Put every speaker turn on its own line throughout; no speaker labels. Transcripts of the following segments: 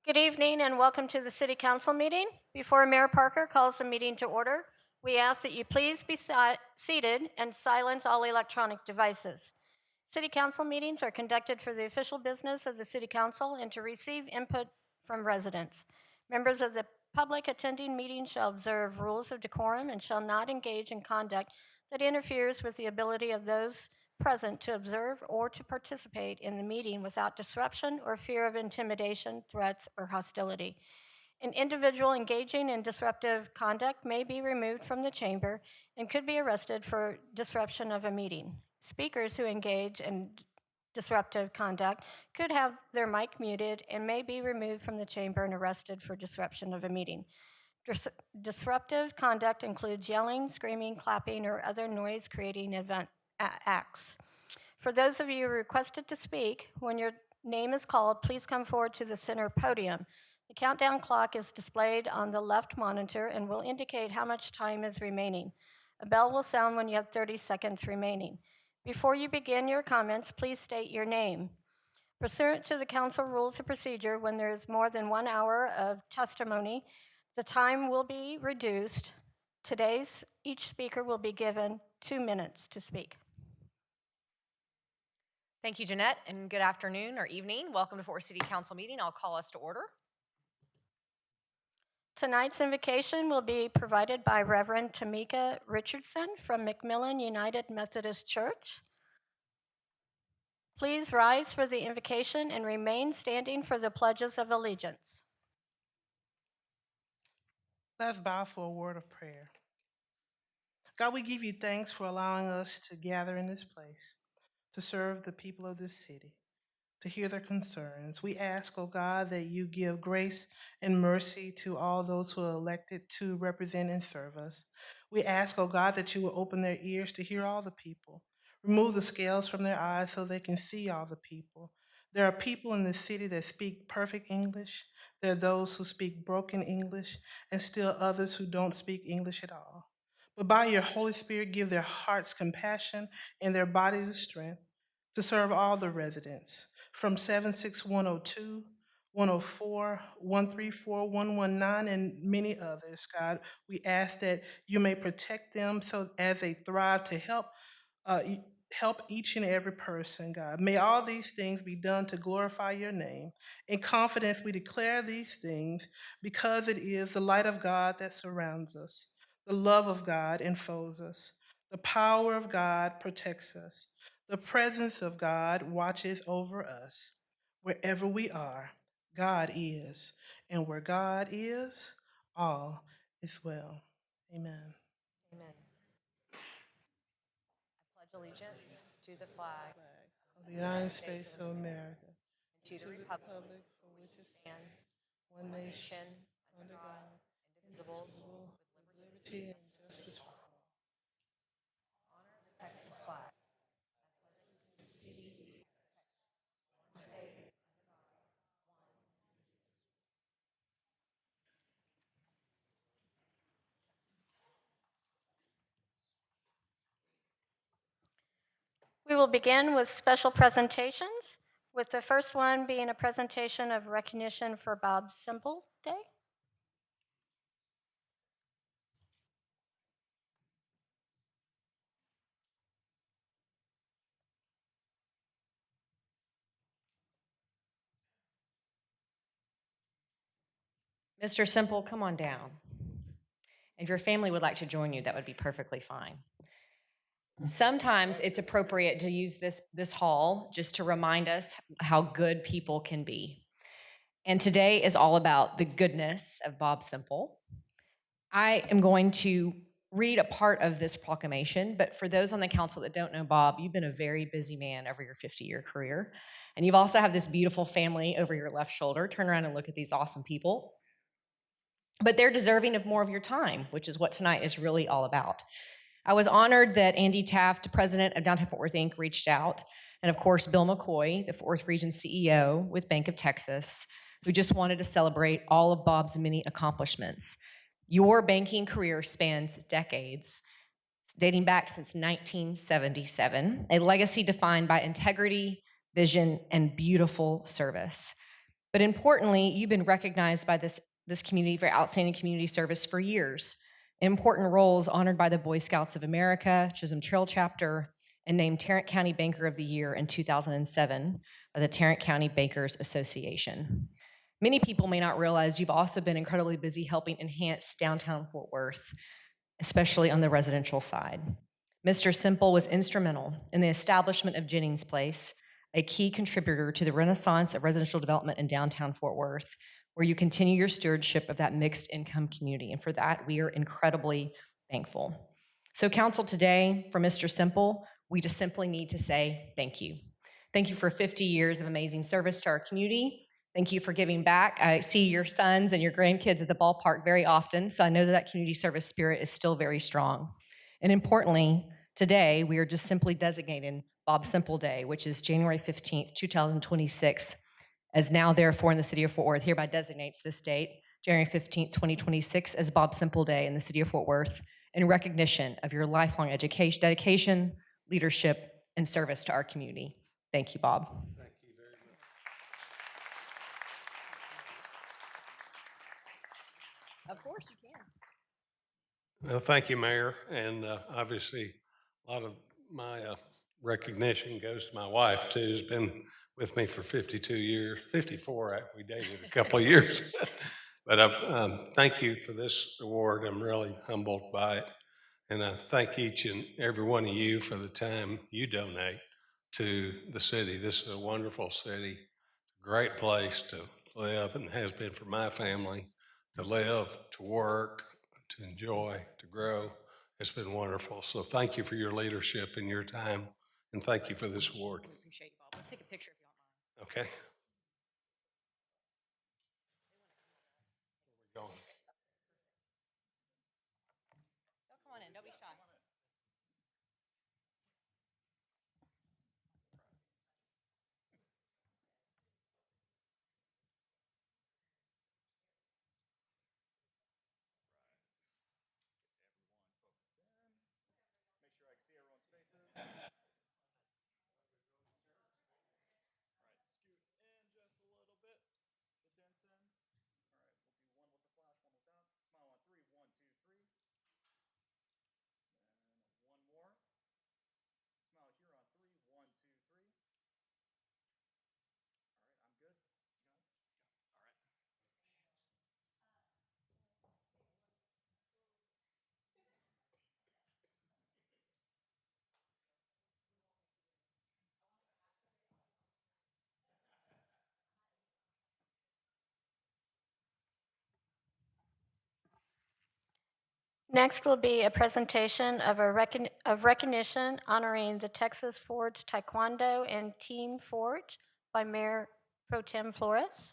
Good evening and welcome to the City Council meeting. Before Mayor Parker calls the meeting to order, we ask that you please be seated and silence all electronic devices. City Council meetings are conducted for the official business of the City Council and to receive input from residents. Members of the public attending meetings shall observe rules of decorum and shall not engage in conduct that interferes with the ability of those present to observe or to participate in the meeting without disruption or fear of intimidation, threats, or hostility. An individual engaging in disruptive conduct may be removed from the chamber and could be arrested for disruption of a meeting. Speakers who engage in disruptive conduct could have their mic muted and may be removed from the chamber and arrested for disruption of a meeting. Disruptive conduct includes yelling, screaming, clapping, or other noise creating event acts. For those of you requested to speak, when your name is called, please come forward to the center podium. The countdown clock is displayed on the left monitor and will indicate how much time is remaining. A bell will sound when you have 30 seconds remaining. Before you begin your comments, please state your name. Pursuant to the council rules of procedure, when there is more than 1 hour of testimony, the time will be reduced. Each speaker will be given 2 minutes to speak.
Thank you, Jeanette, and good afternoon or evening. Welcome to Fort Worth City Council meeting. I'll call us to order.
Tonight's invocation will be provided by Reverend Tamika Richardson from McMillan United Methodist Church. Please rise for the invocation and remain standing for the pledges of allegiance.
Let's bow for a word of prayer. God, we give you thanks for allowing us to gather in this place, to serve the people of this city, to hear their concerns. We ask, oh God, that you give grace and mercy to all those who are elected to represent and serve us. We ask, oh God, that you will open their ears to hear all the people, remove the scales from their eyes so they can see all the people. There are people in this city that speak perfect English. There are those who speak broken English, and still others who don't speak English at all. But by your Holy Spirit, give their hearts compassion and their bodies strength to serve all the residents from 76102, 104, 134, 119, and many others, God. We ask that you may protect them so as they thrive to uh, e- help each and every person, God. May all these things be done to glorify your name. In confidence, we declare these things because it is the light of God that surrounds us, the love of God enfolds us, the power of God protects us, the presence of God watches over us. Wherever we are, God is. And where God is, all is well. Amen.
Amen. I pledge allegiance to the flag
Of the United States of America,
and to
to
the
the
republic
republic for which it
stands
one
one
nation,
nation
under God,
indivisible
indivisible,
with
with
liberty
liberty
and
and justice for all.
Texas flag.
We will begin with special presentations, with the first one being a presentation of recognition for Bob Simple Day.
Mr. Simple, come on down. If your family would like to join you, that would be perfectly fine. Sometimes it's appropriate to use this hall just to remind us how good people can be. And today is all about the goodness of Bob Simple. I am going to read a part of this proclamation, but for those on the council that don't know Bob, you've been a very busy man over your 50-year career. And you've also have this beautiful family over your left shoulder. Turn around and look at these awesome people. But they're deserving of more of your time, which is what tonight is really all about. I was honored that Andy Taft, president of Downtown Fort Worth Inc., reached out. And of course, Bill McCoy, the Fort Worth Region CEO with Bank of Texas, who just wanted to celebrate all of Bob's many accomplishments. Your banking career spans decades, dating back since 1977, a legacy defined by integrity, vision, and beautiful service. But importantly, you've been recognized by this community for outstanding community service for years. Important roles honored by the Boy Scouts of America, Chisholm Trail Chapter, and named Tarrant County Banker of the Year in 2007 by the Tarrant County Bankers Association. Many people may not realize you've also been incredibly busy helping enhance downtown Fort Worth, especially on the residential side. Mr. Simple was instrumental in the establishment of Jennings Place, a key contributor to the renaissance of residential development in downtown Fort Worth, where you continue your stewardship of that mixed income community. And for that, we are incredibly thankful. So council, today, for Mr. Simple, we just simply need to say thank you. Thank you for 50 years of amazing service to our community. Thank you for giving back. I see your sons and your grandkids at the ballpark very often, so I know that that community service spirit is still very strong. And importantly, today, we are just simply designating Bob Simple Day, which is January 15th, 2026, as now therefore in the city of Fort Worth hereby designates this date, January 15th, 2026, as Bob Simple Day in the city of Fort Worth in recognition of your lifelong education, dedication, leadership, and service to our community. Thank you, Bob.
Thank you very much.
Of course you can.
Well, thank you, Mayor. And obviously, a lot of my recognition goes to my wife, too, who's been with me for 52 years, 54, we dated a couple of years. But thank you for this award. I'm really humbled by it. And I thank each and every one of you for the time you donate to the city. This is a wonderful city, great place to live, and has been for my family to live, to work, to enjoy, to grow. It's been wonderful. So thank you for your leadership and your time, and thank you for this award.
We appreciate you, Bob. Let's take a picture if you don't mind.
Okay. Where are we going?
Oh, come on in. Don't be shy.
Next will be a presentation of recognition honoring the Texas Forge Taekwondo and Team Forge by Mayor Pro Tem Flores.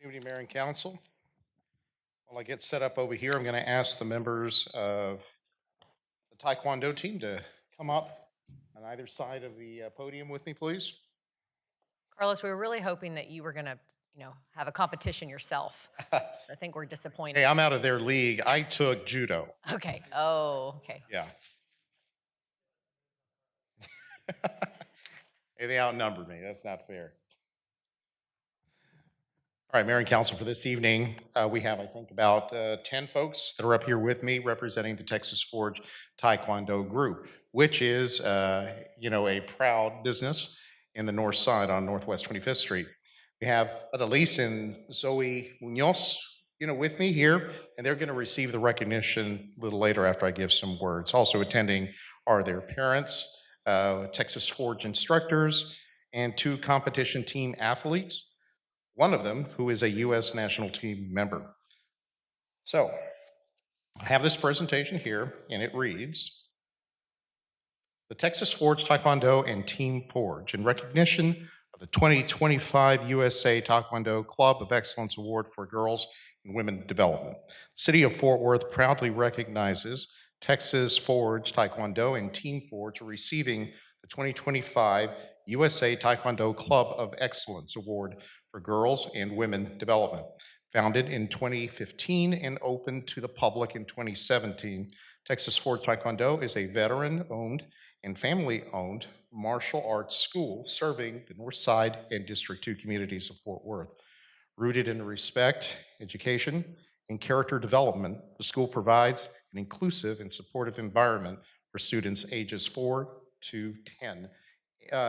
Good evening, Mayor and Council. While I get set up over here, I'm going to ask the members of the Taekwondo team to come up on either side of the podium with me, please.
Carlos, we were really hoping that you were going to, have a competition yourself. So I think we're disappointed.
Hey, I'm out of their league. I took judo.
Okay. Oh, okay.
Yeah. Hey, they outnumbered me. That's not fair. All right, Mayor and Council, for this evening, we have, I think, about 10 folks that are up here with me representing the Texas Forge Taekwondo Group, which is, a proud business in the north side on Northwest 25th Street. We have Adelise and Zoe Munoz, with me here, and they're going to receive the recognition a little later after I give some words. Also attending are their parents, Texas Forge instructors, and 2 competition team athletes. One of them who is a U.S. national team member. So, I have this presentation here, and it reads, the Texas Forge Taekwondo and Team Forge, in recognition of the 2025 USA Taekwondo Club of Excellence Award for Girls and Women Development. City of Fort Worth proudly recognizes Texas Forge Taekwondo and Team Forge for receiving the 2025 USA Taekwondo Club of Excellence Award for Girls and Women Development. Founded in 2015 and opened to the public in 2017, Texas Forge Taekwondo is a veteran-owned and family-owned martial arts school serving the North Side and District 2 communities of Fort Worth. Rooted in respect, education, and character development, the school provides an inclusive and supportive environment for students ages 4 to 10,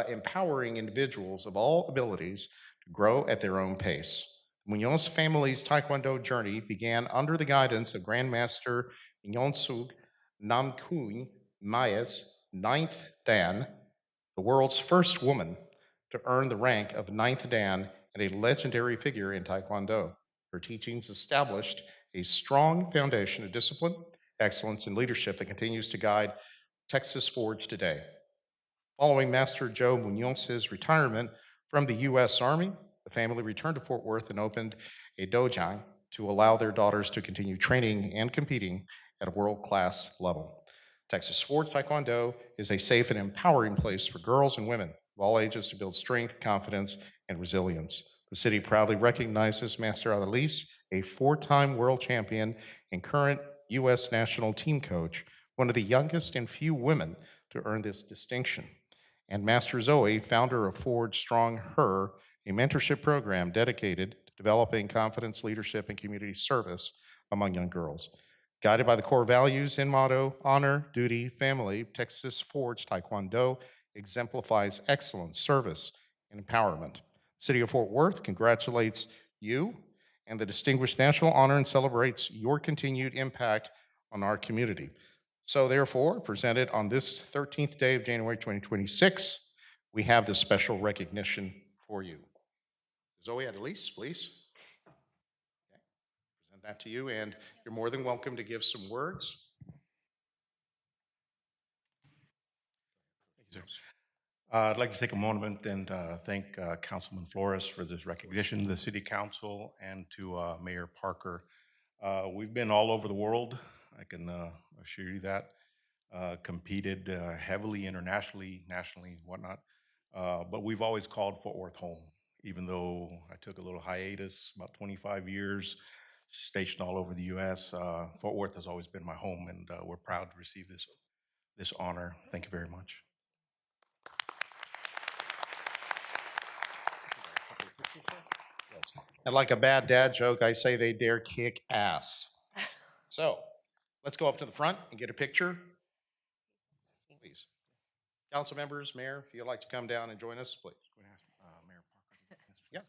empowering individuals of all abilities to grow at their own pace. Munoz family's Taekwondo journey began under the guidance of Grandmaster Myonsuk Namkung Maya's ninth Dan, the world's first woman to earn the rank of ninth Dan and a legendary figure in Taekwondo. Her teachings established a strong foundation of discipline, excellence, and leadership that continues to guide Texas Forge today. Following Master Joe Munoz's retirement from the U.S. Army, the family returned to Fort Worth and opened a dojang to allow their daughters to continue training and competing at a world-class level. Texas Forge Taekwondo is a safe and empowering place for girls and women of all ages to build strength, confidence, and resilience. The city proudly recognizes Master Adelis, a 4-time world champion and current U.S. national team coach, one of the youngest and few women to earn this distinction. And Master Zoe, founder of Forge Strong Her, a mentorship program dedicated to developing confidence, leadership, and community service among young girls. Guided by the core values and motto, honor, duty, family, Texas Forge Taekwondo exemplifies excellence, service, and empowerment. City of Fort Worth congratulates you and the distinguished national honor and celebrates your continued impact on our community. So therefore, presented on this 13th day of January 2026, we have this special recognition for you. Zoe Adelis, please. Okay. Present that to you, and you're more than welcome to give some words.
Thank you, sir. I'd like to take a moment and thank Councilman Flores for this recognition, the City Council, and to Mayor Parker. We've been all over the world, I can assure you that. Competed heavily internationally, nationally, whatnot. But we've always called Fort Worth home, even though I took a little hiatus, about 25 years, stationed all over the U.S. Fort Worth has always been my home, and we're proud to receive this honor. Thank you very much.
And like a bad dad joke, I say they dare kick ass. So let's go up to the front and get a picture. Please. Council members, Mayor, if you'd like to come down and join us, please.
Go ahead, Mayor Parker.
Yeah.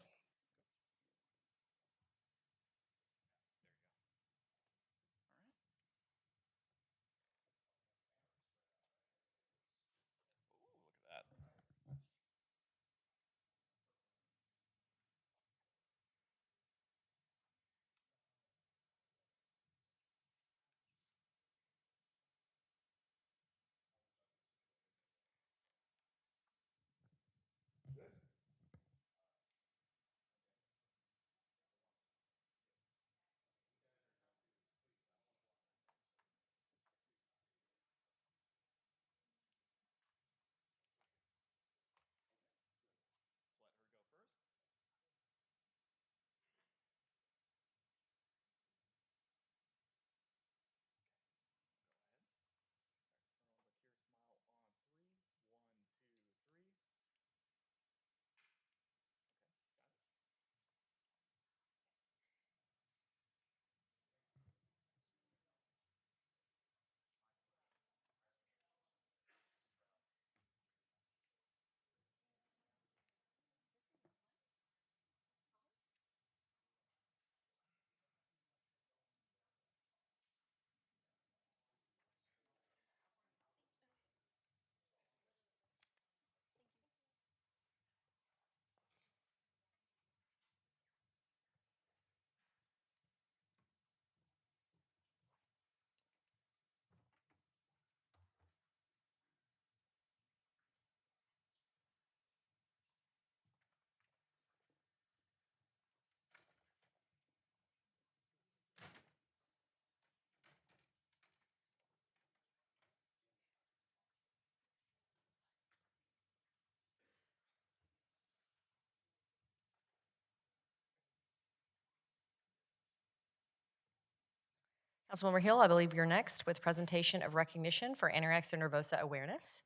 Councilmember Hill, I believe you're next with presentation of recognition for anorexia nervosa awareness.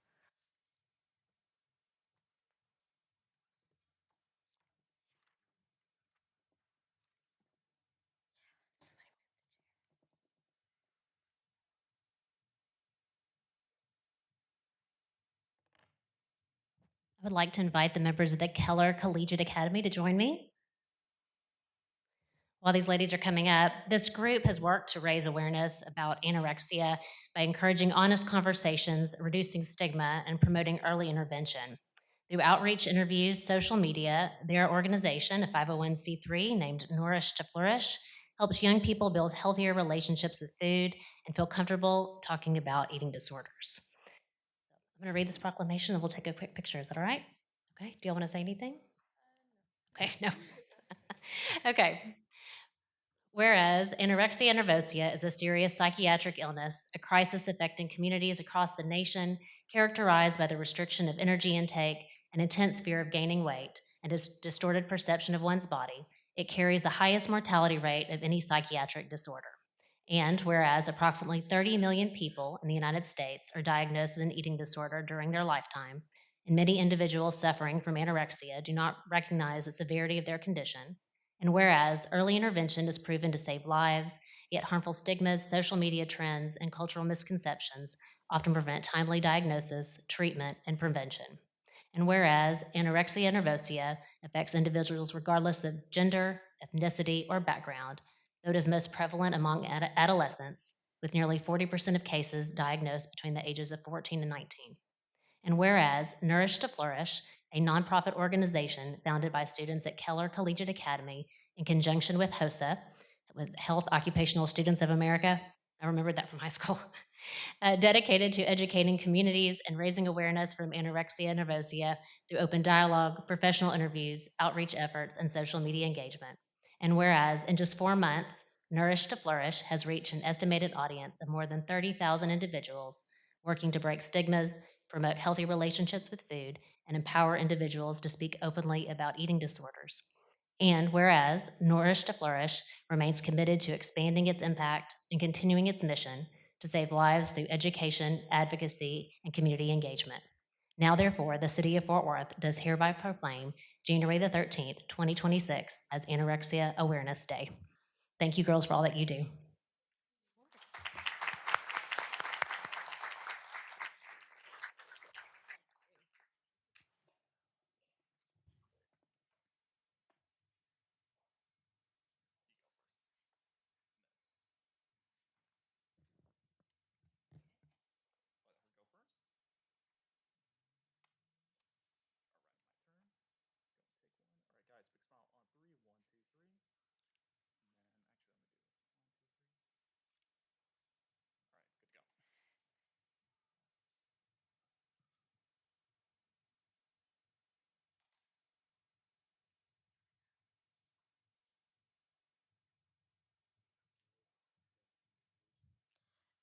I would like to invite the members of the Keller Collegiate Academy to join me. While these ladies are coming up, this group has worked to raise awareness about anorexia by encouraging honest conversations, reducing stigma, and promoting early intervention. Through outreach, interviews, social media, their organization, a 501c3 named Nourish to Flourish, helps young people build healthier relationships with food and feel comfortable talking about eating disorders. I'm going to read this proclamation and we'll take a quick picture. Is that all right? Okay. Do you want to say anything? Okay, no. Okay. Whereas anorexia nervosa is a serious psychiatric illness, a crisis affecting communities across the nation, characterized by the restriction of energy intake, an intense fear of gaining weight, and a distorted perception of one's body, it carries the highest mortality rate of any psychiatric disorder. And whereas approximately 30 million people in the United States are diagnosed with an eating disorder during their lifetime, and many individuals suffering from anorexia do not recognize the severity of their condition, and whereas early intervention is proven to save lives, yet harmful stigmas, social media trends, and cultural misconceptions often prevent timely diagnosis, treatment, and prevention. And whereas anorexia nervosa affects individuals regardless of gender, ethnicity, or background, though it is most prevalent among adolescents, with nearly 40% of cases diagnosed between the ages of 14 and 19. And whereas Nourish to Flourish, a nonprofit organization founded by students at Keller Collegiate Academy in conjunction with HOSA, with Health Occupational Students of America, I remembered that from high school, dedicated to educating communities and raising awareness from anorexia nervosa through open dialogue, professional interviews, outreach efforts, and social media engagement. And whereas in just 4 months, Nourish to Flourish has reached an estimated audience of more than 30,000 individuals working to break stigmas, promote healthy relationships with food, and empower individuals to speak openly about eating disorders. And whereas Nourish to Flourish remains committed to expanding its impact and continuing its mission to save lives through education, advocacy, and community engagement. Now, therefore, the City of Fort Worth does hereby proclaim January the 13th, 2026 as Anorexia Awareness Day. Thank you, girls, for all that you do.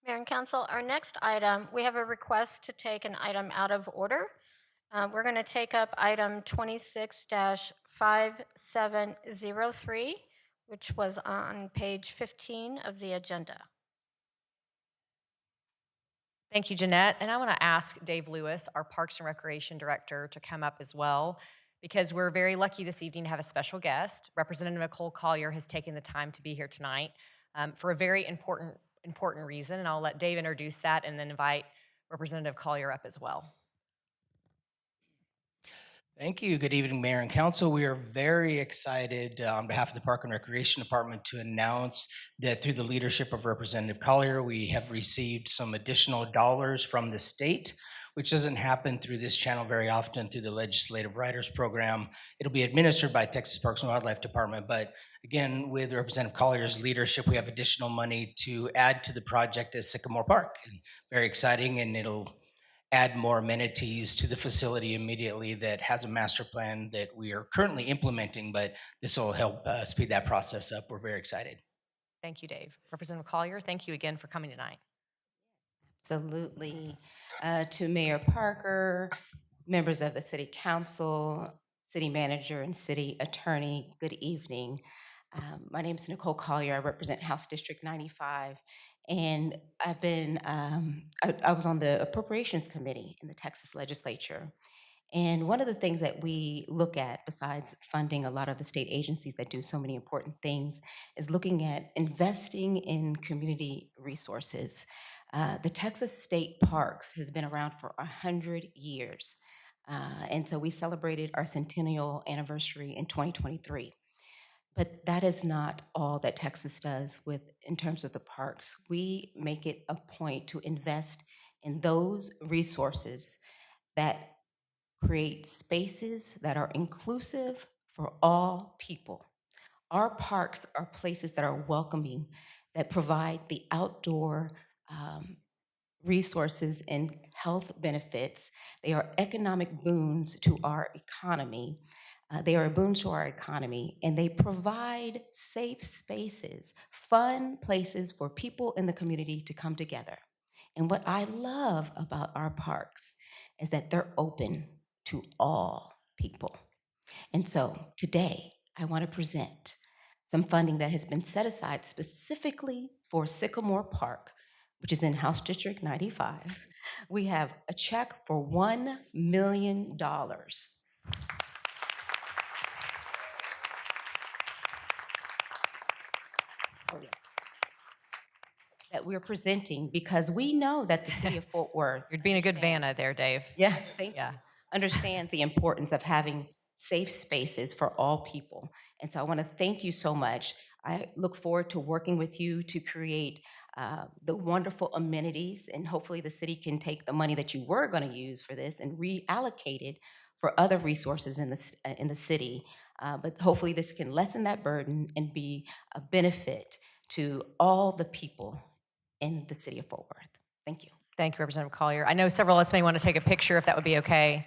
Mayor and Council, our next item, we have a request to take an item out of order. We're going to take up item 26-5703, which was on page 15 of the agenda.
Thank you, Jeanette. And I want to ask Dave Lewis, our Parks and Recreation Director, to come up as well, because we're very lucky this evening to have a special guest. Representative Nicole Collier has taken the time to be here tonight for a very important reason, and I'll let Dave introduce that and then invite Representative Collier up as well.
Thank you. Good evening, Mayor and Council. We are very excited on behalf of the Park and Recreation Department to announce that through the leadership of Representative Collier, we have received some additional dollars from the state, which doesn't happen through this channel very often through the Legislative Writers Program. It'll be administered by Texas Parks and Wildlife Department, but again, with Representative Collier's leadership, we have additional money to add to the project at Sycamore Park. And very exciting, and it'll add more amenities to the facility immediately that has a master plan that we are currently implementing, but this will help speed that process up. We're very excited.
Thank you, Dave. Representative Collier, thank you again for coming tonight.
Absolutely. To Mayor Parker, members of the City Council, City Manager, and City Attorney, good evening. My name is Nicole Collier. I represent House District 95. And I was on the Appropriations Committee in the Texas Legislature. And one of the things that we look at, besides funding a lot of the state agencies that do so many important things, is looking at investing in community resources. The Texas State Parks has been around for 100 years. And so we celebrated our centennial anniversary in 2023. But that is not all that Texas does in terms of the parks. We make it a point to invest in those resources that create spaces that are inclusive for all people. Our parks are places that are welcoming, that provide the outdoor resources and health benefits. They are economic boons to our economy. They are a boon to our economy, and they provide safe spaces, fun places for people in the community to come together. And what I love about our parks is that they're open to all people. And so today, I want to present some funding that has been set aside specifically for Sycamore Park, which is in House District 95. We have a check for $1 million. That we're presenting because we know that the city of Fort Worth.
You're being a good
understands-
Vanna there, Dave.
Yeah, thank
Yeah.
you. Understands the importance of having safe spaces for all people. And so I want to thank you so much. I look forward to working with you to create the wonderful amenities, and hopefully the city can take the money that you were going to use for this and reallocate it for other resources in the city. But hopefully this can lessen that burden and be a benefit to all the people in the city of Fort Worth. Thank you.
Thank you, Representative Collier. I know several of us may want to take a picture if that would be okay.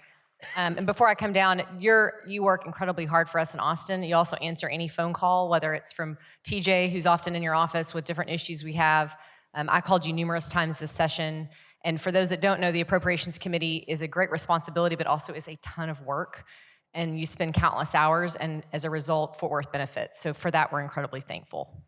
And before I come down, you work incredibly hard for us in Austin. You also answer any phone call, whether it's from TJ, who's often in your office with different issues we have. I called you numerous times this session. And for those that don't know, the Appropriations Committee is a great responsibility, but also is a ton of work. And you spend countless hours, and as a result, Fort Worth benefits. So for that, we're incredibly thankful.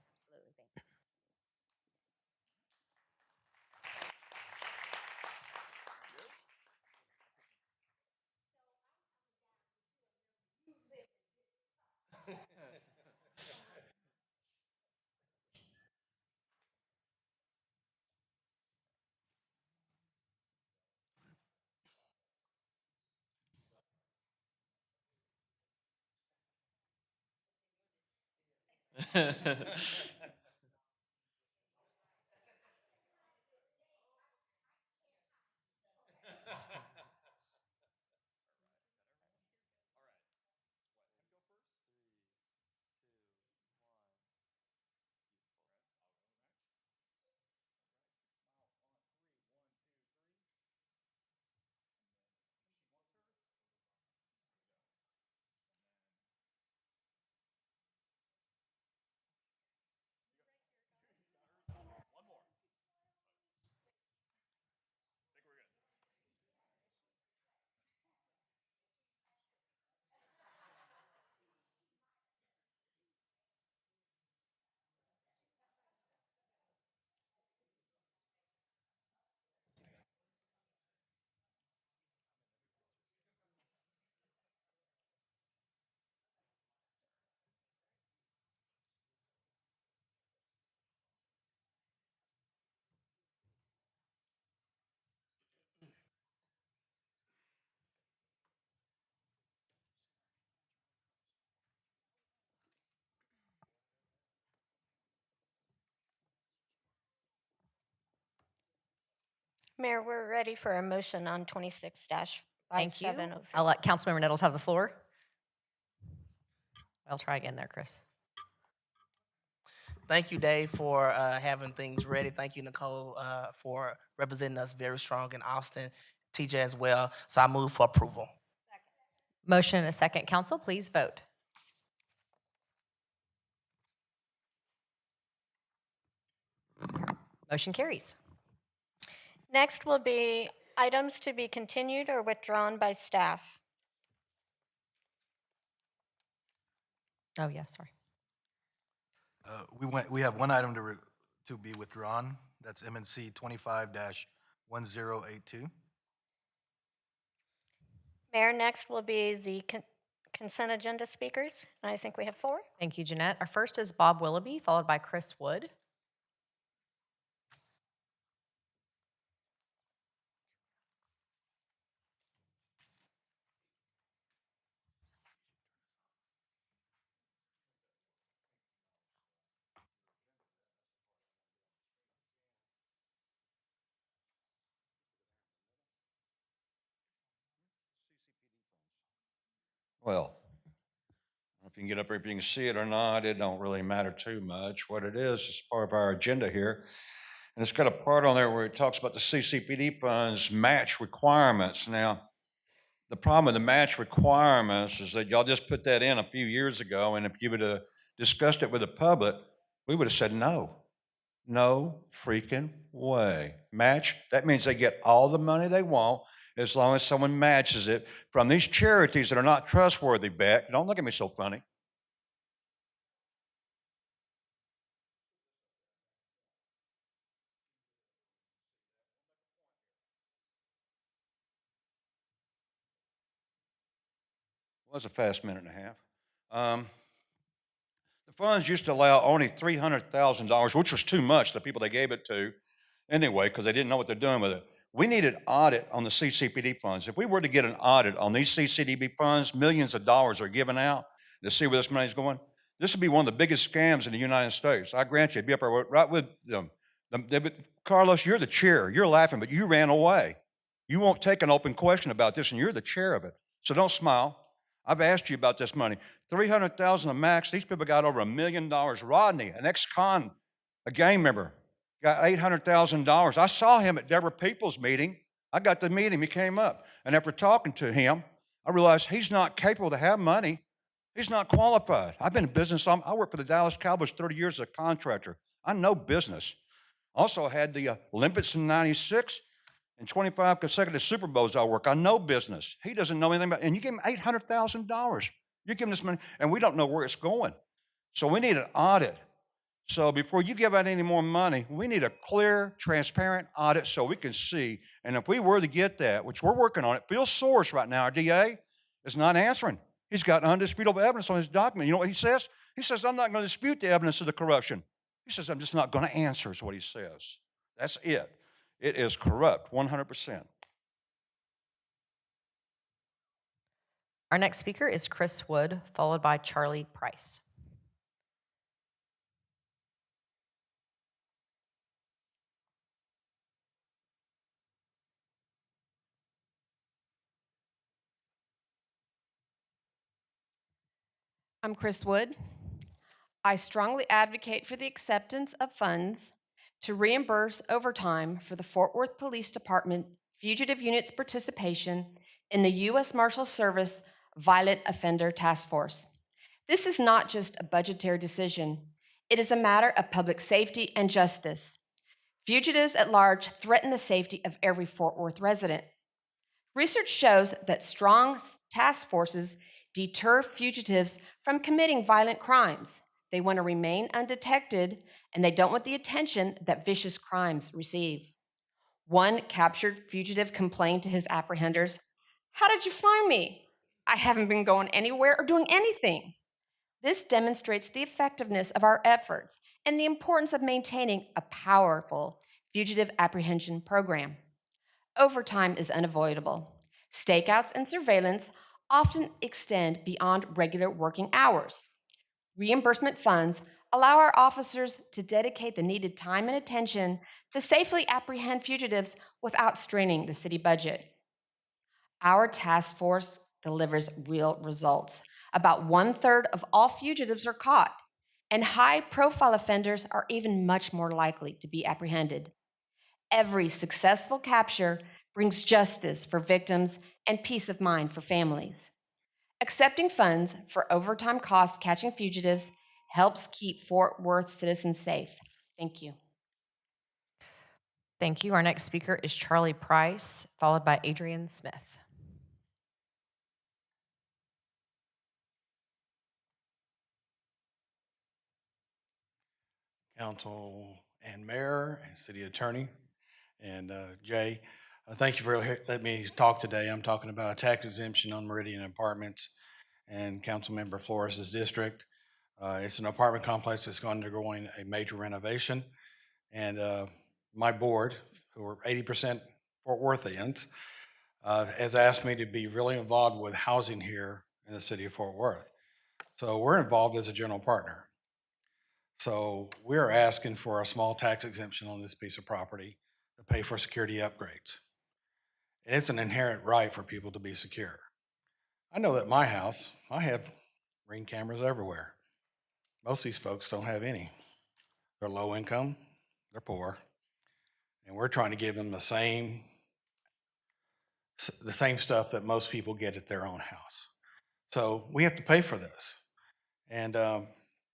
Mayor, we're ready for a motion on 26-5703.
Thank you. I'll let Councilmember Nettles have the floor. I'll try again there, Chris.
Thank you, Dave, for having things ready. Thank you, Nicole, for representing us very strong in Austin. TJ as well. So I move for approval.
Motion and a second. Council, please vote. Motion carries.
Next will be items to be continued or withdrawn by staff.
Oh, yeah, sorry.
We have one item to be withdrawn. That's MNC 25-1082.
Mayor, next will be the consent agenda speakers. And I think we have 4.
Thank you, Jeanette. Our first is Bob Willoughby, followed by Chris Wood.
Well, if you can get up here, if you can see it or not, it don't really matter too much. What it is part of our agenda here. And it's got a part on there where it talks about the CCPD funds match requirements. Now, the problem with the match requirements is that y'all just put that in a few years ago, and if you would have discussed it with the public, we would have said no. No freaking way. Match, that means they get all the money they want as long as someone matches it from these charities that are not trustworthy, Beck. Don't look at me so funny. Was a fast minute and a half. The funds used to allow only $300,000, which was too much, the people they gave it to, anyway, because they didn't know what they're doing with it. We needed audit on the CCPD funds. If we were to get an audit on these CCDB funds, millions of dollars are given out to see where this money's going. This would be one of the biggest scams in the United States. I grant you, it'd be up there right with them. Carlos, you're the chair. You're laughing, but you ran away. You won't take an open question about this, and you're the chair of it. So don't smile. I've asked you about this money. $300,000 a max. These people got over $1 million. Rodney, an ex-con, a gang member, got $800,000. I saw him at Deborah Peoples' meeting. I got to meet him. He came up. And after talking to him, I realized he's not capable to have money. He's not qualified. I've been in business. I worked for the Dallas Cowboys 30 years as a contractor. I know business. Also had the Olympics in '96 and 25 consecutive Super Bowls I work. I know business. He doesn't know anything about it. And you give him $800,000. You give him this money, and we don't know where it's going. So we need an audit. So before you give out any more money, we need a clear, transparent audit so we can see. And if we were to get that, which we're working on it, Phil Source right now, our DA, is not answering. He's got undisputable evidence on his document. You know what he says? He says, I'm not going to dispute the evidence of the corruption. He says, I'm just not going to answer is what he says. That's it. It is corrupt, 100%.
Our next speaker is Chris Wood, followed by Charlie Price.
I'm Chris Wood. I strongly advocate for the acceptance of funds to reimburse overtime for the Fort Worth Police Department Fugitive Unit's participation in the U.S. Marshal Service Violent Offender Task Force. This is not just a budgetary decision. It is a matter of public safety and justice. Fugitives at large threaten the safety of every Fort Worth resident. Research shows that strong task forces deter fugitives from committing violent crimes. They want to remain undetected, and they don't want the attention that vicious crimes receive. One captured fugitive complained to his apprehenders, "How did you find me? I haven't been going anywhere or doing anything." This demonstrates the effectiveness of our efforts and the importance of maintaining a powerful fugitive apprehension program. Overtime is unavoidable. Stakeouts and surveillance often extend beyond regular working hours. Reimbursement funds allow our officers to dedicate the needed time and attention to safely apprehend fugitives without straining the city budget. Our task force delivers real results. About 1/3 of all fugitives are caught, and high-profile offenders are even much more likely to be apprehended. Every successful capture brings justice for victims and peace of mind for families. Accepting funds for overtime costs catching fugitives helps keep Fort Worth citizens safe. Thank you.
Thank you. Our next speaker is Charlie Price, followed by Adrian Smith.
council and mayor and city attorney. And Jay, thank you for letting me talk today. I'm talking about a tax exemption on Meridian Apartments and Councilmember Flores' district. It's an apartment complex that's undergoing a major renovation. And my board, who are 80% Fort Worthians, has asked me to be really involved with housing here in the city of Fort Worth. So we're involved as a general partner. So we're asking for a small tax exemption on this piece of property to pay for security upgrades. And it's an inherent right for people to be secure. I know that my house, I have Ring cameras everywhere. Most of these folks don't have any. They're low income, they're poor, and we're trying to give them the same stuff that most people get at their own house. So we have to pay for this. And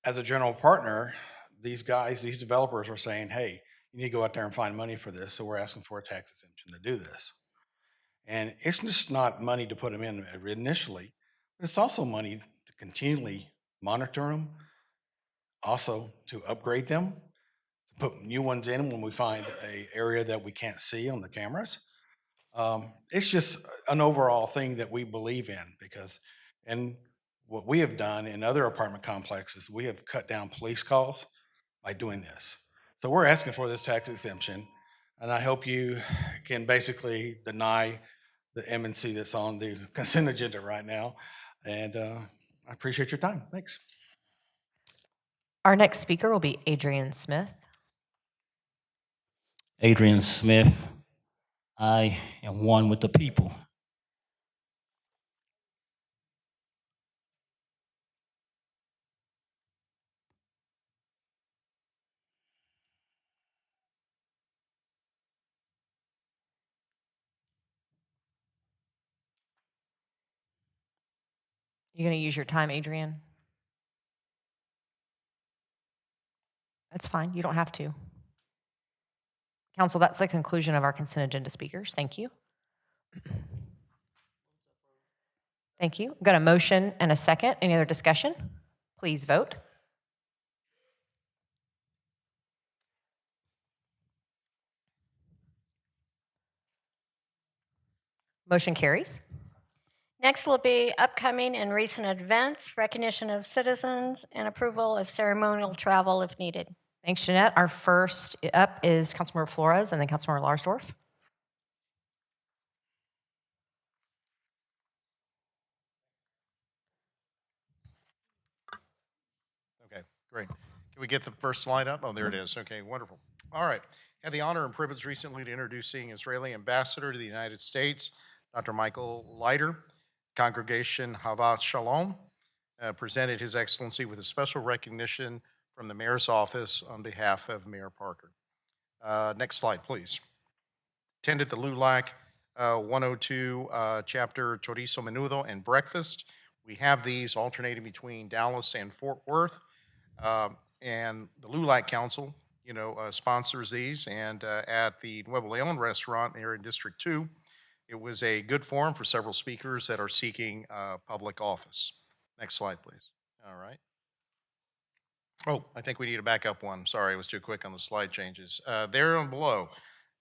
as a general partner, these guys, these developers are saying, hey, you need to go out there and find money for this. So we're asking for a tax exemption to do this. And it's just not money to put them in initially, but it's also money to continually monitor them, also to upgrade them, to put new ones in when we find an area that we can't see on the cameras. It's just an overall thing that we believe in because, and what we have done in other apartment complexes, we have cut down police calls by doing this. So we're asking for this tax exemption, and I hope you can basically deny the M&C that's on the consent agenda right now. And I appreciate your time. Thanks.
Our next speaker will be Adrian Smith.
Adrian Smith. I am one with the people.
You're going to use your time, Adrian? That's fine. You don't have to. Council, that's the conclusion of our consent agenda speakers. Thank you. Thank you. I've got a motion and a second. Any other discussion? Please vote. Motion carries.
Next will be upcoming and recent events, recognition of citizens, and approval of ceremonial travel if needed.
Thanks, Jeanette. Our first up is Councilmember Flores and then Councilmember Larsdorf.
Okay, great. Can we get the first slide up? Oh, there it is. Okay, wonderful. All right. Had the honor and privilege recently to introducing Israeli Ambassador to the United States, Dr. Michael Leiter. Congregation Havat Shalom presented His Excellency with a special recognition from the Mayor's Office on behalf of Mayor Parker. Next slide, please. Attended the LULAC 102 chapter Chorizo Menudo and breakfast. We have these alternating between Dallas and Fort Worth. And the LULAC Council, sponsors these. And at the Nuevo Leon restaurant there in District 2, it was a good forum for several speakers that are seeking public office. Next slide, please. All right. Oh, I think we need a backup one. Sorry, I was too quick on the slide changes. There and below.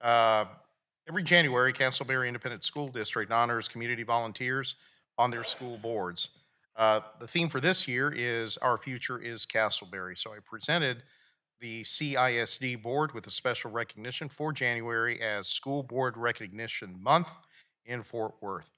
Every January, Castleberry Independent School District honors community volunteers on their school boards. The theme for this year is Our Future is Castleberry. So I presented the CISD board with a special recognition for January as School Board Recognition Month in Fort Worth.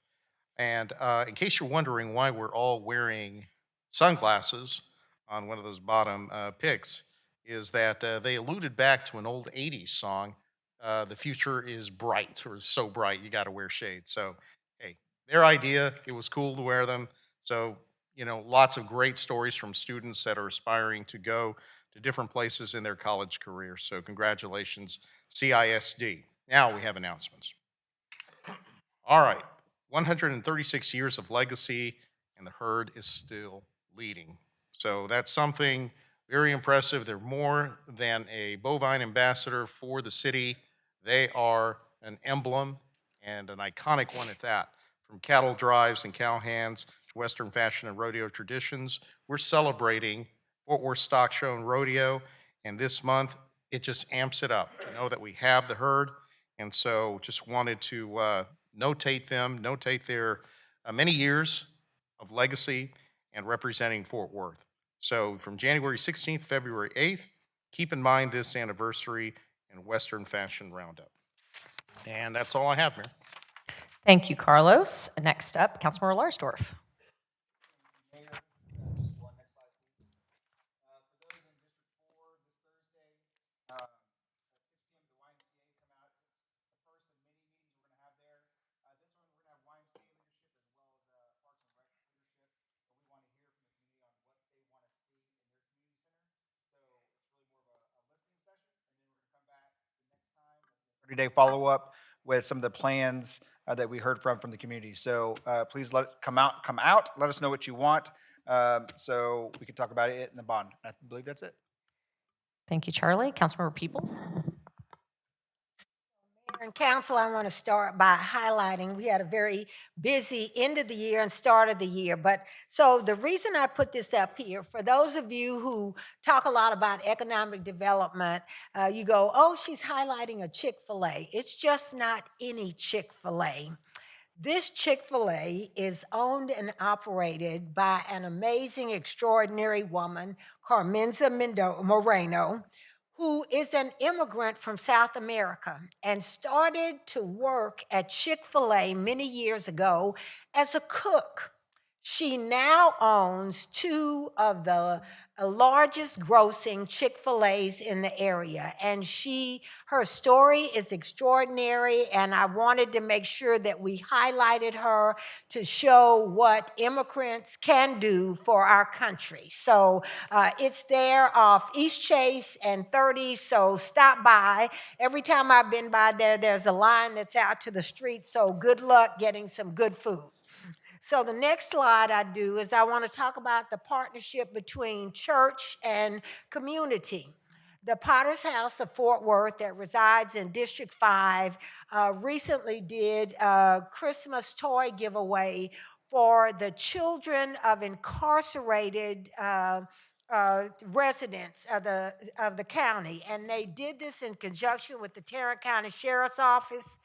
And in case you're wondering why we're all wearing sunglasses on one of those bottom pics, is that they alluded back to an old 80s song, The Future is Bright, or so bright you gotta wear shades. So, hey, their idea, it was cool to wear them. So, lots of great stories from students that are aspiring to go to different places in their college career. So congratulations, CISD. Now we have announcements. All right, 136 years of legacy, and the herd is still leading. So that's something very impressive. They're more than a bovine ambassador for the city. They are an emblem, and an iconic one at that. From cattle drives and cowhands to Western fashion and rodeo traditions, we're celebrating Fort Worth Stock Show and Rodeo And this month, it just amps it up to know that we have the herd. And so just wanted to notate their many years of legacy and representing Fort Worth. So from January 16th, February 8th, keep in mind this anniversary and Western Fashion Roundup. And that's all I have, Mayor.
Thank you, Carlos. Next up, Councilmember Larsdorf.
Day follow-up with some of the plans that we heard from the community. So please come out, let us know what you want, so we can talk about it in the bond. I believe that's it.
Thank you, Charlie. Councilmember Peoples.
Mayor and council, I want to start by highlighting we had a very busy end of the year and start of the year. But so the reason I put this up here, for those of you who talk a lot about economic development, you go, oh, she's highlighting a Chick-fil-A. It's just not any Chick-fil-A. This Chick-fil-A is owned and operated by an amazing, extraordinary woman, Carmenza Moreno, who is an immigrant from South America and started to work at Chick-fil-A many years ago as a cook. She now owns two of the largest grossing Chick-fil-A's in the area. And her story is extraordinary, and I wanted to make sure that we highlighted her to show what immigrants can do for our country. So it's there off East Chase and 30, so stop by. Every time I've been by there, there's a line that's out to the street, so good luck getting some good food. So the next slide I do is I want to talk about the partnership between church and community. The Potter's House of Fort Worth that resides in District 5 recently did a Christmas toy giveaway for the children of incarcerated residents of the county, and they did this in conjunction with the Tarrant County Sheriff's Office.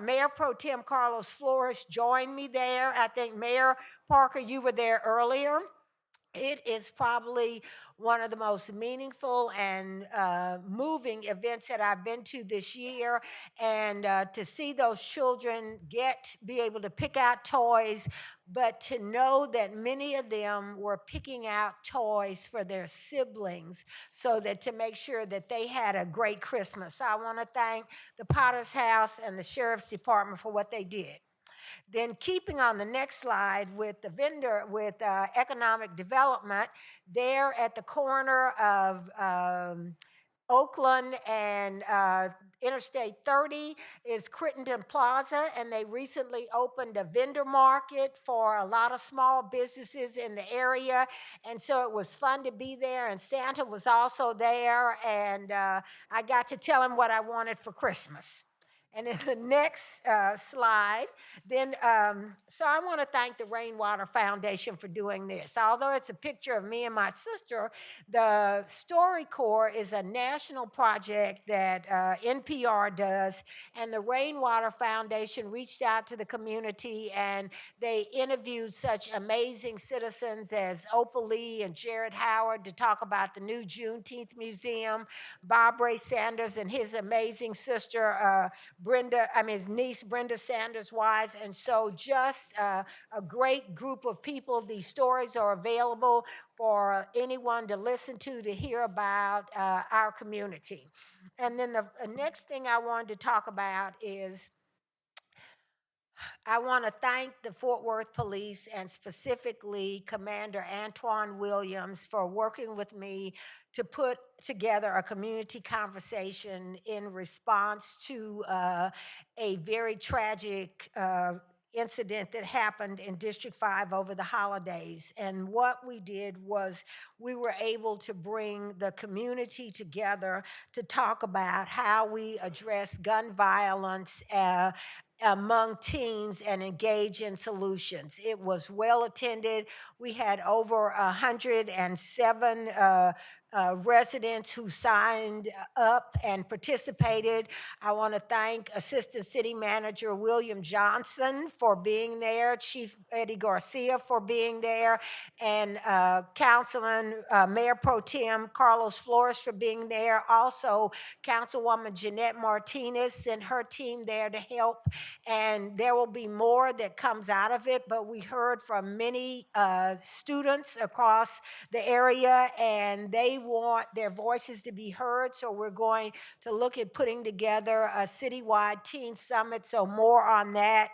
Mayor Pro Tem Carlos Flores joined me there. I think Mayor Parker, you were there earlier. It is probably one of the most meaningful and moving events that I've been to this year. And to see those children be able to pick out toys, but to know that many of them were picking out toys for their siblings so that to make sure that they had a great Christmas. So I want to thank the Potter's House and the Sheriff's Department for what they did. Then keeping on the next slide with the vendor, with economic development, there at the corner of Oakland and Interstate 30 is Crittenden Plaza, and they recently opened a vendor market for a lot of small businesses in the area, and so it was fun to be there, and Santa was also there, and I got to tell him what I wanted for Christmas. And in the next slide, then, so I want to thank the Rainwater Foundation for doing this. Although it's a picture of me and my sister, the StoryCorps is a national project that NPR does, and the Rainwater Foundation reached out to the community, and they interviewed such amazing citizens as Opal Lee and Jared Howard to talk about the new Juneteenth Museum, Bob Ray Sanders and his amazing sister, his niece, Brenda Sanders Wise. And so just a great group of people. These stories are available for anyone to listen to hear about our community. And then the next thing I wanted to talk about is I want to thank the Fort Worth Police and specifically Commander Antoine Williams for working with me to put together a community conversation in response to a very tragic incident that happened in District 5 over the holidays. And what we did was we were able to bring the community together to talk about how we address gun violence among teens and engage in solutions. It was well attended. We had over 107 residents who signed up and participated. I want to thank Assistant City Manager William Johnson for being there, Chief Eddie Garcia for being there, and Councilman Mayor Pro Tem Carlos Flores for being there. Also, Councilwoman Jeanette Martinez sent her team there to help, and there will be more that comes out of it, but we heard from many students across the area, and they want their voices to be heard, so we're going to look at putting together a citywide teen summit, so more on that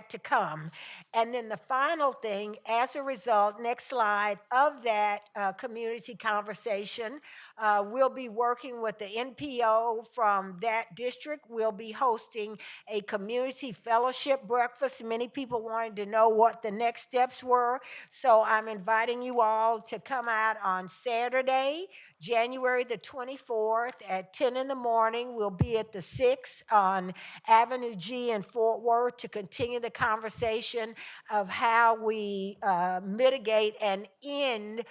to come. And then the final thing, as a result, next slide, of that community conversation, we'll be working with the NPO from that district. We'll be hosting a community fellowship breakfast. Many people wanted to know what the next steps were. So I'm inviting you all to come out on Saturday, January the 24th at 10 in the morning. We'll be at the 6 on Avenue G in Fort Worth to continue the conversation of how we mitigate and end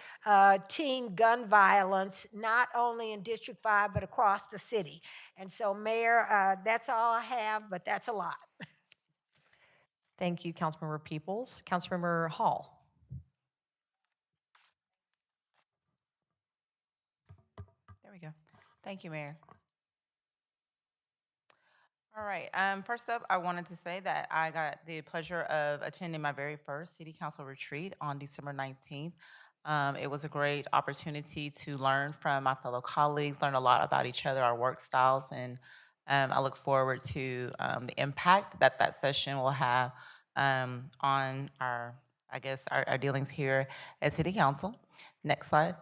teen gun violence, not only in District 5, but across the city. And so, Mayor, that's all I have, but that's a lot.
Thank you, Councilmember Peoples. Councilmember Hall.
There we go. Thank you, Mayor. All right. First up, I wanted to say that I got the pleasure of attending my very first City Council retreat on December 19th. It was a great opportunity to learn from my fellow colleagues, learn a lot about each other, our work styles, and I look forward to the impact that that session will have on our dealings here at City Council. Next slide.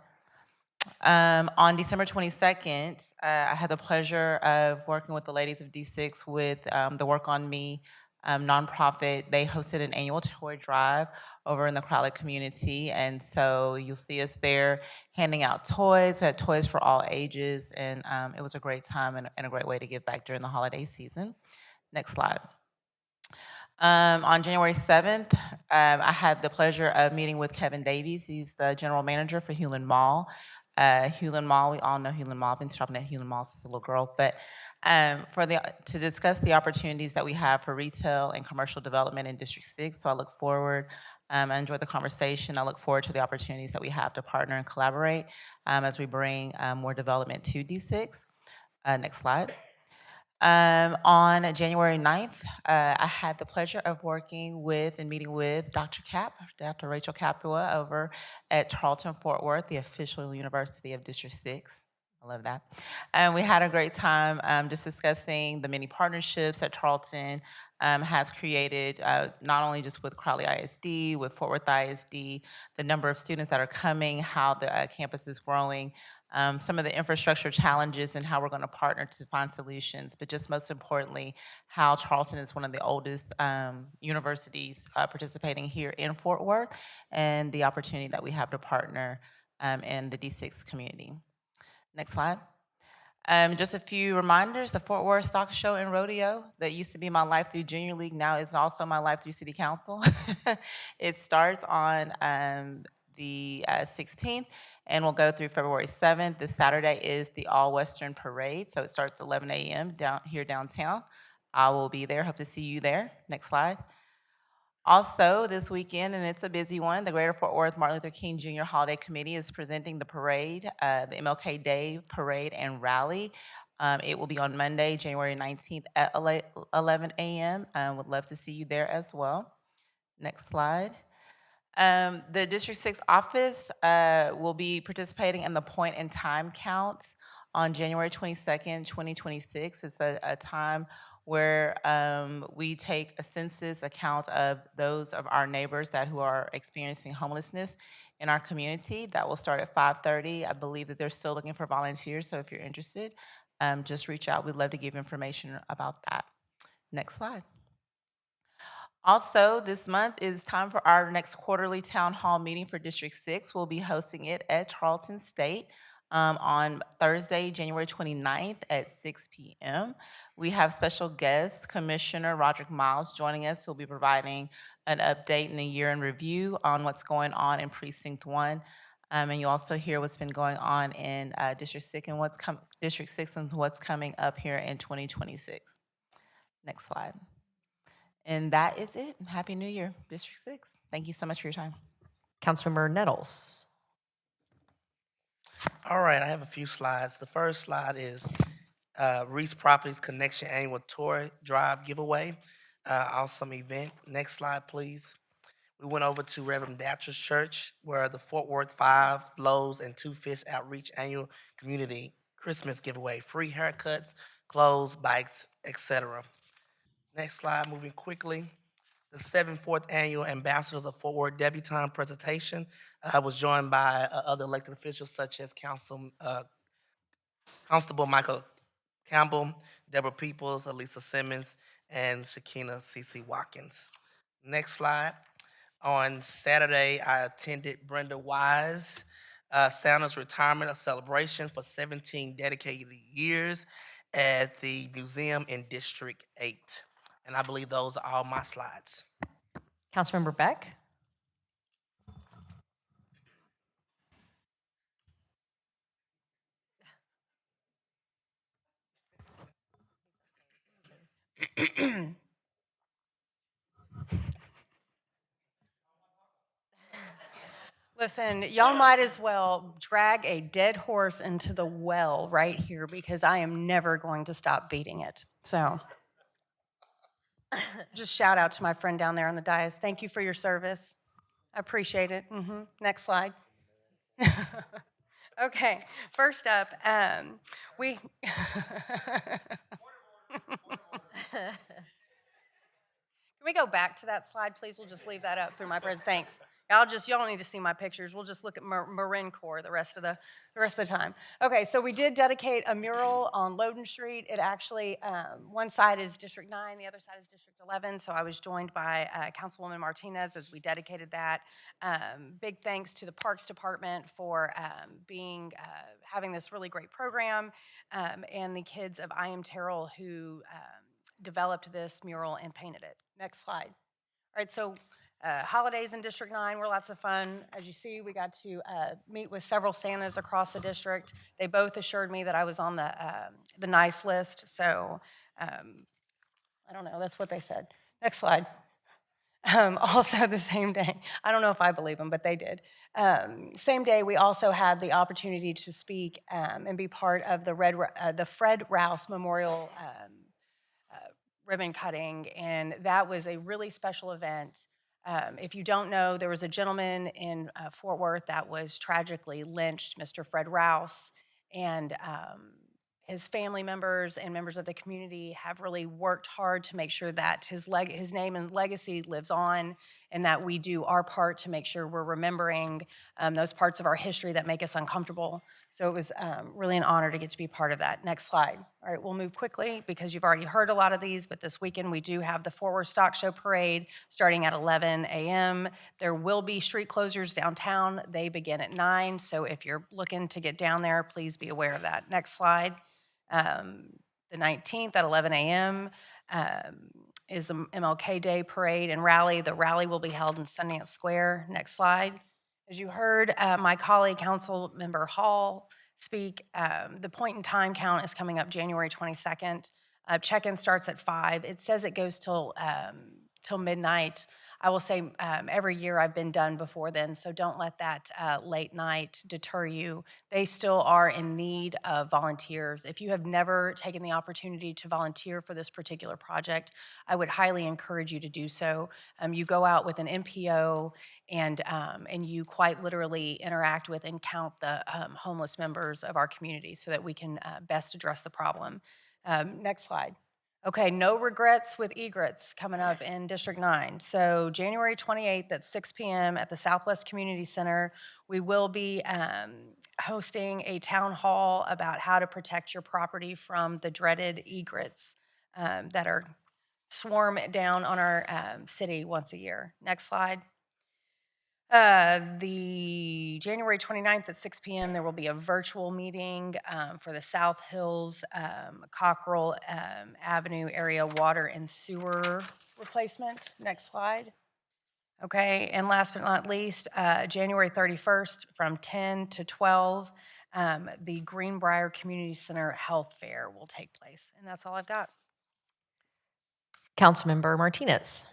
On December 22nd, I had the pleasure of working with the ladies of D6 with the Work on Me nonprofit. They hosted an annual toy drive over in the Crowley community, and so you'll see us there handing out toys. We had toys for all ages, and it was a great time and a great way to give back during the holiday season. Next slide. On January 7th, I had the pleasure of meeting with Kevin Davies. He's the general manager for Hewlin Mall. Hewlin Mall, we all know Hewlin Mall. I've been shopping at Hewlin Mall since a little girl. But to discuss the opportunities that we have for retail and commercial development in District 6. So I look forward, I enjoyed the conversation. I look forward to the opportunities that we have to partner and collaborate as we bring more development to D6. Next slide. On January 9th, I had the pleasure of working with and meeting with Dr. Rachel Capua over at Tarleton Fort Worth, the official University of District 6. I love that. And we had a great time just discussing the many partnerships that Tarleton has created, not only just with Crowley ISD, with Fort Worth ISD, the number of students that are coming, how the campus is growing, some of the infrastructure challenges and how we're going to partner to find solutions, but just most importantly, how Tarleton is one of the oldest universities participating here in Fort Worth, and the opportunity that we have to partner in the D6 community. Next slide. Just a few reminders, the Fort Worth Stock Show and Rodeo that used to be my Life Through Junior League, now is also my Life Through City Council. It starts on the 16th and will go through February 7th. This Saturday is the All Western Parade, so it starts 11 a.m. down here downtown. I will be there, hope to see you there. Next slide. Also, this weekend, and it's a busy one, the Greater Fort Worth Martin Luther King Jr. Holiday Committee is presenting the parade, the MLK Day Parade and Rally. It will be on Monday, January 19th at 11 a.m. Would love to see you there as well. Next slide. The District 6 office will be participating in the point in time count on January 22nd, 2026. It's a time where we take a census account of those of our neighbors who are experiencing homelessness in our community. That will start at 5:30. I believe that they're still looking for volunteers, so if you're interested, just reach out. We'd love to give information about that. Next slide. Also, this month is time for our next quarterly town hall meeting for District 6. We'll be hosting it at Tarleton State on Thursday, January 29th at 6 p.m. We have special guest, Commissioner Roderick Miles, joining us. He'll be providing an update and a year in review on what's going on in Precinct 1. And you also hear what's been going on in District 6 and what's coming up here in 2026. Next slide. And that is it. Happy New Year, District 6. Thank you so much for your time.
Councilmember Nettles.
All right, I have a few slides. The first slide is Reese Properties Connection Annual Tour Drive Giveaway. Awesome event. Next slide, please. We went over to Reverend Datcher's Church, where the Fort Worth 5 Loaves and 2 Fish Outreach Annual Community Christmas Giveaway. Free haircuts, clothes, bikes, etc. Next slide, moving quickly. The 74th Annual Ambassadors of Fort Worth Debutante Presentation was joined by other elected officials such as Constable Michael Campbell, Deborah Peoples, Elisa Simmons, and Shakina C.C. Watkins. Next slide. On Saturday, I attended Brenda Wise Sanders' retirement, a celebration for 17 dedicated years at the museum in District 8. And I believe those are all my slides.
Councilmember Beck.
Listen, y'all might as well drag a dead horse into the well right here because I am never going to stop beating it. So just shout out to my friend down there on the dais. Thank you for your service. I appreciate it. Next slide. Okay, first up, we... Can we go back to that slide, please? We'll just leave that up through my presentation. Thanks. You don't need to see my pictures. We'll just look at Marin Corps the rest of the time. Okay, so we did dedicate a mural on Loden Street. It actually, one side is District 9, the other side is District 11. So I was joined by Councilwoman Martinez as we dedicated that. Big thanks to the Parks Department for having this really great program, and the kids of I Am Terrell who developed this mural and painted it. Next slide. All right, so holidays in District 9 were lots of fun. As you see, we got to meet with several Santas across the district. They both assured me that I was on the nice list, so I don't know, that's what they said. Next slide. Also the same day, I don't know if I believe them, but they did. Same day, we also had the opportunity to speak and be part of the Fred Rouse Memorial ribbon cutting, and that was a really special event. If you don't know, there was a gentleman in Fort Worth that was tragically lynched, Mr. Fred Rouse, and his family members and members of the community have really worked hard to make sure that his name and legacy lives on, and that we do our part to make sure we're remembering those parts of our history that make us uncomfortable. So it was really an honor to get to be part of that. Next slide. All right, we'll move quickly because you've already heard a lot of these, but this weekend we do have the Fort Worth Stock Show Parade starting at 11 a.m. There will be street closures downtown. They begin at 9, so if you're looking to get down there, please be aware of that. Next slide. The 19th at 11 a.m. Is the MLK Day Parade and Rally. The rally will be held in Sundance Square. Next slide. As you heard my colleague, Councilmember Hall, speak, the point in time count is coming up January 22nd. Check-in starts at 5. It says it goes till midnight. I will say every year I've been done before then, so don't let that late night deter you. They still are in need of volunteers. If you have never taken the opportunity to volunteer for this particular project, I would highly encourage you to do so. You go out with an MPO and you quite literally interact with and count the homeless members of our community so that we can best address the problem. Next slide. Okay, no regrets with egrets coming up in District 9. So January 28th at 6 p.m. at the Southwest Community Center, we will be hosting a town hall about how to protect your property from the dreaded egrets that are swarm down on our city once a year. Next slide. The January 29th at 6 p.m., there will be a virtual meeting for the South Hills Cockrell Avenue area water and sewer replacement. Next slide. Okay, and last but not least, January 31st from 10 to 12, the Greenbrier Community Center Health Fair will take place. And that's all I've got.
Councilmember Martinez.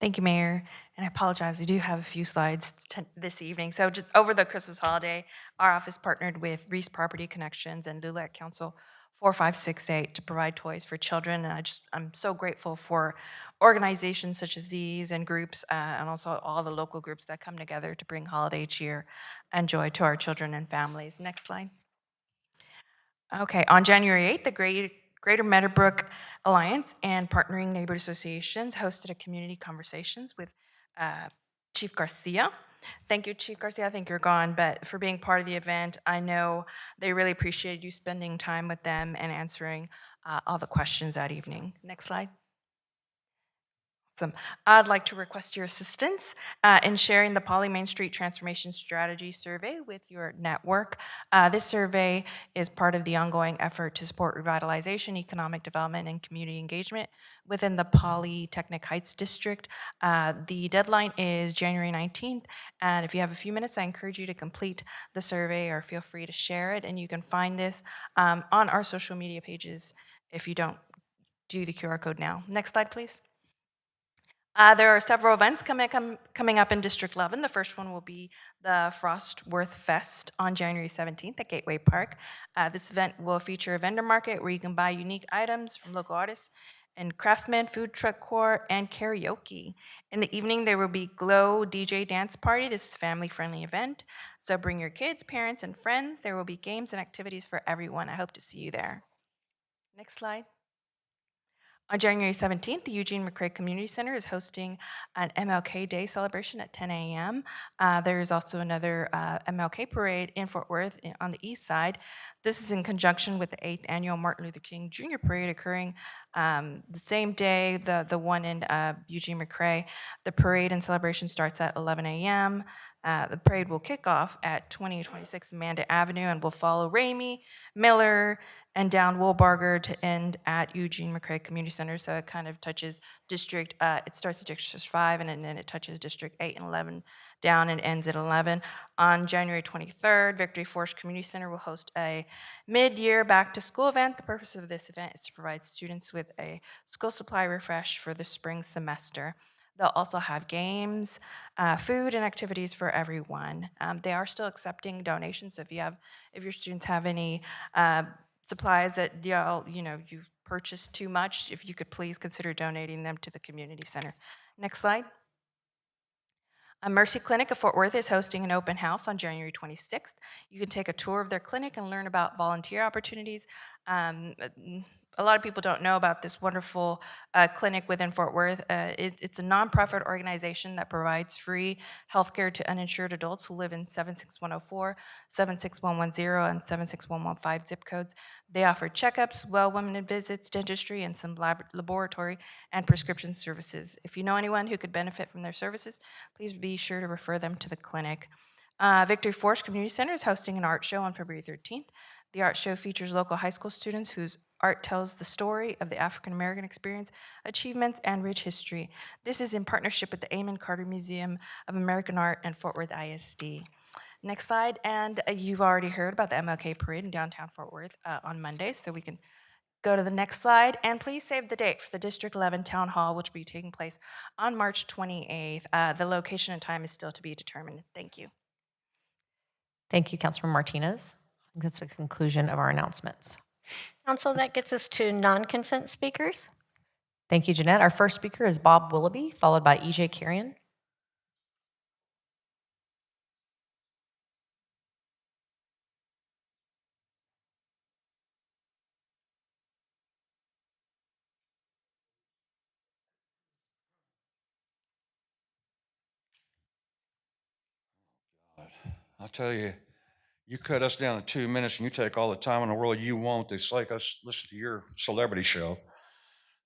Thank you, Mayor. And I apologize, we do have a few slides this evening. So just over the Christmas holiday, our office partnered with Reese Property Connections and Lulette Council 4568 to provide toys for children. And I'm so grateful for organizations such as these and groups, and also all the local groups that come together to bring holiday cheer and joy to our children and families. Next slide. Okay, on January 8th, the Greater Meadowbrook Alliance and Partnering Neighborhood Associations hosted a community conversations with Chief Garcia. Thank you, Chief Garcia. I think you're gone, but for being part of the event, I know they really appreciated you spending time with them and answering all the questions that evening. Next slide. Awesome. I'd like to request your assistance in sharing the Poly Main Street Transformation Strategy Survey with your network. This survey is part of the ongoing effort to support revitalization, economic development, and community engagement within the Polytechnic Heights District. The deadline is January 19th, and if you have a few minutes, I encourage you to complete the survey or feel free to share it, and you can find this on our social media pages if you don't do the QR code now. Next slide, please. There are several events coming up in District 11. The first one will be the Frostworth Fest on January 17th at Gateway Park. This event will feature a vendor market where you can buy unique items from local artists and craftsmen, food truck corps, and karaoke. In the evening, there will be Glow DJ Dance Party. This is a family-friendly event, so bring your kids, parents, and friends. There will be games and activities for everyone. I hope to see you there. Next slide. On January 17th, the Eugene McCrae Community Center is hosting an MLK Day celebration at 10 a.m. There is also another MLK parade in Fort Worth on the east side. This is in conjunction with the 8th annual Martin Luther King Jr. Parade occurring the same day, the one in Eugene McCrae. The parade and celebration starts at 11 a.m. The parade will kick off at 2026 Amanda Avenue and will follow Ramey, Miller, and down Woolbarger to end at Eugene McCrae Community Center. So it kind of touches District, it starts at District 5 and then it touches District 8 and 11 down and ends at 11. On January 23rd, Victory Forest Community Center will host a mid-year back-to-school event. The purpose of this event is to provide students with a school supply refresh for the spring semester. They'll also have games, food, and activities for everyone. They are still accepting donations, so if your students have any supplies that you've purchased too much, if you could please consider donating them to the community center. Next slide. Mercy Clinic of Fort Worth is hosting an open house on January 26th. You can take a tour of their clinic and learn about volunteer opportunities. A lot of people don't know about this wonderful clinic within Fort Worth. It's a nonprofit organization that provides free healthcare to uninsured adults who live in 76104, 76110, and 76115 zip codes. They offer checkups, well women visits, dentistry, and some laboratory and prescription services. If you know anyone who could benefit from their services, please be sure to refer them to the clinic. Victory Forest Community Center is hosting an art show on February 13th. The art show features local high school students whose art tells the story of the African American experience, achievements, and rich history. This is in partnership with the Amon Carter Museum of American Art and Fort Worth ISD. Next slide, and you've already heard about the MLK Parade in downtown Fort Worth on Monday, so we can go to the next slide. And please save the date for the District 11 Town Hall, which will be taking place on March 28th. The location and time is still to be determined. Thank you.
Thank you, Councilmember Martinez. I think that's the conclusion of our announcements.
Council, that gets us to non-consent speakers.
Thank you, Jeanette. Our first speaker is Bob Willoughby, followed by EJ Carrion.
I'll tell you, you cut us down to 2 minutes and you take all the time in the world you want. It's like us listen to your celebrity show.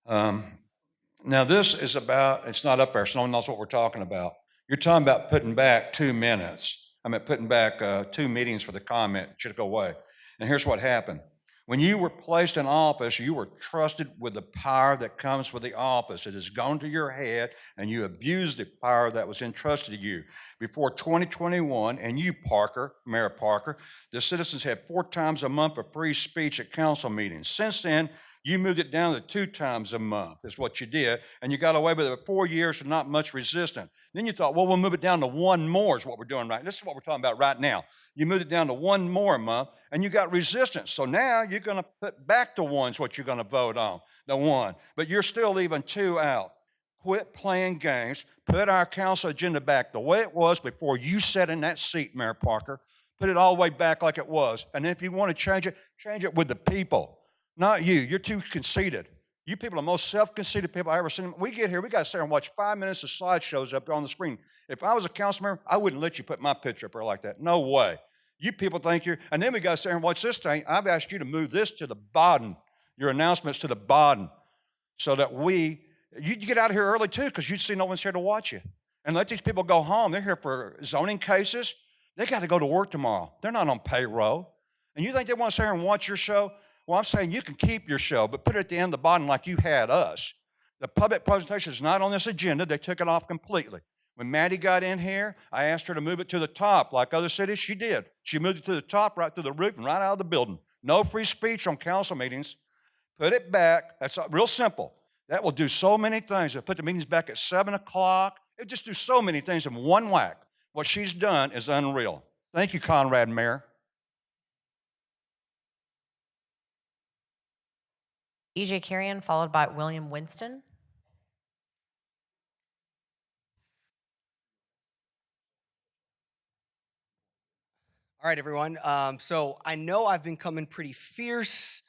Now this is about, it's not up there, so no one knows what we're talking about. You're talking about putting back 2 minutes. I mean, putting back 2 meetings for the comment. It should go away. And here's what happened. When you were placed in office, you were trusted with the power that comes with the office. It has gone to your head, and you abused the power that was entrusted to you. Before 2021, and you, Parker, Mayor Parker, the citizens had 4 times a month of free speech at council meetings. Since then, you moved it down to 2 times a month, is what you did, and you got away with it for 4 years with not much resistance. Then you thought, well, we'll move it down to 1 more is what we're doing right. This is what we're talking about right now. You moved it down to 1 more a month, and you got resistance. So now you're going to put back to 1 is what you're going to vote on, the 1. But you're still leaving 2 out. Quit playing games. Put our council agenda back the way it was before you sat in that seat, Mayor Parker. Put it all the way back like it was. And if you want to change it with the people, not you. You're too conceited. You people are the most self-conceited people I've ever seen. We get here, we got to sit there and watch 5 minutes of slideshows up there on the screen. If I was a council member, I wouldn't let you put my picture up there like that. No way. You people think you're, and then we got to sit there and watch this thing. I've asked you to move this to the bottom, your announcements to the bottom, so that you get out of here early too, because you'd see no one's here to watch you. And let these people go home. They're here for zoning cases. They got to go to work tomorrow. They're not on payroll. And you think they want to sit here and watch your show? Well, I'm saying you can keep your show, but put it at the end of the bottom like you had us. The public presentation is not on this agenda. They took it off completely. When Maddie got in here, I asked her to move it to the top like other cities. She did. She moved it to the top, right to the roof, and right out of the building. No free speech on council meetings. Put it back. That's real simple. That will do so many things. It'll put the meetings back at 7 o'clock. It'll just do so many things in one whack. What she's done is unreal. Thank you, Conrad, Mayor.
EJ Carrion, followed by William Winston.
All right, everyone. So I know I've been coming pretty fierce,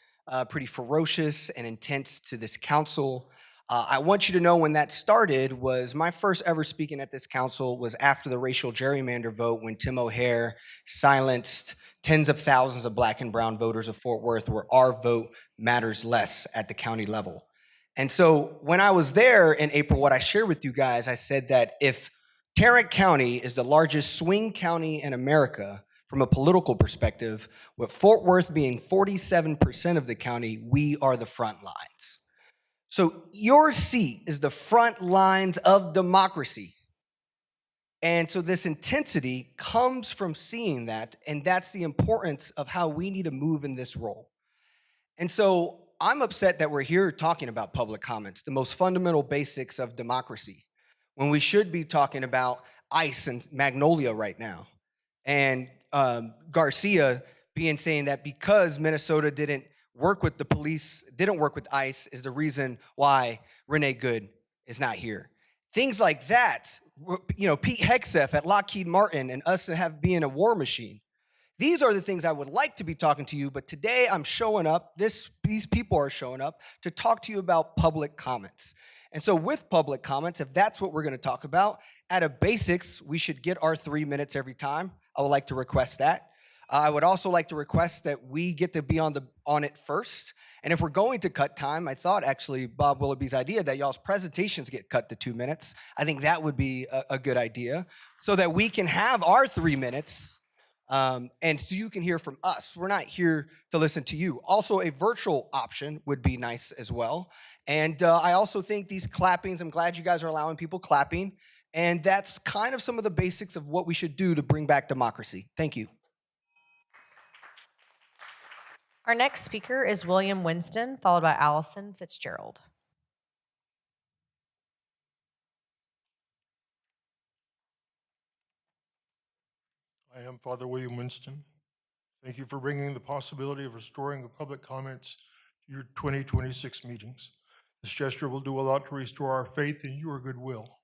pretty ferocious and intense to this council. I want you to know when that started was my first ever speaking at this council was after the racial gerrymander vote when Tim O'Hare silenced tens of thousands of Black and brown voters of Fort Worth where our vote matters less at the county level. And so when I was there in April, what I shared with you guys, I said that if Tarrant County is the largest swing county in America from a political perspective, with Fort Worth being 47% of the county, we are the front lines. So your seat is the front lines of democracy. And so this intensity comes from seeing that, and that's the importance of how we need to move in this role. And so I'm upset that we're here talking about public comments, the most fundamental basics of democracy, when we should be talking about ICE and Magnolia right now. And Garcia saying that because Minnesota didn't work with the police, didn't work with ICE is the reason why Renee Good is not here. Things like that, you know, Pete Hegseth at Lockheed Martin and us being a war machine. These are the things I would like to be talking to you, but today I'm showing up, these people are showing up to talk to you about public comments. And so with public comments, if that's what we're gonna talk about, at a basics, we should get our 3 minutes every time. I would like to request that. I would also like to request that we get to be on it first. And if we're going to cut time, I thought actually Bob Willoughby's idea that y'all's presentations get cut to 2 minutes. I think that would be a good idea so that we can have our 3 minutes and so you can hear from us. We're not here to listen to you. Also, a virtual option would be nice as well. And I also think these clappings, I'm glad you guys are allowing people clapping. And that's kind of some of the basics of what we should do to bring back democracy. Thank you.
Our next speaker is William Winston, followed by Allison Fitzgerald.
I am Father William Winston. Thank you for bringing the possibility of restoring the public comments to your 2026 meetings. This gesture will do a lot to restore our faith in your goodwill.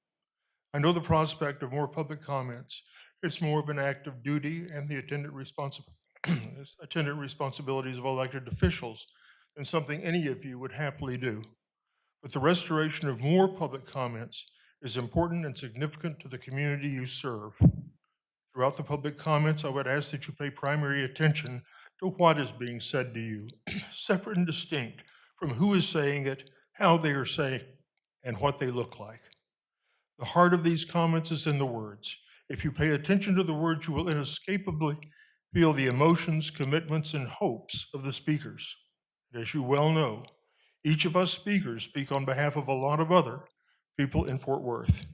I know the prospect of more public comments is more of an act of duty and the attendant responsibilities of elected officials than something any of you would happily do. But the restoration of more public comments is important and significant to the community you serve. Throughout the public comments, I would ask that you pay primary attention to what is being said to you, separate and distinct from who is saying it, how they are saying, and what they look like. The heart of these comments is in the words. If you pay attention to the words, you will inescapably feel the emotions, commitments, and hopes of the speakers. And as you well know, each of us speakers speak on behalf of a lot of other people in Fort Worth.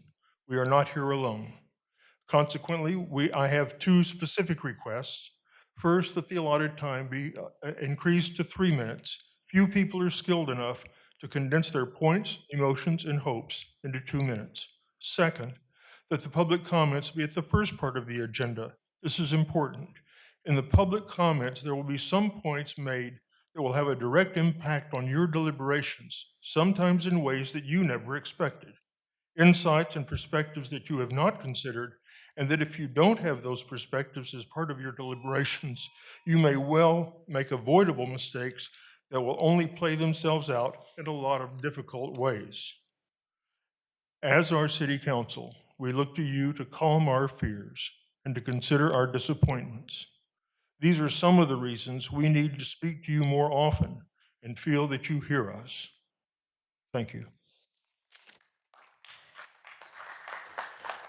We are not here alone. Consequently, I have two specific requests. First, that the allotted time be increased to 3 minutes. Few people are skilled enough to condense their points, emotions, and hopes into 2 minutes. Second, that the public comments be at the first part of the agenda. This is important. In the public comments, there will be some points made that will have a direct impact on your deliberations, sometimes in ways that you never expected. Insights and perspectives that you have not considered, and that if you don't have those perspectives as part of your deliberations, you may well make avoidable mistakes that will only play themselves out in a lot of difficult ways. As our city council, we look to you to calm our fears and to consider our disappointments. These are some of the reasons we need to speak to you more often and feel that you hear us. Thank you.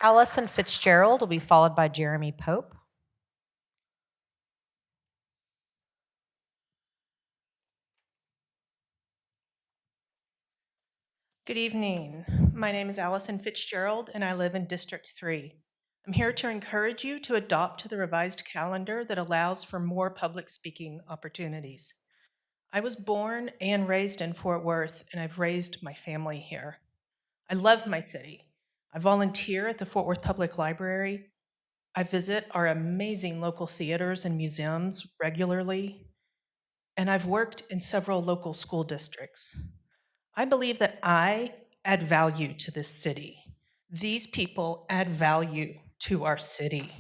Allison Fitzgerald will be followed by Jeremy Pope.
Good evening. My name is Allison Fitzgerald, and I live in District 3. I'm here to encourage you to adopt the revised calendar that allows for more public speaking opportunities. I was born and raised in Fort Worth, and I've raised my family here. I love my city. I volunteer at the Fort Worth Public Library. I visit our amazing local theaters and museums regularly, and I've worked in several local school districts. I believe that I add value to this city. These people add value to our city.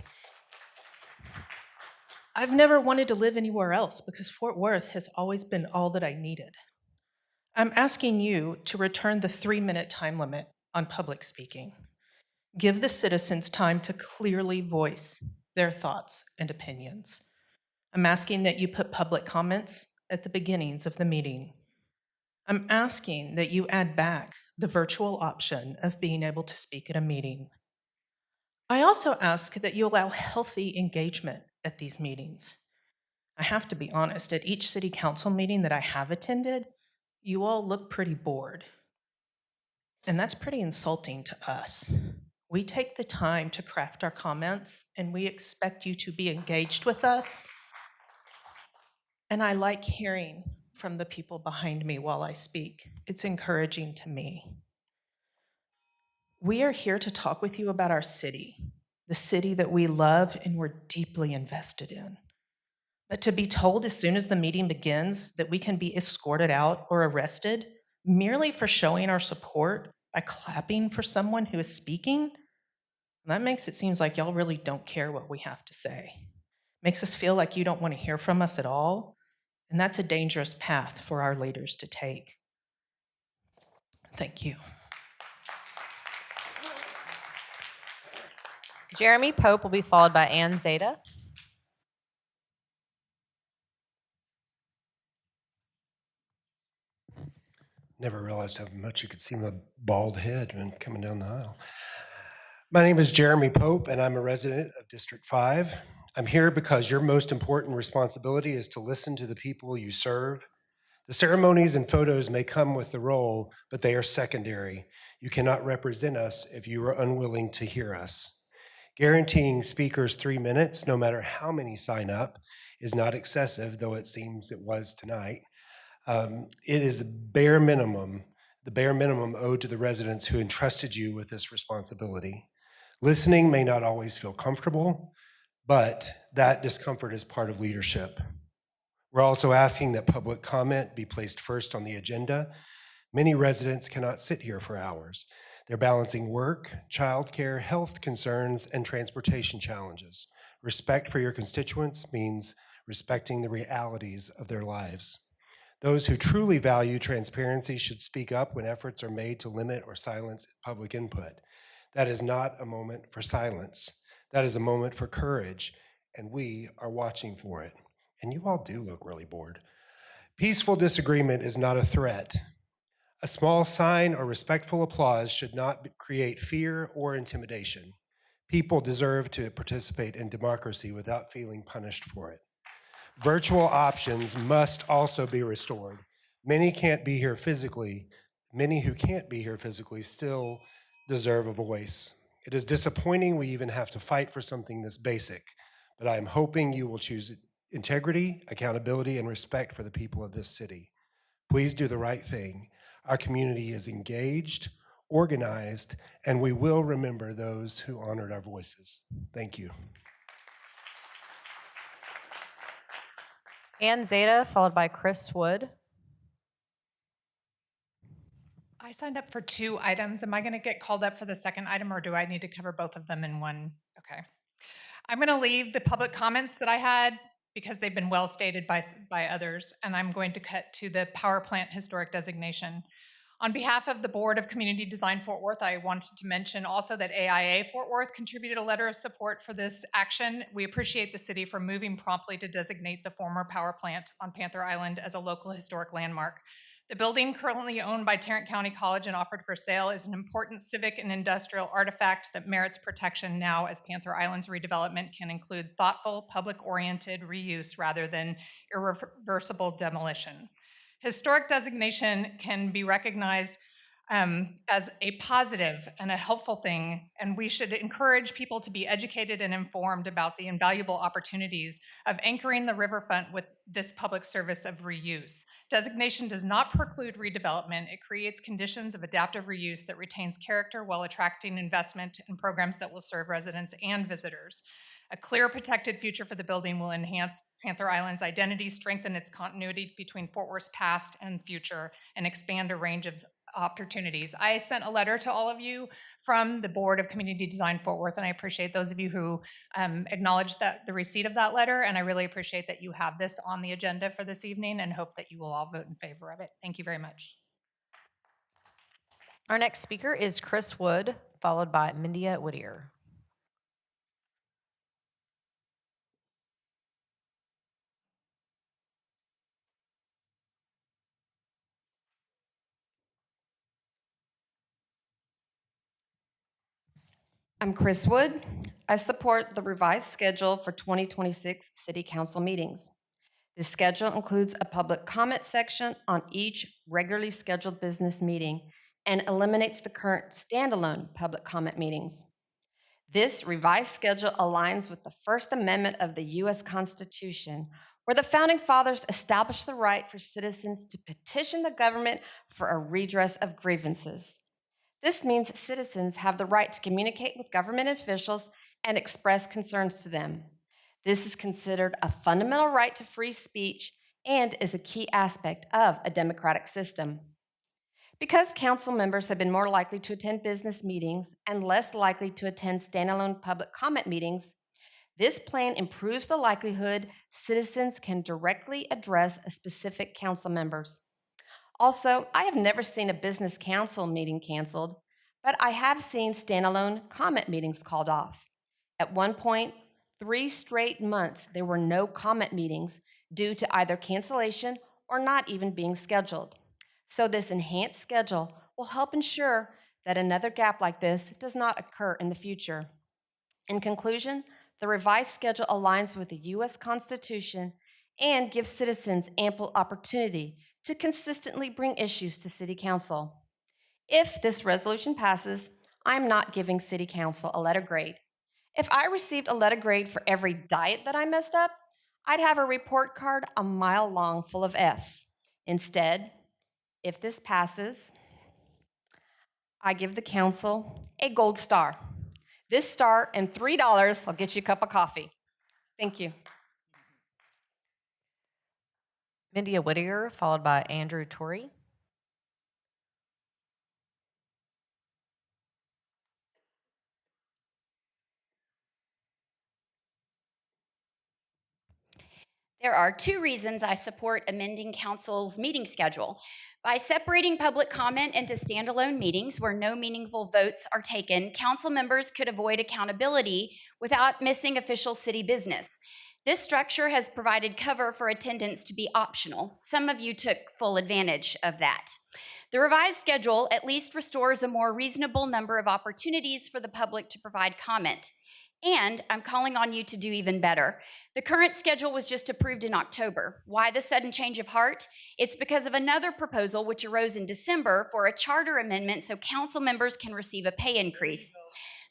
I've never wanted to live anywhere else because Fort Worth has always been all that I needed. I'm asking you to return the 3-minute time limit on public speaking. Give the citizens time to clearly voice their thoughts and opinions. I'm asking that you put public comments at the beginnings of the meeting. I'm asking that you add back the virtual option of being able to speak at a meeting. I also ask that you allow healthy engagement at these meetings. I have to be honest, at each city council meeting that I have attended, you all look pretty bored. And that's pretty insulting to us. We take the time to craft our comments, and we expect you to be engaged with us. And I like hearing from the people behind me while I speak. It's encouraging to me. We are here to talk with you about our city, the city that we love and we're deeply invested in. But to be told as soon as the meeting begins that we can be escorted out or arrested merely for showing our support by clapping for someone who is speaking, that makes it seem like y'all really don't care what we have to say. Makes us feel like you don't want to hear from us at all, and that's a dangerous path for our leaders to take. Thank you.
Jeremy Pope will be followed by Ann Zeta.
Never realized how much you could see my bald head when coming down the aisle. My name is Jeremy Pope, and I'm a resident of District 5. I'm here because your most important responsibility is to listen to the people you serve. The ceremonies and photos may come with the role, but they are secondary. You cannot represent us if you are unwilling to hear us. Guaranteeing speakers 3 minutes, no matter how many sign up, is not excessive, though it seems it was tonight. It is the bare minimum owed to the residents who entrusted you with this responsibility. Listening may not always feel comfortable, but that discomfort is part of leadership. We're also asking that public comment be placed first on the agenda. Many residents cannot sit here for hours. They're balancing work, childcare, health concerns, and transportation challenges. Respect for your constituents means respecting the realities of their lives. Those who truly value transparency should speak up when efforts are made to limit or silence public input. That is not a moment for silence. That is a moment for courage, and we are watching for it. And you all do look really bored. Peaceful disagreement is not a threat. A small sign or respectful applause should not create fear or intimidation. People deserve to participate in democracy without feeling punished for it. Virtual options must also be restored. Many who can't be here physically still deserve a voice. It is disappointing we even have to fight for something this basic, but I am hoping you will choose integrity, accountability, and respect for the people of this city. Please do the right thing. Our community is engaged, organized, and we will remember those who honored our voices. Thank you.
Ann Zeta, followed by Chris Wood.
I signed up for 2 items. Am I going to get called up for the second item, or do I need to cover both of them in one? Okay. I'm going to leave the public comments that I had because they've been well stated by others, and I'm going to cut to the power plant historic designation. On behalf of the Board of Community Design Fort Worth, I wanted to mention also that AIA Fort Worth contributed a letter of support for this action. We appreciate the city for moving promptly to designate the former power plant on Panther Island as a local historic landmark. The building, currently owned by Tarrant County College and offered for sale, is an important civic and industrial artifact that merits protection now, as Panther Island's redevelopment can include thoughtful, public-oriented reuse rather than irreversible demolition. Historic designation can be recognized as a positive and a helpful thing, and we should encourage people to be educated and informed about the invaluable opportunities of anchoring the riverfront with this public service of reuse. Designation does not preclude redevelopment. It creates conditions of adaptive reuse that retains character while attracting investment in programs that will serve residents and visitors. A clear, protected future for the building will enhance Panther Island's identity, strengthen its continuity between Fort Worth's past and future, and expand a range of opportunities. I sent a letter to all of you from the Board of Community Design Fort Worth, and I appreciate those of you who acknowledged the receipt of that letter, and I really appreciate that you have this on the agenda for this evening and hope that you will all vote in favor of it. Thank you very much.
Our next speaker is Chris Wood, followed by Mindia Whittier.
I'm Chris Wood. I support the revised schedule for 2026 City Council meetings. This schedule includes a public comment section on each regularly scheduled business meeting and eliminates the current standalone public comment meetings. This revised schedule aligns with the First Amendment of the U.S. Constitution, where the Founding Fathers established the right for citizens to petition the government for a redress of grievances. This means citizens have the right to communicate with government officials and express concerns to them. This is considered a fundamental right to free speech and is a key aspect of a democratic system. Because council members have been more likely to attend business meetings and less likely to attend standalone public comment meetings, this plan improves the likelihood citizens can directly address a specific council members. Also, I have never seen a business council meeting canceled, but I have seen standalone comment meetings called off. At one point, 3 straight months, there were no comment meetings due to either cancellation or not even being scheduled. So this enhanced schedule will help ensure that another gap like this does not occur in the future. In conclusion, the revised schedule aligns with the U.S. Constitution and gives citizens ample opportunity to consistently bring issues to City Council. If this resolution passes, I'm not giving City Council a letter grade. If I received a letter grade for every diet that I messed up, I'd have a report card a mile long full of Fs. Instead, if this passes, I give the council a gold star. This star and $3 will get you a cup of coffee. Thank you.
Mindia Whittier, followed by Andrew Torrey.
There are 2 reasons I support amending council's meeting schedule. By separating public comment into standalone meetings where no meaningful votes are taken, council members could avoid accountability without missing official city business. This structure has provided cover for attendance to be optional. Some of you took full advantage of that. The revised schedule at least restores a more reasonable number of opportunities for the public to provide comment. And I'm calling on you to do even better. The current schedule was just approved in October. Why the sudden change of heart? It's because of another proposal which arose in December for a charter amendment so council members can receive a pay increase.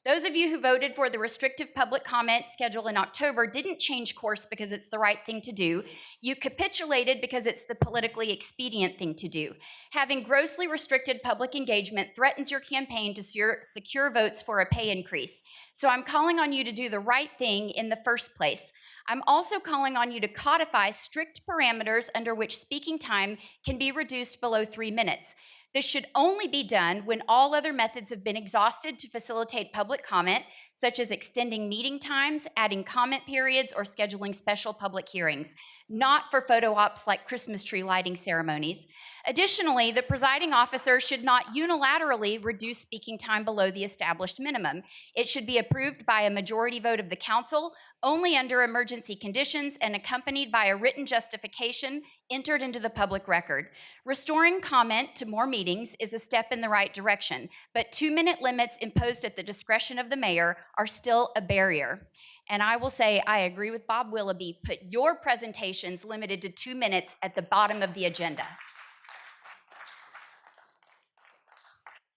Those of you who voted for the restrictive public comment schedule in October didn't change course because it's the right thing to do. You capitulated because it's the politically expedient thing to do. Having grossly restricted public engagement threatens your campaign to secure votes for a pay increase. So I'm calling on you to do the right thing in the first place. I'm also calling on you to codify strict parameters under which speaking time can be reduced below 3 minutes. This should only be done when all other methods have been exhausted to facilitate public comment, such as extending meeting times, adding comment periods, or scheduling special public hearings, not for photo ops like Christmas tree lighting ceremonies. Additionally, the presiding officer should not unilaterally reduce speaking time below the established minimum. It should be approved by a majority vote of the council, only under emergency conditions and accompanied by a written justification entered into the public record. Restoring comment to more meetings is a step in the right direction, but 2-minute limits imposed at the discretion of the mayor are still a barrier. And I will say, I agree with Bob Willoughby, put your presentations limited to 2 minutes at the bottom of the agenda.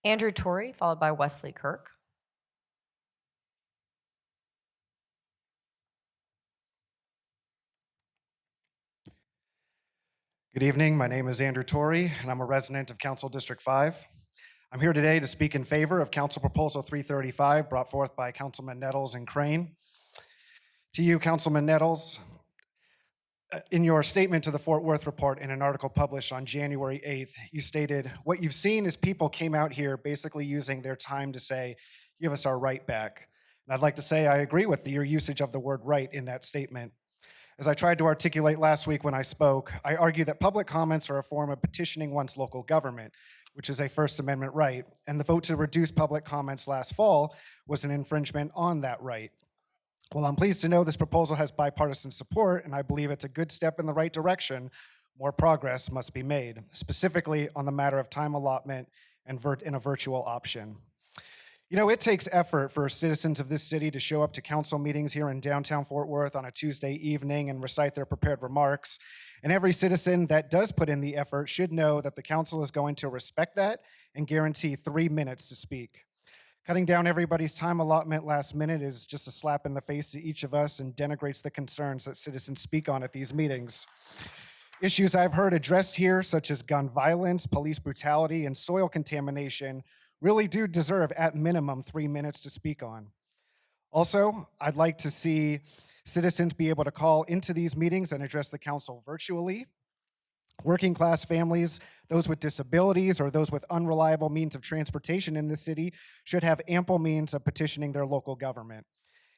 Andrew Torrey, followed by Wesley Kirk.
Good evening. My name is Andrew Torrey, and I'm a resident of Council District 5. I'm here today to speak in favor of Council Proposal 335 brought forth by Councilman Nettles and Crane. To you, Councilman Nettles, in your statement to the Fort Worth Report in an article published on January 8th, you stated, "What you've seen is people came out here basically using their time to say, give us our right back." And I'd like to say I agree with your usage of the word right in that statement. As I tried to articulate last week when I spoke, I argue that public comments are a form of petitioning one's local government, which is a First Amendment right, and the vote to reduce public comments last fall was an infringement on that right. Well, I'm pleased to know this proposal has bipartisan support, and I believe it's a good step in the right direction. More progress must be made, specifically on the matter of time allotment and in a virtual option. You know, it takes effort for citizens of this city to show up to council meetings here in downtown Fort Worth on a Tuesday evening and recite their prepared remarks. And every citizen that does put in the effort should know that the council is going to respect that and guarantee 3 minutes to speak. Cutting down everybody's time allotment last minute is just a slap in the face to each of us and denigrates the concerns that citizens speak on at these meetings. Issues I've heard addressed here, such as gun violence, police brutality, and soil contamination, really do deserve at minimum 3 minutes to speak on. Also, I'd like to see citizens be able to call into these meetings and address the council virtually. Working class families, those with disabilities, or those with unreliable means of transportation in the city should have ample means of petitioning their local government.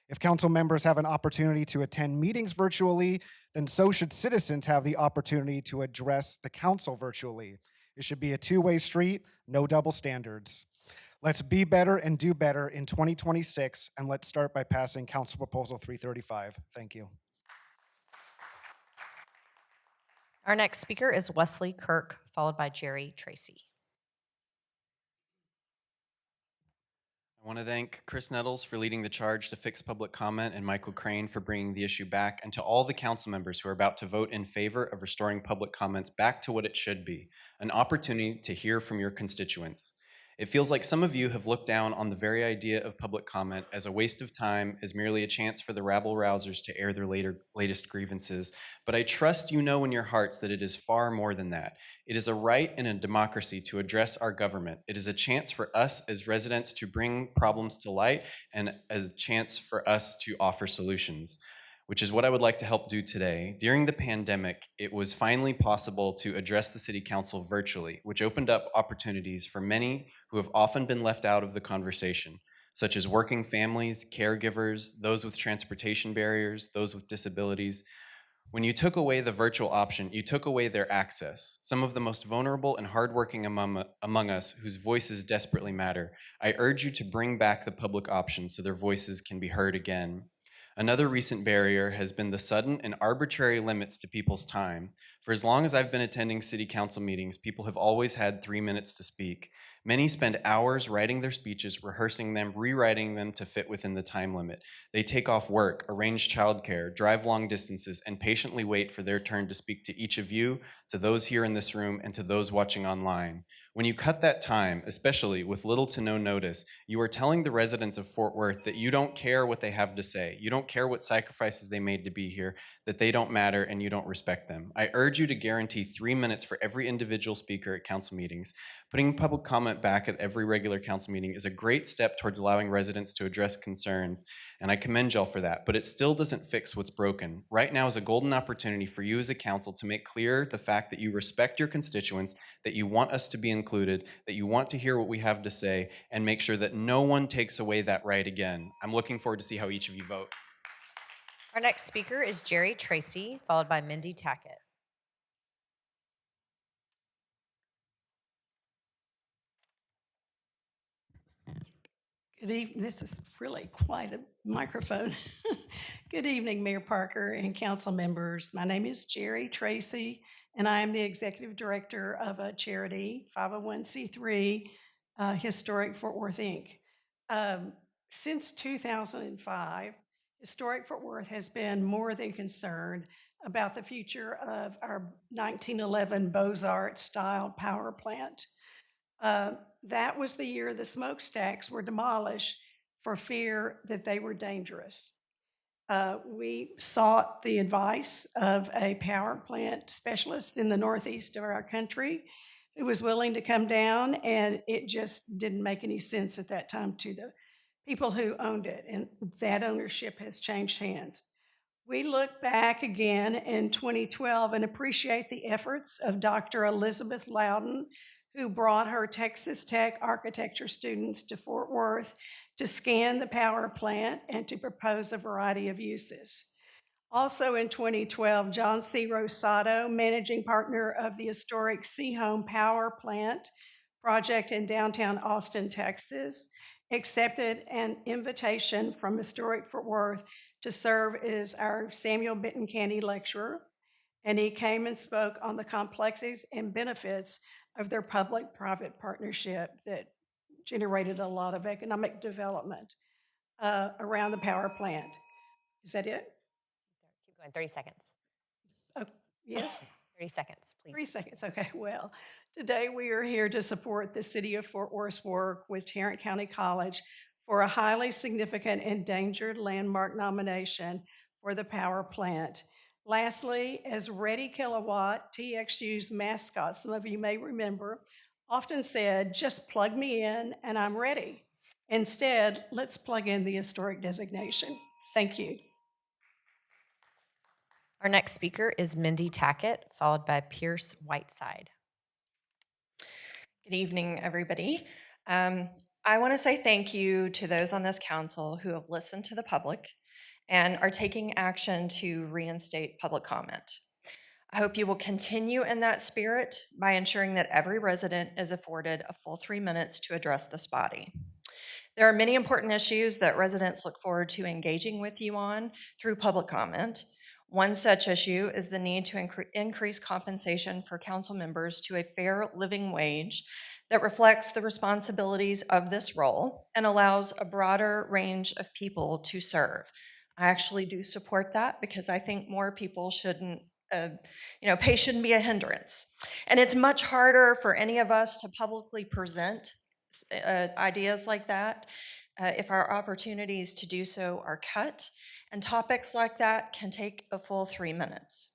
If council members have an opportunity to attend meetings virtually, then so should citizens have the opportunity to address the council virtually. It should be a two-way street, no double standards. Let's be better and do better in 2026, and let's start by passing Council Proposal 335. Thank you.
Our next speaker is Wesley Kirk, followed by Jerry Tracy.
I want to thank Chris Nettles for leading the charge to fix public comment and Michael Crane for bringing the issue back, and to all the council members who are about to vote in favor of restoring public comments back to what it should be, an opportunity to hear from your constituents. It feels like some of you have looked down on the very idea of public comment as a waste of time, as merely a chance for the rabble-rousers to air their latest grievances. But I trust you know in your hearts that it is far more than that. It is a right in a democracy to address our government. It is a chance for us as residents to bring problems to light and as a chance for us to offer solutions, which is what I would like to help do today. During the pandemic, it was finally possible to address the City Council virtually, which opened up opportunities for many who have often been left out of the conversation, such as working families, caregivers, those with transportation barriers, those with disabilities. When you took away the virtual option, you took away their access. Some of the most vulnerable and hardworking among us whose voices desperately matter. I urge you to bring back the public option so their voices can be heard again. Another recent barrier has been the sudden and arbitrary limits to people's time. For as long as I've been attending city council meetings, people have always had 3 minutes to speak. Many spend hours writing their speeches, rehearsing them, rewriting them to fit within the time limit. They take off work, arrange childcare, drive long distances, and patiently wait for their turn to speak to each of you, to those here in this room, and to those watching online. When you cut that time, especially with little to no notice, you are telling the residents of Fort Worth that you don't care what they have to say. You don't care what sacrifices they made to be here, that they don't matter, and you don't respect them. I urge you to guarantee 3 minutes for every individual speaker at council meetings. Putting public comment back at every regular council meeting is a great step towards allowing residents to address concerns, and I commend y'all for that, but it still doesn't fix what's broken. Right now is a golden opportunity for you as a council to make clear the fact that you respect your constituents, that you want us to be included, that you want to hear what we have to say, and make sure that no one takes away that right again. I'm looking forward to see how each of you vote.
Our next speaker is Jerry Tracy, followed by Mindy Tackett.
Good evening. This is really quite a microphone. Good evening, Mayor Parker and council members. My name is Jerry Tracy, and I am the executive director of a charity, 501c3, Historic Fort Worth, Inc. Since 2005, Historic Fort Worth has been more than concerned about the future of our 1911 Beaux-Arts style power plant. That was the year the smokestacks were demolished for fear that they were dangerous. We sought the advice of a power plant specialist in the northeast of our country who was willing to come down, and it just didn't make any sense at that time to the people who owned it, and that ownership has changed hands. We look back again in 2012 and appreciate the efforts of Dr. Elizabeth Loudon, who brought her Texas Tech architecture students to Fort Worth to scan the power plant and to propose a variety of uses. Also in 2012, John C. Rosado, managing partner of the historic Seahome Power Plant project in downtown Austin, Texas, accepted an invitation from Historic Fort Worth to serve as our Samuel Benton Candy lecturer, and he came and spoke on the complexities and benefits of their public-private partnership that generated a lot of economic development around the power plant. Is that it?
Keep going, 30 seconds.
Oh, yes?
30 seconds, please.
3 seconds, okay. Well, today we are here to support the City of Fort Worth's work with Tarrant County College for a highly significant endangered landmark nomination for the power plant. Lastly, as Ready Kilowatt, TXU's mascot, some of you may remember, often said, just plug me in and I'm ready. Instead, let's plug in the historic designation. Thank you.
Our next speaker is Mindy Tackett, followed by Pierce Whiteside.
Good evening, everybody. I want to say thank you to those on this council who have listened to the public and are taking action to reinstate public comment. I hope you will continue in that spirit by ensuring that every resident is afforded a full 3 minutes to address this body. There are many important issues that residents look forward to engaging with you on through public comment. One such issue is the need to increase compensation for council members to a fair living wage that reflects the responsibilities of this role and allows a broader range of people to serve. I actually do support that because I think more people shouldn't, pay shouldn't be a hindrance. And it's much harder for any of us to publicly present ideas like that if our opportunities to do so are cut. And topics like that can take a full 3 minutes.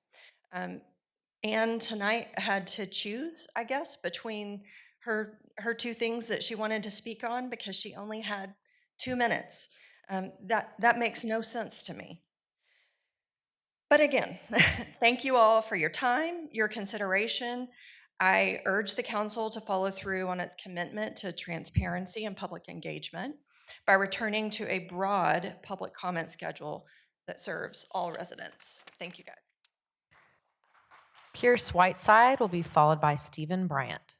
Anne tonight had to choose, I guess, between her two things that she wanted to speak on because she only had 2 minutes. That makes no sense to me. But again, thank you all for your time, your consideration. I urge the council to follow through on its commitment to transparency and public engagement by returning to a broad public comment schedule that serves all residents. Thank you, guys.
Pierce Whiteside will be followed by Stephen Bryant.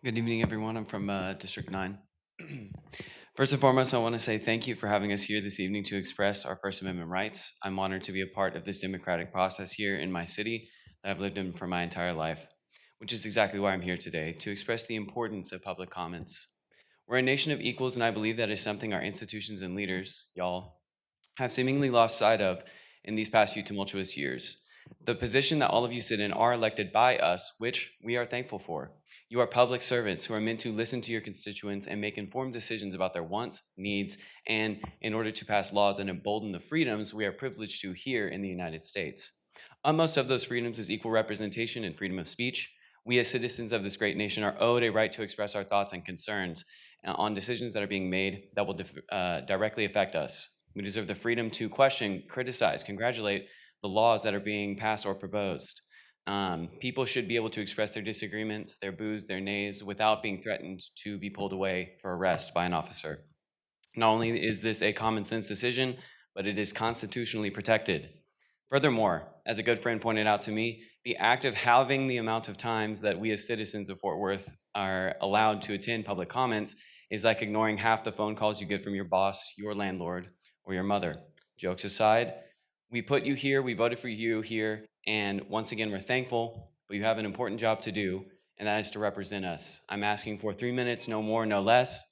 Good evening, everyone. I'm from District 9. First and foremost, I want to say thank you for having us here this evening to express our First Amendment rights. I'm honored to be a part of this democratic process here in my city that I've lived in for my entire life, which is exactly why I'm here today, to express the importance of public comments. We're a nation of equals, and I believe that is something our institutions and leaders, y'all, have seemingly lost sight of in these past few tumultuous years. The position that all of you sit in are elected by us, which we are thankful for. You are public servants who are meant to listen to your constituents and make informed decisions about their wants, needs, and in order to pass laws and embolden the freedoms we are privileged to here in the United States. Most of those freedoms is equal representation and freedom of speech. We as citizens of this great nation are owed a right to express our thoughts and concerns on decisions that are being made that will directly affect us. We deserve the freedom to question, criticize, congratulate the laws that are being passed or proposed. People should be able to express their disagreements, their boos, their nays, without being threatened to be pulled away for arrest by an officer. Not only is this a common sense decision, but it is constitutionally protected. Furthermore, as a good friend pointed out to me, the act of halving the amount of times that we as citizens of Fort Worth are allowed to attend public comments is like ignoring half the phone calls you get from your boss, your landlord, or your mother. Jokes aside, we put you here, we voted for you here, and once again, we're thankful, but you have an important job to do, and that is to represent us. I'm asking for 3 minutes, no more, no less.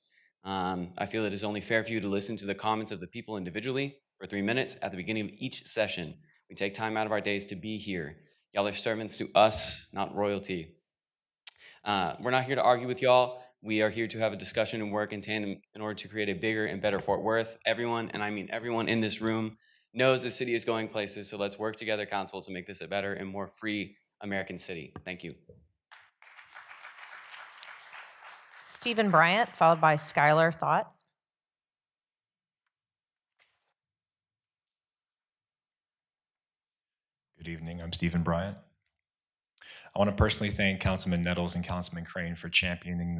I feel it is only fair for you to listen to the comments of the people individually for 3 minutes at the beginning of each session. We take time out of our days to be here. Y'all are servants to us, not royalty. We're not here to argue with y'all. We are here to have a discussion and work in tandem in order to create a bigger and better Fort Worth. Everyone, and I mean everyone in this room, knows the city is going places, so let's work together, council, to make this a better and more free American city. Thank you.
Stephen Bryant, followed by Skylar Thought.
Good evening. I'm Stephen Bryant. I want to personally thank Councilman Nettles and Councilman Crane for championing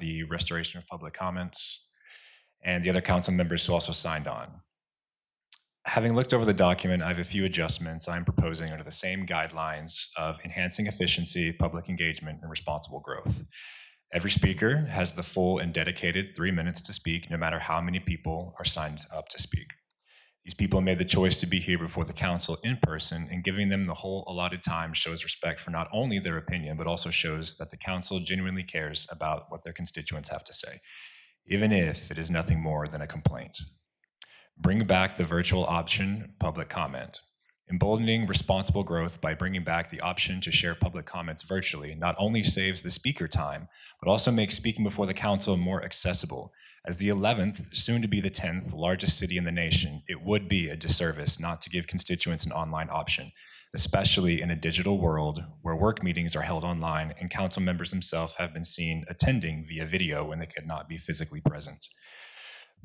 the restoration of public comments and the other council members who also signed on. Having looked over the document, I have a few adjustments I'm proposing under the same guidelines of enhancing efficiency, public engagement, and responsible growth. Every speaker has the full and dedicated 3 minutes to speak, no matter how many people are signed up to speak. These people made the choice to be here before the council in person, and giving them the whole allotted time shows respect for not only their opinion, but also shows that the council genuinely cares about what their constituents have to say, even if it is nothing more than a complaint. Bring back the virtual option, public comment. Emboldening responsible growth by bringing back the option to share public comments virtually not only saves the speaker time, but also makes speaking before the council more accessible. As the 11th, soon to be the 10th largest city in the nation, it would be a disservice not to give constituents an online option, especially in a digital world where work meetings are held online and council members themselves have been seen attending via video when they could not be physically present.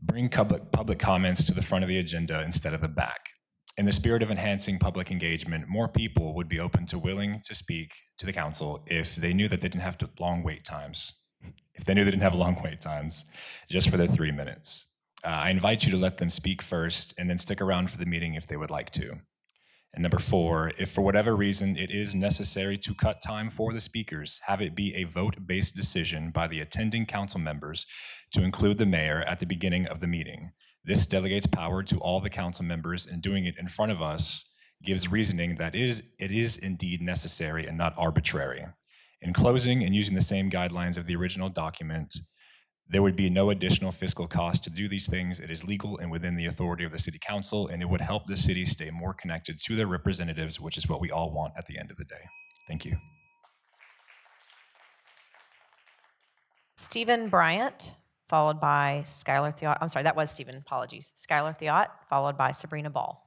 Bring public comments to the front of the agenda instead of the back. In the spirit of enhancing public engagement, more people would be open to willing to speak to the council if they knew that they didn't have long wait times. If they knew they didn't have long wait times just for their 3 minutes. I invite you to let them speak first and then stick around for the meeting if they would like to. And number 4, if for whatever reason it is necessary to cut time for the speakers, have it be a vote-based decision by the attending council members to include the mayor at the beginning of the meeting. This delegates power to all the council members, and doing it in front of us gives reasoning that it is indeed necessary and not arbitrary. In closing, and using the same guidelines of the original document, there would be no additional fiscal cost to do these things. It is legal and within the authority of the city council, and it would help the city stay more connected to their representatives, which is what we all want at the end of the day. Thank you.
Stephen Bryant, followed by Skylar Thiot. I'm sorry, that was Stephen, apologies. Skylar Thiot, followed by Sabrina Ball.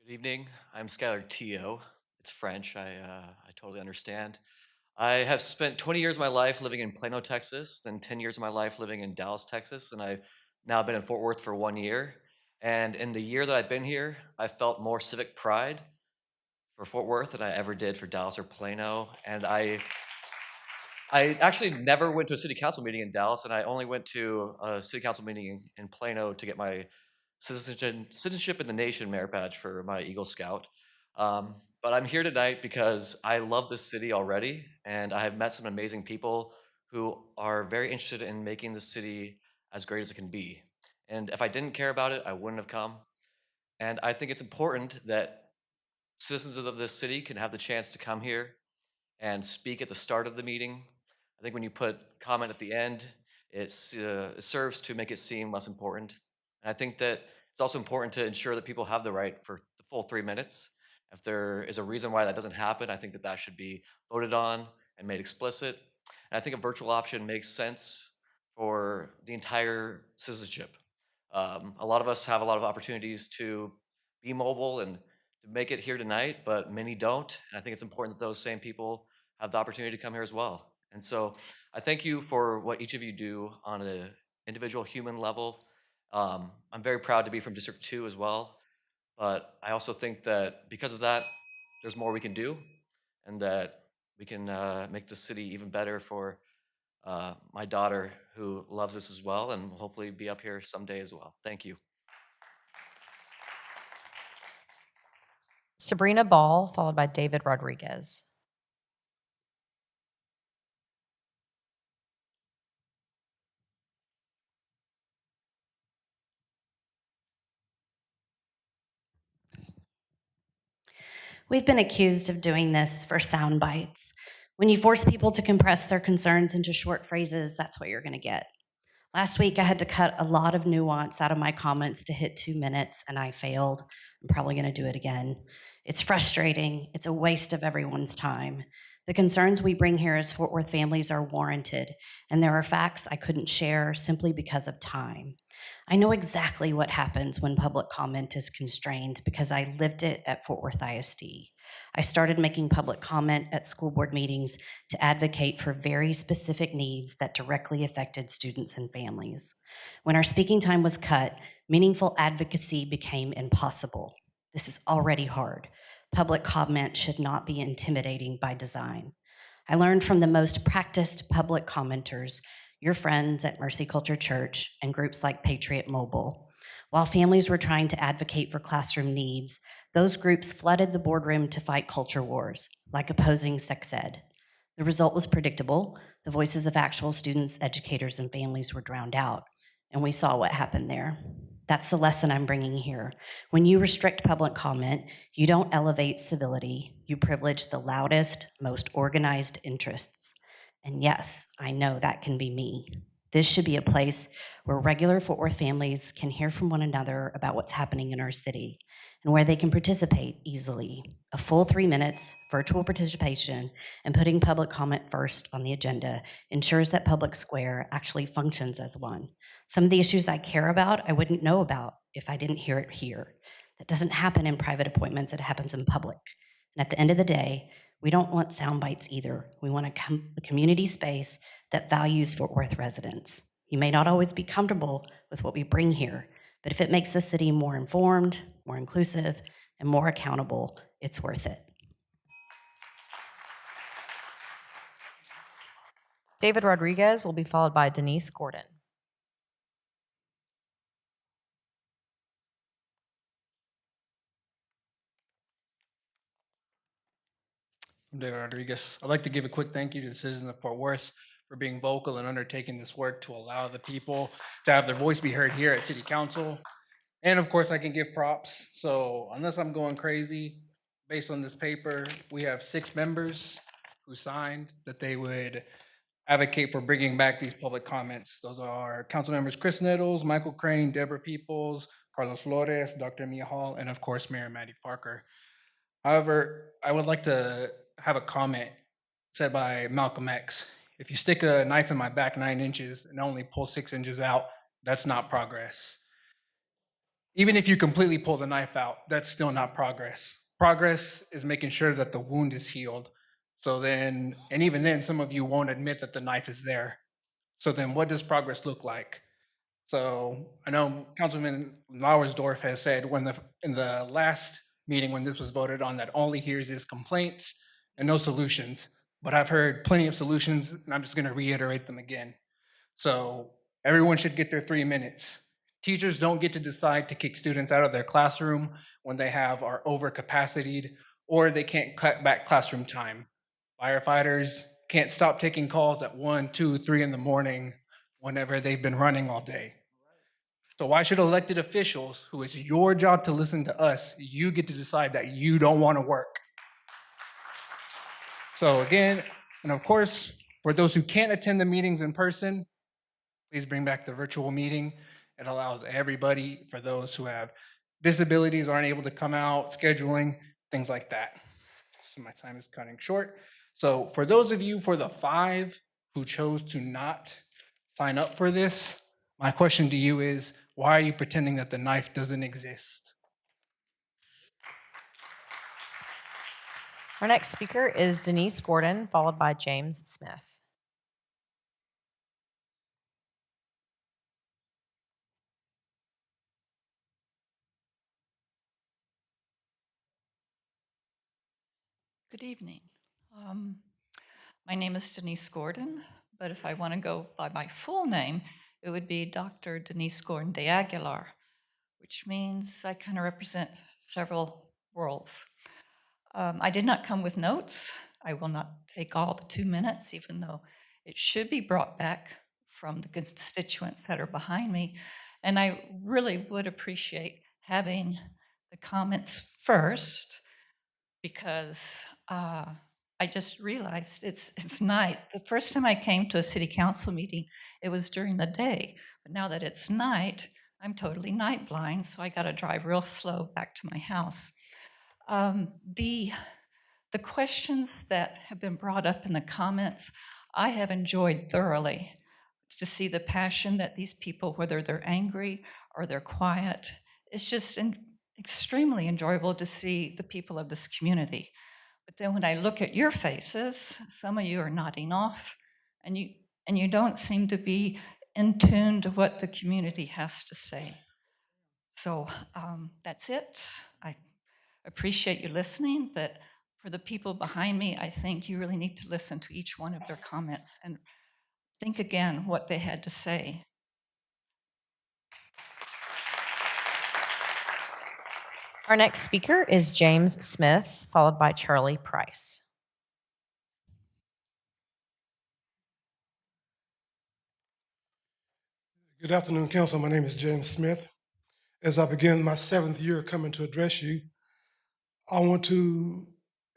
Good evening. I'm Skylar Tio. It's French. I totally understand. I have spent 20 years of my life living in Plano, Texas, then 10 years of my life living in Dallas, Texas, and I've now been in Fort Worth for 1 year. And in the year that I've been here, I felt more civic pride for Fort Worth than I ever did for Dallas or Plano. And I actually never went to a city council meeting in Dallas, and I only went to a city council meeting in Plano to get my citizenship in the nation merit badge for my Eagle Scout. But I'm here tonight because I love this city already, and I have met some amazing people who are very interested in making the city as great as it can be. And if I didn't care about it, I wouldn't have come. And I think it's important that citizens of this city can have the chance to come here and speak at the start of the meeting. I think when you put comment at the end, it serves to make it seem less important. And I think that it's also important to ensure that people have the right for the full 3 minutes. If there is a reason why that doesn't happen, I think that that should be voted on and made explicit. And I think a virtual option makes sense for the entire citizenship. A lot of us have a lot of opportunities to be mobile and to make it here tonight, but many don't. And I think it's important that those same people have the opportunity to come here as well. And so I thank you for what each of you do on an individual human level. I'm very proud to be from District 2 as well, but I also think that because of that, there's more we can do, and that we can make the city even better for my daughter, who loves this as well, and will hopefully be up here someday as well. Thank you.
Sabrina Ball, followed by David Rodriguez.
We've been accused of doing this for sound bites. When you force people to compress their concerns into short phrases, that's what you're going to get. Last week, I had to cut a lot of nuance out of my comments to hit 2 minutes, and I failed. I'm probably going to do it again. It's frustrating. It's a waste of everyone's time. The concerns we bring here as Fort Worth families are warranted, and there are facts I couldn't share simply because of time. I know exactly what happens when public comment is constrained because I lived it at Fort Worth ISD. I started making public comment at school board meetings to advocate for very specific needs that directly affected students and families. When our speaking time was cut, meaningful advocacy became impossible. This is already hard. Public comment should not be intimidating by design. I learned from the most practiced public commenters, your friends at Mercy Culture Church and groups like Patriot Mobile. While families were trying to advocate for classroom needs, those groups flooded the boardroom to fight culture wars, like opposing sex ed. The result was predictable. The voices of actual students, educators, and families were drowned out, and we saw what happened there. That's the lesson I'm bringing here. When you restrict public comment, you don't elevate civility, you privilege the loudest, most organized interests. And yes, I know that can be me. This should be a place where regular Fort Worth families can hear from one another about what's happening in our city and where they can participate easily. A full 3 minutes, virtual participation, and putting public comment first on the agenda ensures that public square actually functions as one. Some of the issues I care about, I wouldn't know about if I didn't hear it here. That doesn't happen in private appointments, it happens in public. And at the end of the day, we don't want sound bites either. We want a community space that values Fort Worth residents. You may not always be comfortable with what we bring here, but if it makes the city more informed, more inclusive, and more accountable, it's worth it.
David Rodriguez will be followed by Denise Gordon.
I'm David Rodriguez. I'd like to give a quick thank you to the citizens of Fort Worth for being vocal and undertaking this work to allow the people to have their voice be heard here at City Council. And of course, I can give props. So unless I'm going crazy, based on this paper, we have 6 members who signed that they would advocate for bringing back these public comments. Those are Council members Chris Nettles, Michael Crane, Deborah Peoples, Carlos Flores, Dr. Mia Hall, and of course, Mayor Maddie Parker. However, I would like to have a comment said by Malcolm X. If you stick a knife in my back 9 inches and only pull 6 inches out, that's not progress. Even if you completely pull the knife out, that's still not progress. Progress is making sure that the wound is healed. So then, and even then, some of you won't admit that the knife is there. So then what does progress look like? So I know Councilman Lauersdorf has said in the last meeting when this was voted on that all he hears is complaints and no solutions. But I've heard plenty of solutions, and I'm just going to reiterate them again. So everyone should get their 3 minutes. Teachers don't get to decide to kick students out of their classroom when they are overcapacitated or they can't cut back classroom time. Firefighters can't stop taking calls at 1, 2, 3 in the morning whenever they've been running all day. So why should elected officials, who it's your job to listen to us, you get to decide that you don't want to work? So again, and of course, for those who can't attend the meetings in person, please bring back the virtual meeting. It allows everybody, for those who have disabilities, aren't able to come out, scheduling, things like that. So my time is cutting short. So for those of you, for the 5 who chose to not sign up for this, my question to you is, why are you pretending that the knife doesn't exist?
Our next speaker is Denise Gordon, followed by James Smith.
Good evening. My name is Denise Gordon, but if I want to go by my full name, it would be Dr. Denise Gordon de Aguilar, which means I kind of represent several worlds. I did not come with notes. I will not take all the 2 minutes, even though it should be brought back from the constituents that are behind me. And I really would appreciate having the comments first, because I just realized it's night. The first time I came to a city council meeting, it was during the day. But now that it's night, I'm totally night blind, so I got to drive real slow back to my house. The questions that have been brought up in the comments, I have enjoyed thoroughly to see the passion that these people, whether they're angry or they're quiet, it's just extremely enjoyable to see the people of this community. But then when I look at your faces, some of you are nodding off, and you don't seem to be in tune to what the community has to say. So that's it. I appreciate you listening, but for the people behind me, I think you really need to listen to each one of their comments and think again what they had to say.
Our next speaker is James Smith, followed by Charlie Price.
Good afternoon, Council. My name is James Smith. As I begin my 7th year coming to address you, I want to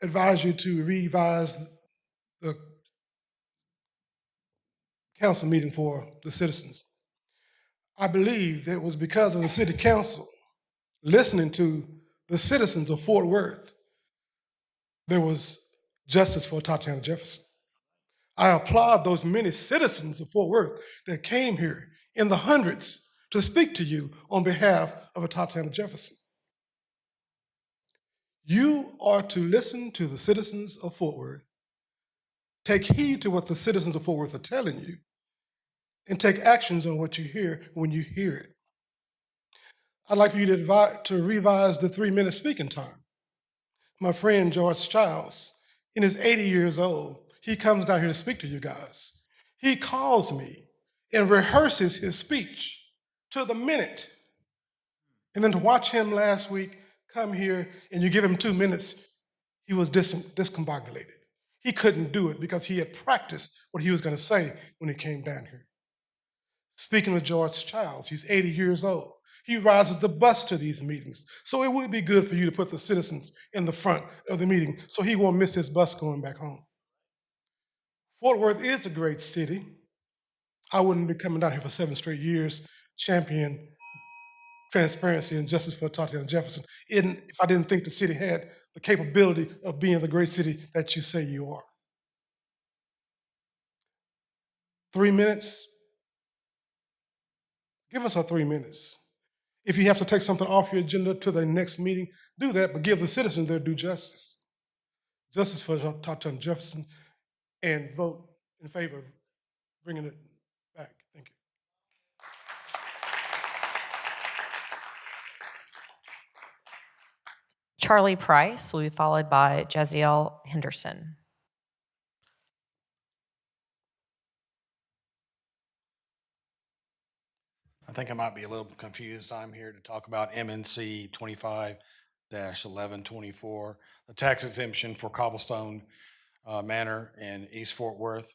advise you to revise the council meeting for the citizens. I believe that it was because of the city council listening to the citizens of Fort Worth, there was justice for Tatiana Jefferson. I applaud those many citizens of Fort Worth that came here in the hundreds to speak to you on behalf of Tatiana Jefferson. You are to listen to the citizens of Fort Worth, take heed to what the citizens of Fort Worth are telling you, and take actions on what you hear when you hear it. I'd like for you to revise the 3-minute speaking time. My friend George Childs, in his 80 years old, he comes down here to speak to you guys. He calls me and rehearses his speech to the minute. And then to watch him last week come here and you give him 2 minutes, he was discombobulated. He couldn't do it because he had practiced what he was going to say when he came down here. Speaking of George Childs, he's 80 years old. He rides the bus to these meetings. So it would be good for you to put the citizens in the front of the meeting so he won't miss his bus going back home. Fort Worth is a great city. I wouldn't be coming down here for 7 straight years championing transparency and justice for Tatiana Jefferson if I didn't think the city had the capability of being the great city that you say you are. 3 minutes? Give us our 3 minutes. If you have to take something off your agenda to the next meeting, do that, but give the citizens their due justice. Justice for Tatiana Jefferson, and vote in favor of bringing it back. Thank you.
Charlie Price will be followed by Jaziel Henderson.
think I might be a little confused. I'm here to talk about MNC 25-1124, the tax exemption for Cobblestone Manor in East Fort Worth,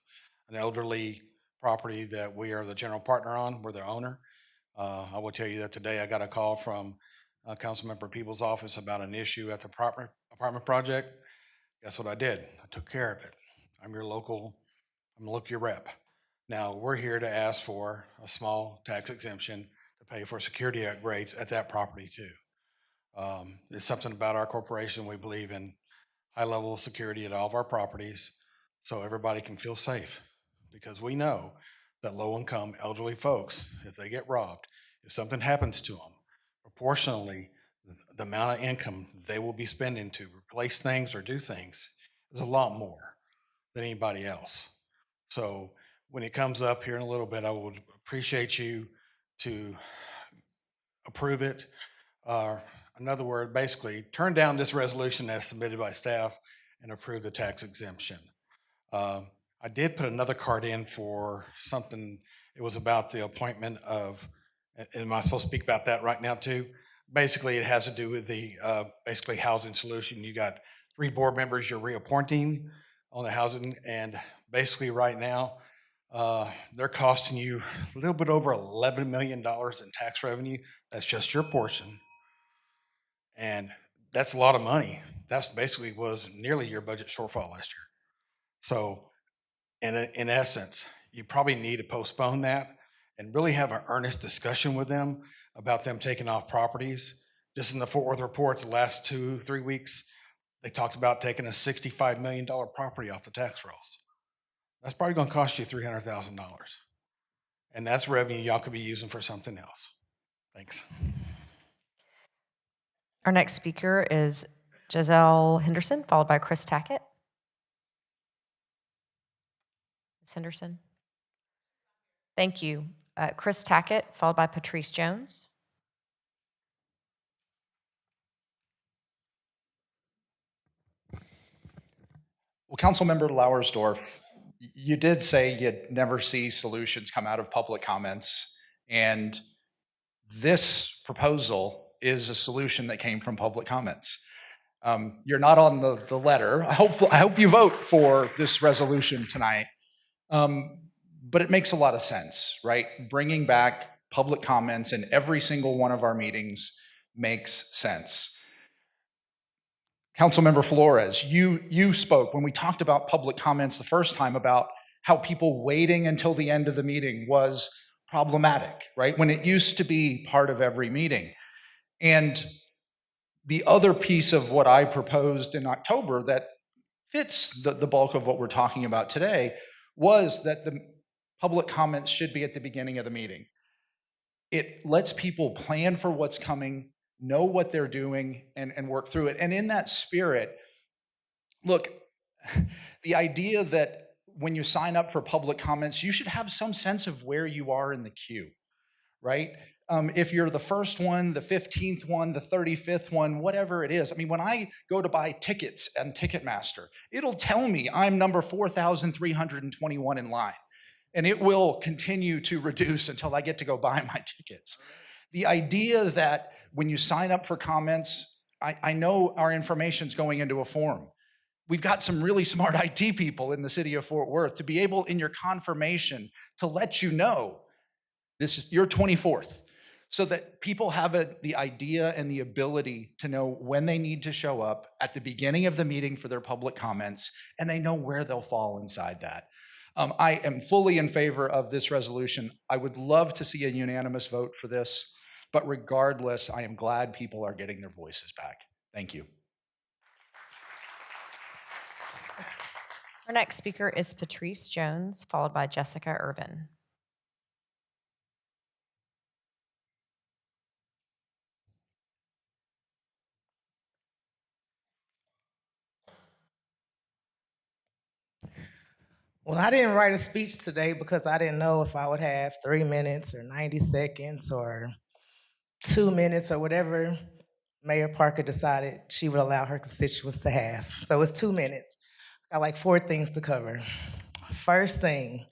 an elderly property that we are the general partner on. We're the owner. I will tell you that today I got a call from Councilmember Peoples' office about an issue at the apartment project. Guess what I did? I took care of it. I'm your local rep. Now, we're here to ask for a small tax exemption to pay for security upgrades at that property too. It's something about our corporation. We believe in high level of security at all of our properties so everybody can feel safe, because we know that low income elderly folks, if they get robbed, if something happens to them, proportionally, the amount of income they will be spending to replace things or do things is a lot more than anybody else. So when it comes up here in a little bit, I would appreciate you to approve it. Another word, basically, turn down this resolution as submitted by staff and approve the tax exemption. I did put another card in for something. It was about the appointment of, am I supposed to speak about that right now too? Basically, it has to do with the basically housing solution. You got 3 board members you're reappointing on the housing, and basically right now, they're costing you a little bit over $11 million in tax revenue. That's just your portion. And that's a lot of money. That's basically was nearly your budget shortfall last year. So in essence, you probably need to postpone that and really have an earnest discussion with them about them taking off properties. Just in the Fort Worth report, the last 2-3 weeks, they talked about taking a $65 million property off the tax rolls. That's probably going to cost you $300,000. And that's revenue y'all could be using for something else. Thanks.
Our next speaker is Giselle Henderson, followed by Chris Tackett. Ms. Henderson. Thank you. Chris Tackett, followed by Patrice Jones.
Well, Councilmember Lauersdorf, you did say you'd never see solutions come out of public comments, and this proposal is a solution that came from public comments. You're not on the letter. I hope you vote for this resolution tonight, but it makes a lot of sense, right? Bringing back public comments in every single one of our meetings makes sense. Councilmember Flores, you spoke when we talked about public comments the first time about how people waiting until the end of the meeting was problematic, right? When it used to be part of every meeting. And the other piece of what I proposed in October that fits the bulk of what we're talking about today was that the public comments should be at the beginning of the meeting. It lets people plan for what's coming, know what they're doing, and work through it. And in that spirit, look, the idea that when you sign up for public comments, you should have some sense of where you are in the queue, right? If you're the first one, the 15th one, the 35th one, whatever it is. I mean, when I go to buy tickets on Ticketmaster, it'll tell me I'm number 4,321 in line. And it will continue to reduce until I get to go buy my tickets. The idea that when you sign up for comments, I know our information's going into a form. We've got some really smart IT people in the city of Fort Worth to be able, in your confirmation, to let you know this is your 24th, so that people have the idea and the ability to know when they need to show up at the beginning of the meeting for their public comments, and they know where they'll fall inside that. I am fully in favor of this resolution. I would love to see a unanimous vote for this, but regardless, I am glad people are getting their voices back. Thank you.
Our next speaker is Patrice Jones, followed by Jessica Irvin.
Well, I didn't write a speech today because I didn't know if I would have 3 minutes or 90 seconds or 2 minutes or whatever Mayor Parker decided she would allow her constituents to have. So it's 2 minutes. I got like 4 things to cover. First thing,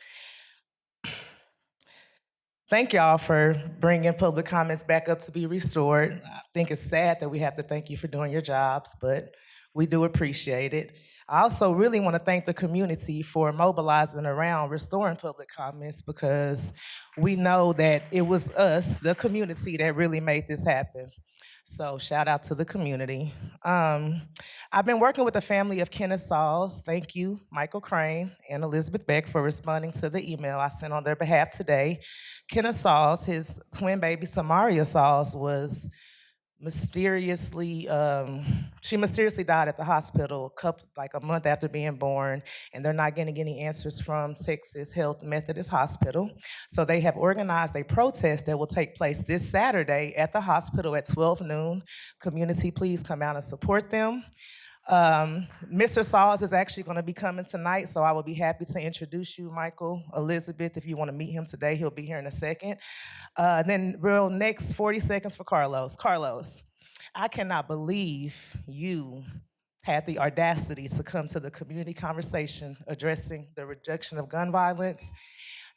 thank y'all for bringing public comments back up to be restored. I think it's sad that we have to thank you for doing your jobs, but we do appreciate it. I also really want to thank the community for mobilizing around restoring public comments because we know that it was us, the community, that really made this happen. So shout out to the community. I've been working with the family of Kenneth Sauls. Thank you, Michael Crane and Elizabeth Beck, for responding to the email I sent on their behalf today. Kenneth Sauls, his twin baby Samaria Sauls, was mysteriously, she mysteriously died at the hospital like a month after being born, and they're not getting any answers from Texas Health Methodist Hospital. So they have organized a protest that will take place this Saturday at the hospital at 12 noon. Community, please come out and support them. Mr. Sauls is actually going to be coming tonight, so I will be happy to introduce you, Michael, Elizabeth. If you want to meet him today, he'll be here in a second. Then next 40 seconds for Carlos. Carlos, I cannot believe you had the audacity to come to the community conversation addressing the reduction of gun violence.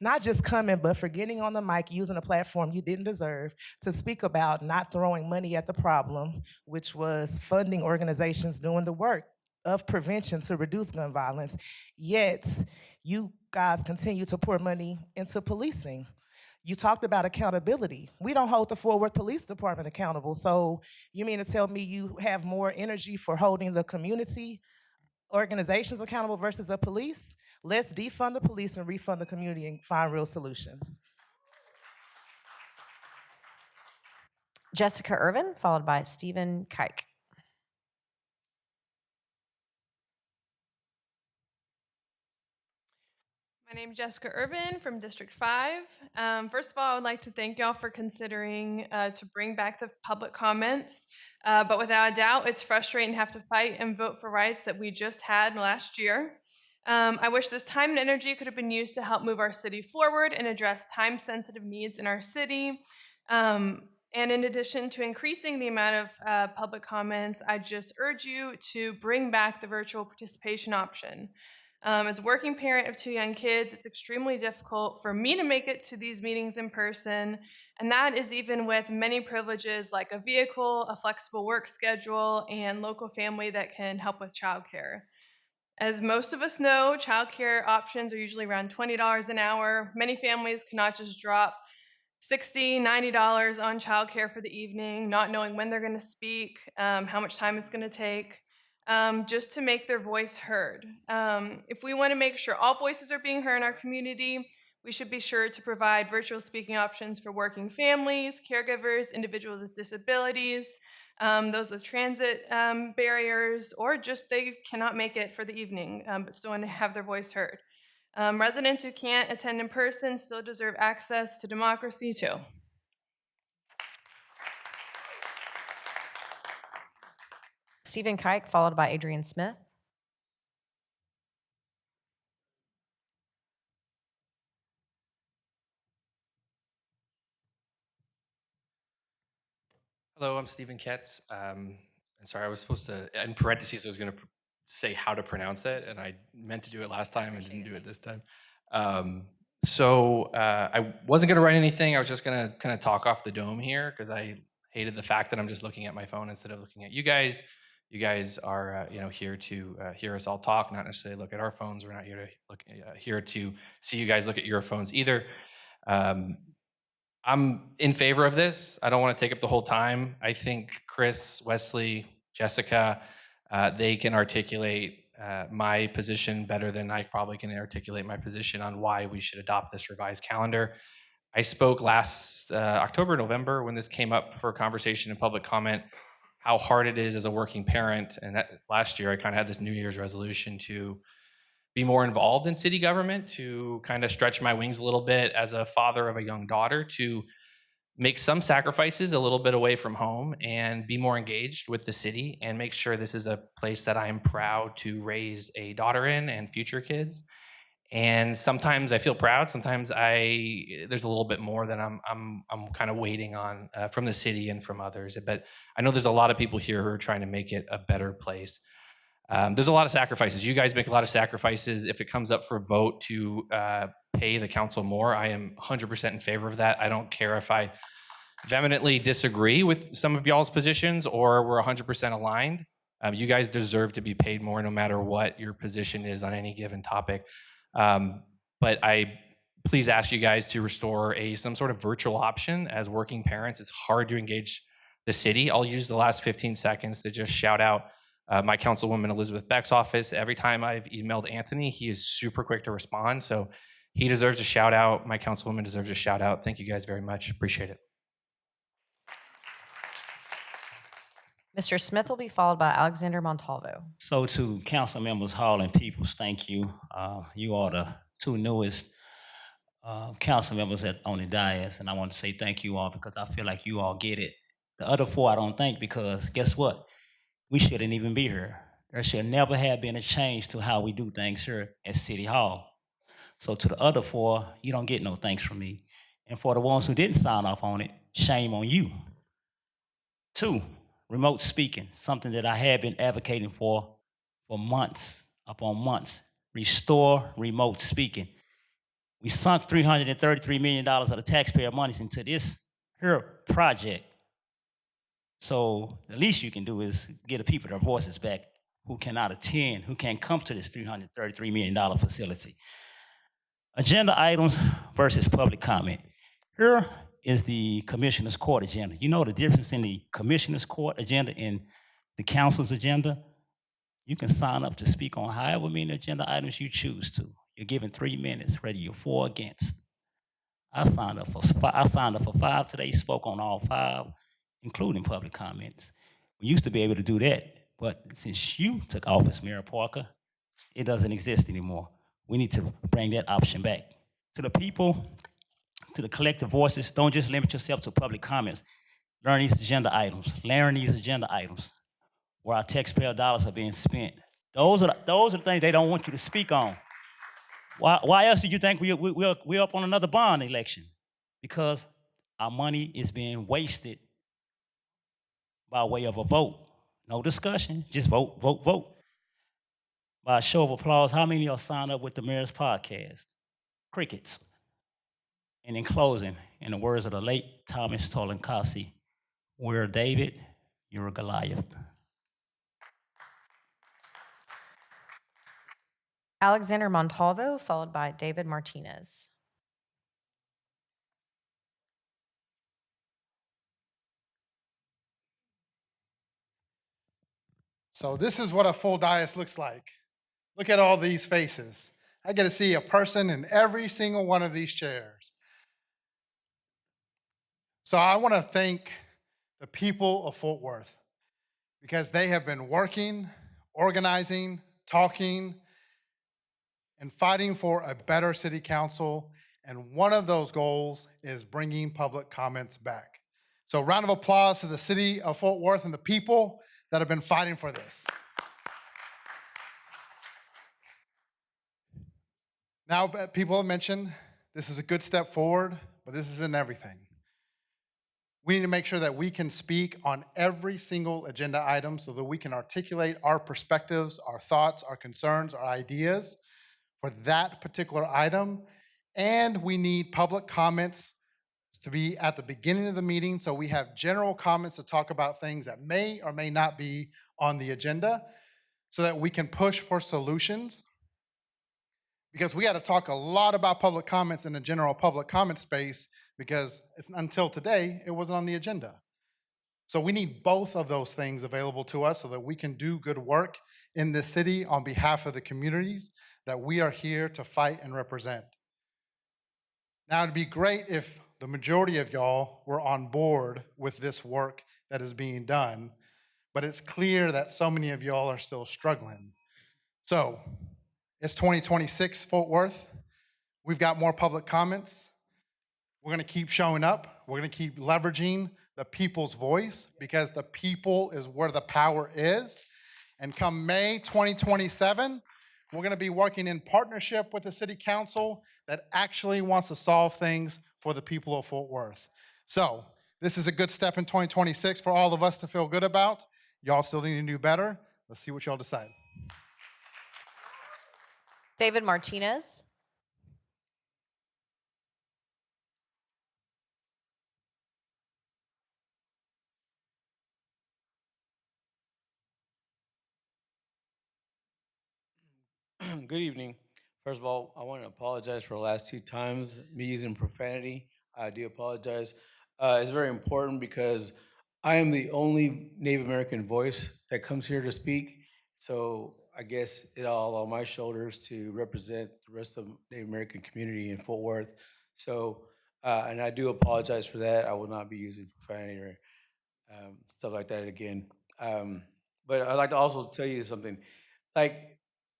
Not just coming, but for getting on the mic, using a platform you didn't deserve to speak about not throwing money at the problem, which was funding organizations doing the work of prevention to reduce gun violence. Yet, you guys continue to pour money into policing. You talked about accountability. We don't hold the Fort Worth Police Department accountable. So you mean to tell me you have more energy for holding the community organizations accountable versus the police? Let's defund the police and refund the community and find real solutions.
Jessica Irvin, followed by Stephen Kike.
My name is Jessica Irvin from District 5. First of all, I would like to thank y'all for considering to bring back the public comments. But without a doubt, it's frustrating to have to fight and vote for rights that we just had last year. I wish this time and energy could have been used to help move our city forward and address time-sensitive needs in our city. And in addition to increasing the amount of public comments, I just urge you to bring back the virtual participation option. As a working parent of 2 young kids, it's extremely difficult for me to make it to these meetings in person, and that is even with many privileges like a vehicle, a flexible work schedule, and local family that can help with childcare. As most of us know, childcare options are usually around $20 an hour. Many families cannot just drop $60, $90 on childcare for the evening, not knowing when they're going to speak, how much time it's going to take. Just to make their voice heard. If we want to make sure all voices are being heard in our community, we should be sure to provide virtual speaking options for working families, caregivers, individuals with disabilities, those with transit barriers, or just they cannot make it for the evening, but still want to have their voice heard. Residents who can't attend in person still deserve access to democracy too.
Stephen Kike, followed by Adrian Smith.
Hello, I'm Stephen Ketz. And sorry, I was supposed to, in parentheses, I was going to say how to pronounce it, and I meant to do it last time and didn't do it this time. I wasn't going to write anything. I was just going to kind of talk off the dome here because I hated the fact that I'm just looking at my phone instead of looking at you guys. You guys are, here to hear us all talk, not necessarily look at our phones. We're not here to look, here to see you guys look at your phones either. I'm in favor of this. I don't want to take up the whole time. I think Chris, Wesley, Jessica, they can articulate my position better than I probably can articulate my position on why we should adopt this revised calendar. I spoke last October, November, when this came up for conversation and public comment, how hard it is as a working parent. And that last year, I kind of had this New Year's resolution to be more involved in city government, to kind of stretch my wings a little bit as a father of a young daughter, to make some sacrifices a little bit away from home and be more engaged with the city and make sure this is a place that I'm proud to raise a daughter in and future kids. And sometimes I feel proud. Sometimes there's a little bit more that I'm kind of waiting on from the city and from others. But I know there's a lot of people here who are trying to make it a better place. There's a lot of sacrifices. You guys make a lot of sacrifices. If it comes up for vote to pay the council more, I am 100% in favor of that. I don't care if I vehemently disagree with some of y'all's positions or we're 100% aligned. You guys deserve to be paid more no matter what your position is on any given topic. But I please ask you guys to restore some sort of virtual option. As working parents, it's hard to engage the city. I'll use the last 15 seconds to just shout out my Councilwoman Elizabeth Beck's office. Every time I've emailed Anthony, he is super quick to respond. So he deserves a shout out. My Councilwoman deserves a shout out. Thank you guys very much. Appreciate it.
Mr. Smith will be followed by Alexander Montalvo.
So to council members Hall and Peoples, thank you. You are the two newest council members on the dais, and I want to say thank you all because I feel like you all get it. The other four I don't think, because guess what? We shouldn't even be here. There should never have been a change to how we do things here at City Hall. So to the other four, you don't get no thanks from me. And for the ones who didn't sign off on it, shame on you. 2, remote speaking, something that I have been advocating for months upon months. Restore remote speaking. We sunk $333 million of the taxpayer monies into this here project. So the least you can do is get the people their voices back who cannot attend, who can't come to this $333 million facility. Agenda items versus public comment. Here is the Commissioner's Court agenda. You know the difference in the Commissioner's Court agenda and the council's agenda? You can sign up to speak on however many agenda items you choose to. You're given 3 minutes, whether you're for or against. I signed up for 5 today, spoke on all 5, including public comments. We used to be able to do that, but since you took office, Mayor Parker, it doesn't exist anymore. We need to bring that option back. To the people, to the collective voices, don't just limit yourself to public comments. Learn these agenda items. Learn these agenda items where our taxpayer dollars are being spent. Those are the things they don't want you to speak on. Why else do you think we're up on another bond election? Because our money is being wasted by way of a vote. No discussion, just vote, vote, vote. By a show of applause, how many of y'all signed up with the Mayor's Podcast? Crickets. And in closing, in the words of the late Thomas Tolankasi, we're David, you're a Goliath.
Alexander Montalvo, followed by David Martinez.
So this is what a full dais looks like. Look at all these faces. I get to see a person in every single one of these chairs. So I want to thank the people of Fort Worth because they have been working, organizing, talking, and fighting for a better city council. And one of those goals is bringing public comments back. So round of applause to the city of Fort Worth and the people that have been fighting for this. Now, people have mentioned this is a good step forward, but this isn't everything. We need to make sure that we can speak on every single agenda item so that we can articulate our perspectives, our thoughts, our concerns, our ideas for that particular item. And we need public comments to be at the beginning of the meeting so we have general comments to talk about things that may or may not be on the agenda so that we can push for solutions. Because we got to talk a lot about public comments in the general public comment space because until today, it wasn't on the agenda. So we need both of those things available to us so that we can do good work in this city on behalf of the communities that we are here to fight and represent. Now, it'd be great if the majority of y'all were on board with this work that is being done, but it's clear that so many of y'all are still struggling. So, it's 2026 Fort Worth. We've got more public comments. We're gonna keep showing up. We're gonna keep leveraging the people's voice because the people is where the power is. And come May 2027, we're gonna be working in partnership with the city council that actually wants to solve things for the people of Fort Worth. So this is a good step in 2026 for all of us to feel good about. Y'all still need to do better. Let's see what y'all decide.
David Martinez.
Good evening. First of all, I want to apologize for the last 2 times me using profanity. I do apologize. It's very important because I am the only Native American voice that comes here to speak. So I guess it all on my shoulders to represent the rest of the Native American community in Fort Worth. So, and I do apologize for that. I will not be using profanity or stuff like that again. But I'd like to also tell you something. Like,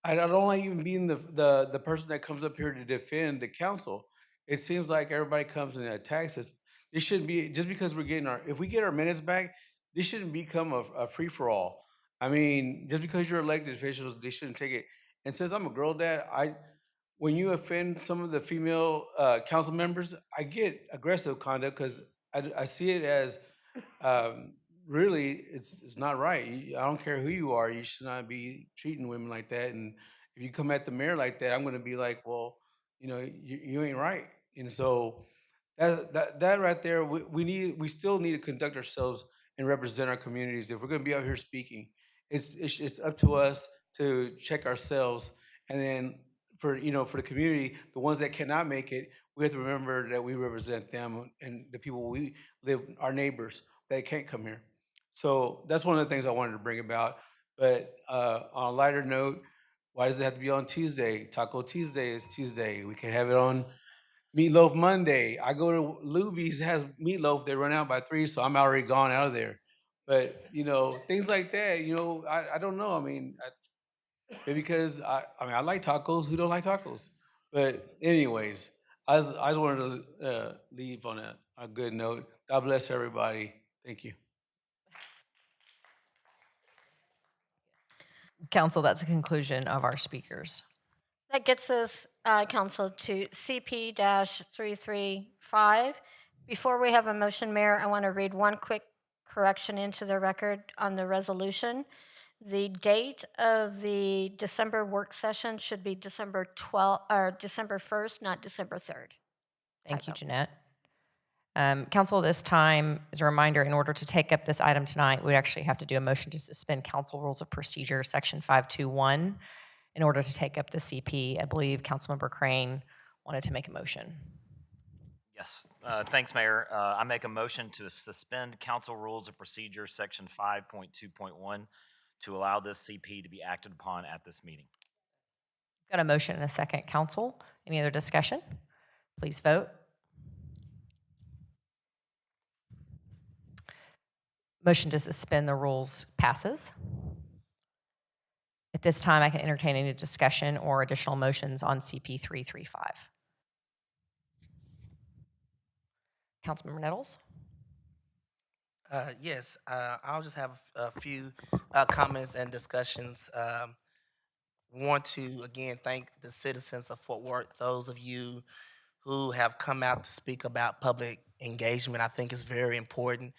I don't like even being the person that comes up here to defend the council. It seems like everybody comes and attacks us. This shouldn't be just because we're getting if we get our minutes back, this shouldn't become a free for all. I mean, just because you're elected officials, they shouldn't take it. And since I'm a girl dad, when you offend some of the female council members, I get aggressive conduct because I see it as really it's not right. I don't care who you are, you should not be treating women like that. And if you come at the mayor like that, I'm going to be like, well, you ain't right. And so that right there, we still need to conduct ourselves and represent our communities. If we're going to be out here speaking, it's up to us to check ourselves, and then for the community, the ones that cannot make it, we have to remember that we represent them and the people we live, our neighbors that can't come here. So that's one of the things I wanted to bring about. But on a lighter note, why does it have to be on Tuesday? Taco Tuesday is Tuesday. We can have it on Meatloaf Monday. I go to Luby's, has meatloaf. They run out by 3, so I'm already gone out of there. But things like that. I don't know. I mean, maybe because I like tacos. Who don't like tacos? But anyways, I just wanted to leave on a good note. God bless everybody. Thank you.
Council, that's the conclusion of our speakers.
That gets us, Council, to CP-335. Before we have a motion, Mayor, I want to read one quick correction into the record on the resolution. The date of the December work session should be December 1st, not December 3rd.
Thank you, Jeanette. Council, this time, as a reminder, in order to take up this item tonight, we actually have to do a motion to suspend Council Rules of Procedure, Section 521, in order to take up the CP. I believe Councilmember Crane wanted to make a motion.
Yes, thanks, Mayor. I make a motion to suspend Council Rules of Procedure, Section 5.2.1, to allow this CP to be acted upon at this meeting.
Got a motion and a second, Council. Any other discussion? Please vote. Motion to suspend the rules passes. At this time, I can entertain any discussion or additional motions on CP 335. Councilmember Nettles?
Yes, I'll just have a few comments and discussions. Want to again thank the citizens of Fort Worth, those of you who have come out to speak about public engagement. I think it's very important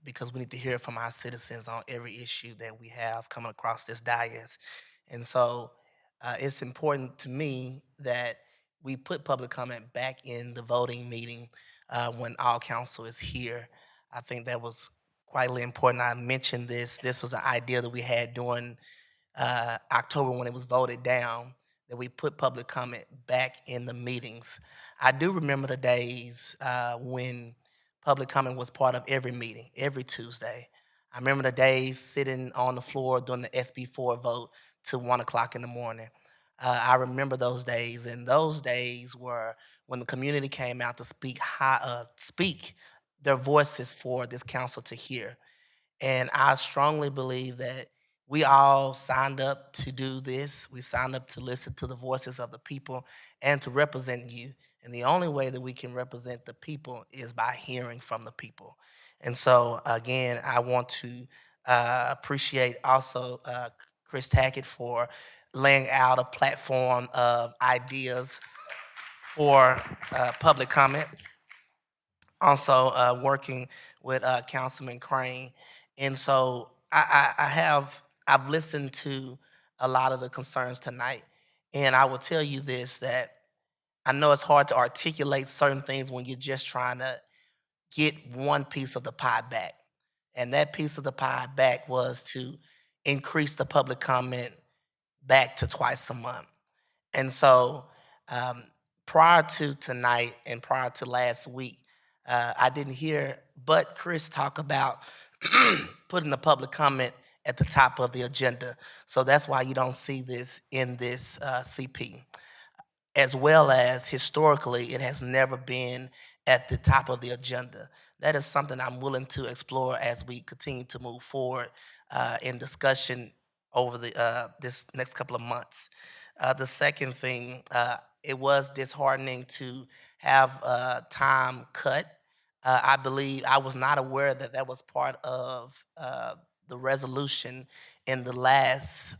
because we need to hear from our citizens on every issue that we have coming across this dais. And so it's important to me that we put public comment back in the voting meeting when all council is here. I think that was quite important. I mentioned this. This was an idea that we had during October when it was voted down, that we put public comment back in the meetings. I do remember the days when public comment was part of every meeting, every Tuesday. I remember the days sitting on the floor during the SB4 vote till 1 o'clock in the morning. I remember those days, and those days were when the community came out to speak their voices for this council to hear. And I strongly believe that we all signed up to do this. We signed up to listen to the voices of the people and to represent you. And the only way that we can represent the people is by hearing from the people. And so, again, I want to appreciate also Chris Tackett for laying out a platform of ideas for public comment. Also working with Councilman Crane. And so I've listened to a lot of the concerns tonight. And I will tell you this, that I know it's hard to articulate certain things when you're just trying to get one piece of the pie back. And that piece of the pie back was to increase the public comment back to twice a month. And so prior to tonight and prior to last week, I didn't hear but Chris talk about putting the public comment at the top of the agenda. So that's why you don't see this in this CP. As well as historically, it has never been at the top of the agenda. That is something I'm willing to explore as we continue to move forward in discussion over the this next couple of months. The second thing, it was disheartening to have time cut. I believe I was not aware that that was part of the resolution in the last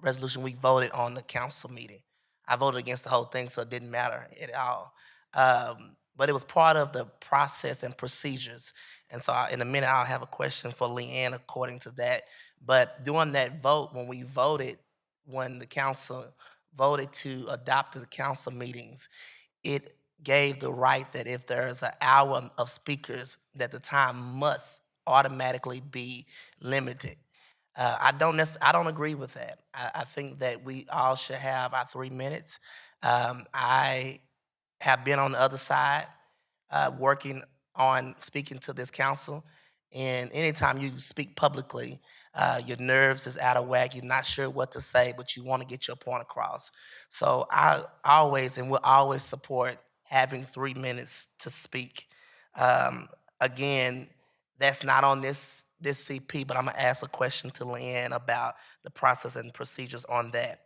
resolution we voted on the council meeting. I voted against the whole thing, so it didn't matter at all. But it was part of the process and procedures. And so in a minute, I'll have a question for Leanne according to that. But during that vote, when we voted, when the council voted to adopt the council meetings, it gave the right that if there's an hour of speakers, that the time must automatically be limited. I don't agree with that. I think that we all should have our 3 minutes. I have been on the other side working on speaking to this council. And anytime you speak publicly, your nerves is out of whack. You're not sure what to say, but you want to get your point across. So I always and will always support having 3 minutes to speak. Again, that's not on this CP, but I'm gonna ask a question to Leanne about the process and procedures on that.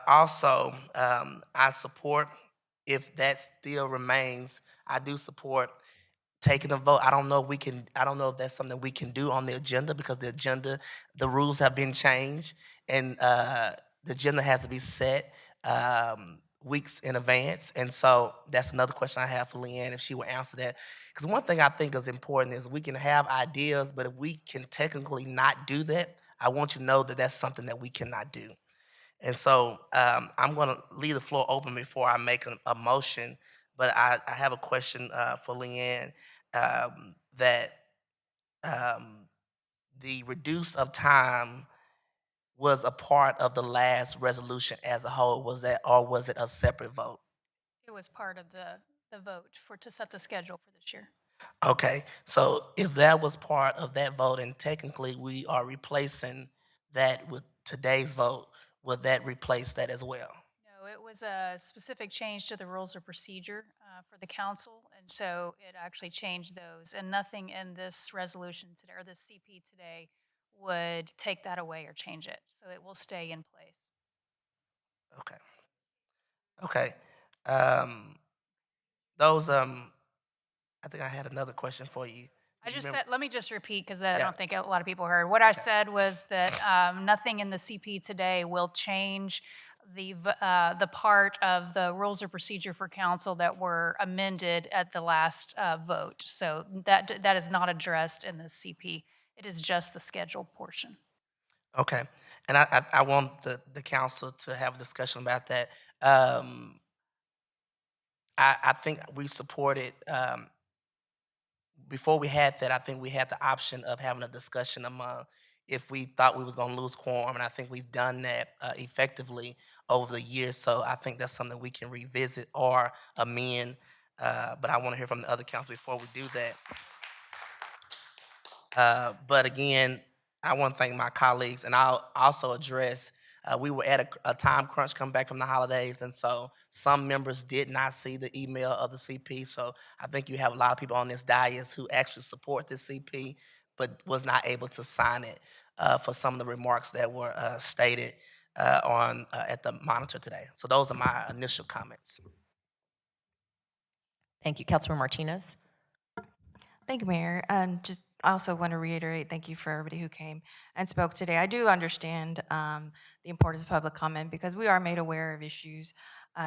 Also, I support, if that still remains, I do support taking a vote. I don't know if that's something we can do on the agenda because the rules have been changed and the agenda has to be set weeks in advance. And so that's another question I have for Leanne, if she will answer that. Because one thing I think is important is we can have ideas, but if we can technically not do that, I want you to know that that's something that we cannot do. And so I'm going to leave the floor open before I make a motion, but I have a question for Leanne that the reduce of time was a part of the last resolution as a whole, or was it a separate vote?
It was part of the vote to set the schedule for this year.
Okay, so if that was part of that vote, and technically we are replacing that with today's vote, would that replace that as well?
No, it was a specific change to the rules of procedure for the council, and so it actually changed those. And nothing in this resolution today, or this CP today, would take that away or change it. So it will stay in place.
Okay. Okay. I think I had another question for you.
Let me just repeat because I don't think a lot of people heard. What I said was that nothing in the CP today will change the part of the rules of procedure for council that were amended at the last vote. So that is not addressed in the CP. It is just the schedule portion.
Okay. And I want the council to have a discussion about that. I think we supported, before we had that, I think we had the option of having a discussion among if we thought we was going to lose quorum, and I think we've done that effectively over the years. So I think that's something we can revisit or amend, but I want to hear from the other council before we do that. But again, I want to thank my colleagues, and I'll also address, we were at a time crunch coming back from the holidays, and so some members did not see the email of the CP. So I think you have a lot of people on this dais who actually support this CP, but was not able to sign it for some of the remarks that were stated at the monitor today. So those are my initial comments.
Thank you. Councilman Martinez.
Thank you, Mayor. I also want to reiterate thank you for everybody who came and spoke today. I do understand the importance of public comment because we are made aware of issues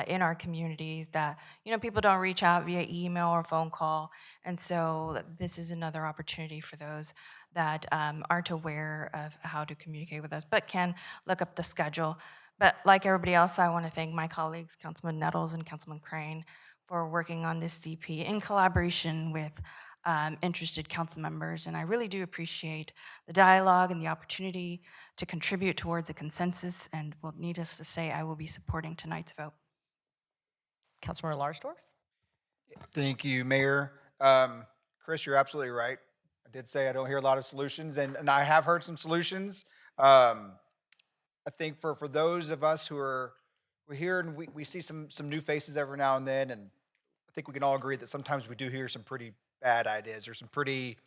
in our communities that, people don't reach out via email or phone call. And so this is another opportunity for those that aren't aware of how to communicate with us, but can look up the schedule. But like everybody else, I want to thank my colleagues, Councilman Nettles and Councilman Crane, for working on this CP in collaboration with interested council members, and I really do appreciate the dialogue and the opportunity to contribute towards a consensus, and well, needless to say, I will be supporting tonight's vote.
Councilmember Larsdorf?
Thank you, Mayor. Chris, you're absolutely right. I did say I don't hear a lot of solutions, and I have heard some solutions. I think for those of us we're here and we see some new faces every now and then, and I think we can all agree that sometimes we do hear some pretty bad ideas or some pretty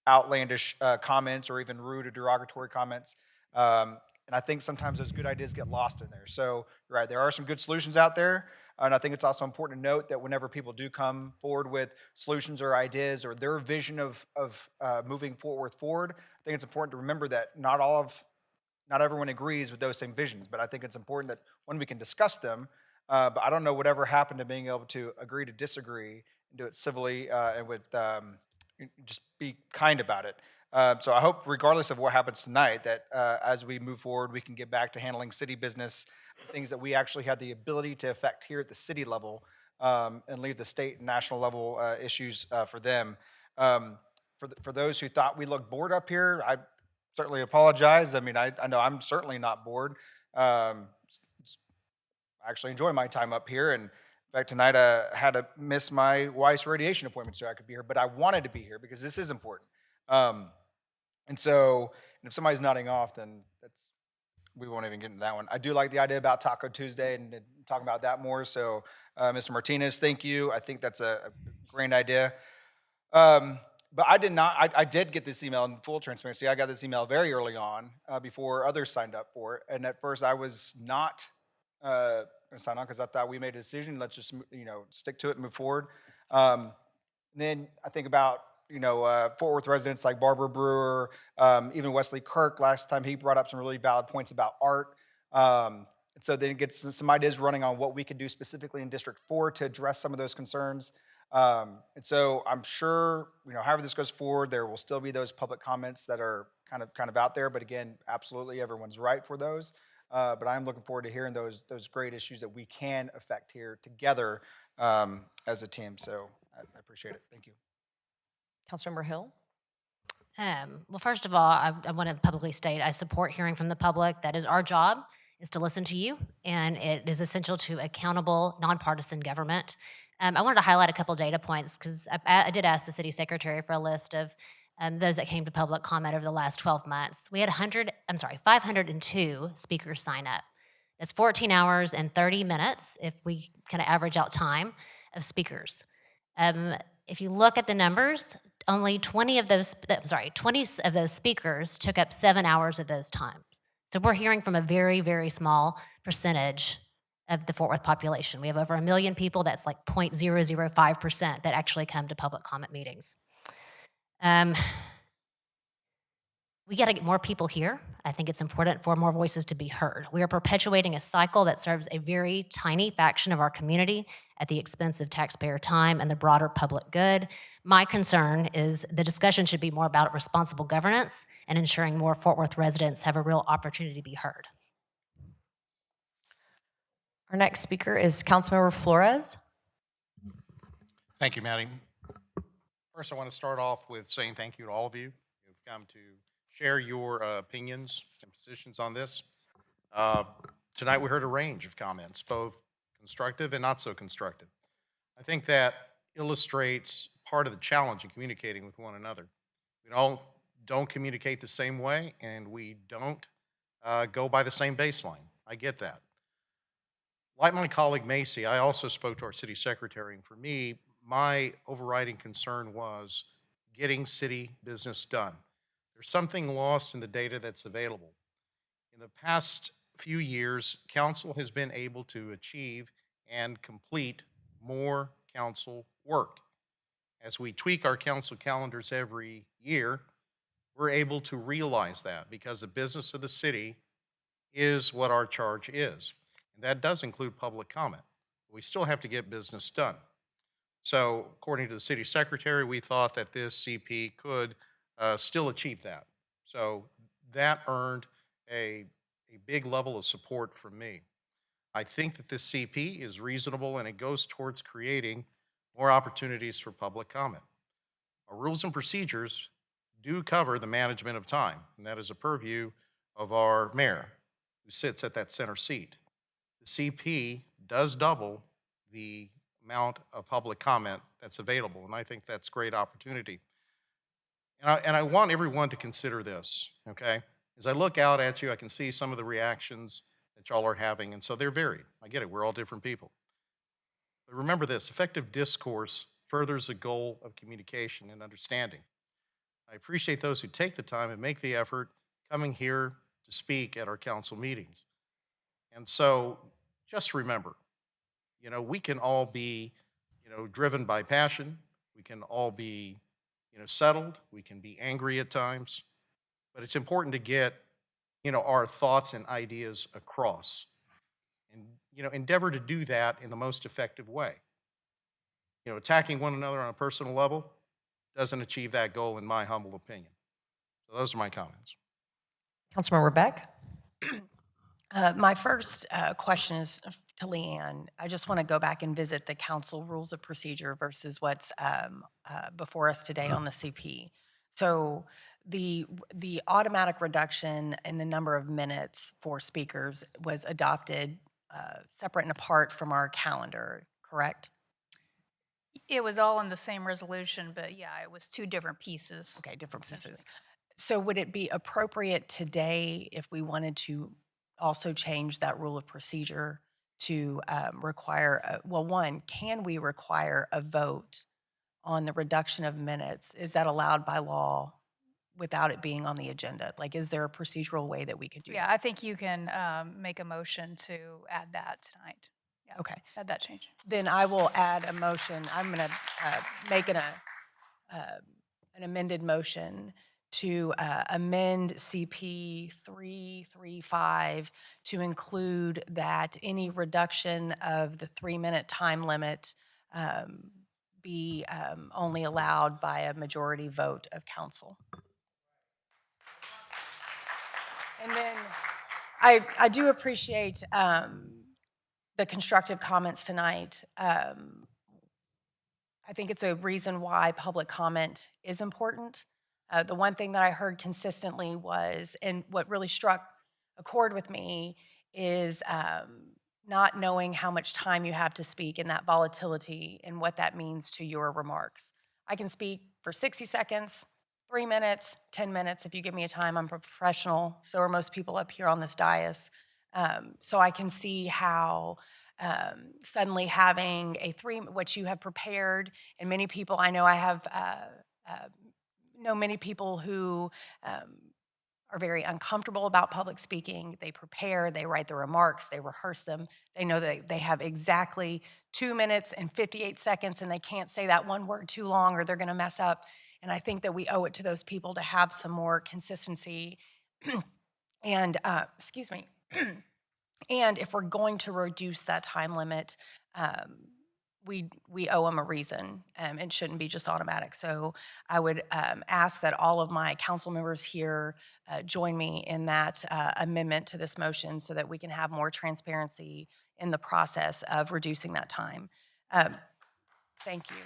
outlandish comments or even rude or derogatory comments. And I think sometimes those good ideas get lost in there. So you're right, there are some good solutions out there. And I think it's also important to note that whenever people do come forward with solutions or ideas or their vision of moving forward, I think it's important to remember that not everyone agrees with those same visions. But I think it's important that when we can discuss them, but I don't know whatever happened to being able to agree to disagree and do it civilly and with just be kind about it. So I hope, regardless of what happens tonight, that as we move forward, we can get back to handling city business, things that we actually have the ability to affect here at the city level, and leave the state and national level issues for them. For those who thought we looked bored up here, I certainly apologize. I mean, I know I'm certainly not bored. I actually enjoy my time up here, and in fact, tonight I had to miss my wife's radiation appointment so I could be here, but I wanted to be here because this is important. And if somebody's nodding off, then we won't even get into that one. I do like the idea about Taco Tuesday and talking about that more. So, Mr. Martinez, thank you. I think that's a great idea. But I did get this email in full transparency. I got this email very early on before others signed up for it. And at first I was not going to sign on because I thought we made a decision. Let's just, stick to it and move forward. Then I think about, Fort Worth residents like Barbara Brewer, even Wesley Kirk, last time he brought up some really valid points about art. And so then it gets some ideas running on what we could do specifically in District 4 to address some of those concerns. And so I'm sure, however this goes forward, there will still be those public comments that are kind of out there. But again, absolutely everyone's right for those. But I'm looking forward to hearing those great issues that we can affect here together as a team. So I appreciate it. Thank you.
Councilmember Hill?
Well, first of all, I want to publicly state I support hearing from the public. That is our job, is to listen to you, and it is essential to accountable, nonpartisan government. I wanted to highlight a couple data points because I did ask the city secretary for a list of those that came to public comment over the last 12 months. We had 502 speakers sign up. That's 14 hours and 30 minutes if we kind of average out time of speakers. If you look at the numbers, only 20 of those speakers took up 7 hours of those times. So we're hearing from a very, very small percentage of the Fort Worth population. We have over 1 million people. That's like 0.005% that actually come to public comment meetings. We got to get more people here. I think it's important for more voices to be heard. We are perpetuating a cycle that serves a very tiny faction of our community at the expense of taxpayer time and the broader public good. My concern is the discussion should be more about responsible governance and ensuring more Fort Worth residents have a real opportunity to be heard.
Our next speaker is Councilmember Flores.
Thank you, Maddie. First, I want to start off with saying thank you to all of you who've come to share your opinions and positions on this. Tonight we heard a range of comments, both constructive and not so constructive. I think that illustrates part of the challenge in communicating with one another. We all don't communicate the same way, and we don't go by the same baseline. I get that. Like my colleague Macy, I also spoke to our city secretary, and for me, my overriding concern was getting city business done. There's something lost in the data that's available. In the past few years, council has been able to achieve and complete more council work. As we tweak our council calendars every year, we're able to realize that because the business of the city is what our charge is. And that does include public comment. We still have to get business done. So according to the city secretary, we thought that this CP could still achieve that. So that earned a big level of support from me. I think that this CP is reasonable and it goes towards creating more opportunities for public comment. Our rules and procedures do cover the management of time, and that is a purview of our mayor, who sits at that center seat. The CP does double the amount of public comment that's available, and I think that's great opportunity. And I want everyone to consider this, okay? As I look out at you, I can see some of the reactions that y'all are having, and so they're varied. I get it, we're all different people. But remember this, effective discourse furthers the goal of communication and understanding. I appreciate those who take the time and make the effort coming here to speak at our council meetings. And so just remember, we can all be, driven by passion. We can all be, settled. We can be angry at times. But it's important to get, our thoughts and ideas across. And, endeavor to do that in the most effective way. Attacking one another on a personal level doesn't achieve that goal, in my humble opinion. So those are my comments.
Councilmember Beck?
My first question is to Leanne. I just want to go back and visit the council rules of procedure versus what's before us today on the CP. So the automatic reduction in the number of minutes for speakers was adopted separate and apart from our calendar, correct?
It was all in the same resolution, but yeah, it was two different pieces.
Okay, different pieces. So would it be appropriate today if we wanted to also change that rule of procedure to require, well, one, can we require a vote on the reduction of minutes? Is that allowed by law without it being on the agenda? Like, is there a procedural way that we could do
Yeah,
that?
I think you can make a motion to add that tonight. Yeah,
Okay.
add that change.
Then I will add a motion. I'm going to make an amended motion to amend CP 335 to include that any reduction of the 3-minute time limit be only allowed by a majority vote of council. And then I do appreciate the constructive comments tonight. I think it's a reason why public comment is important. The one thing that I heard consistently was, and what really struck a chord with me, is not knowing how much time you have to speak and that volatility and what that means to your remarks. I can speak for 60 seconds, 3 minutes, 10 minutes. If you give me a time, I'm a professional. So are most people up here on this dais. So I can see how suddenly having what you have prepared, and many people, I know I have know many people who are very uncomfortable about public speaking. They prepare, they write their remarks, they rehearse them. They know that they have exactly 2 minutes and 58 seconds and they can't say that one word too long or they're gonna mess up. And I think that we owe it to those people to have some more consistency. And, excuse me. And if we're going to reduce that time limit, we owe them a reason. It shouldn't be just automatic. So I would ask that all of my council members here join me in that amendment to this motion so that we can have more transparency in the process of reducing that time. Thank you.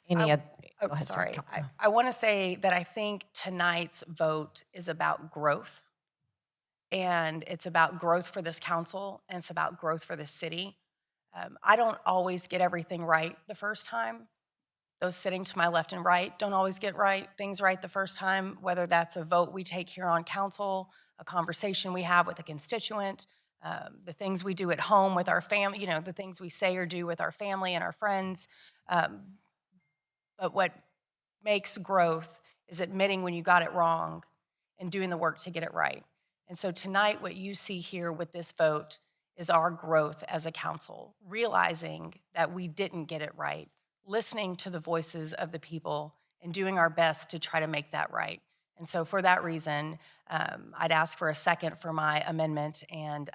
Any other?
Oh,
Go ahead,
sorry.
Councilmember.
I want to say that I think tonight's vote is about growth. And it's about growth for this council, and it's about growth for this city. I don't always get everything right the first time. Those sitting to my left and right don't always get things right the first time, whether that's a vote we take here on council, a conversation we have with a constituent, the things we do at home with our family, the things we say or do with our family and our friends. But what makes growth is admitting when you got it wrong and doing the work to get it right. And so tonight, what you see here with this vote is our growth as a council, realizing that we didn't get it right, listening to the voices of the people, and doing our best to try to make that right. And so for that reason, I'd ask for a second for my amendment and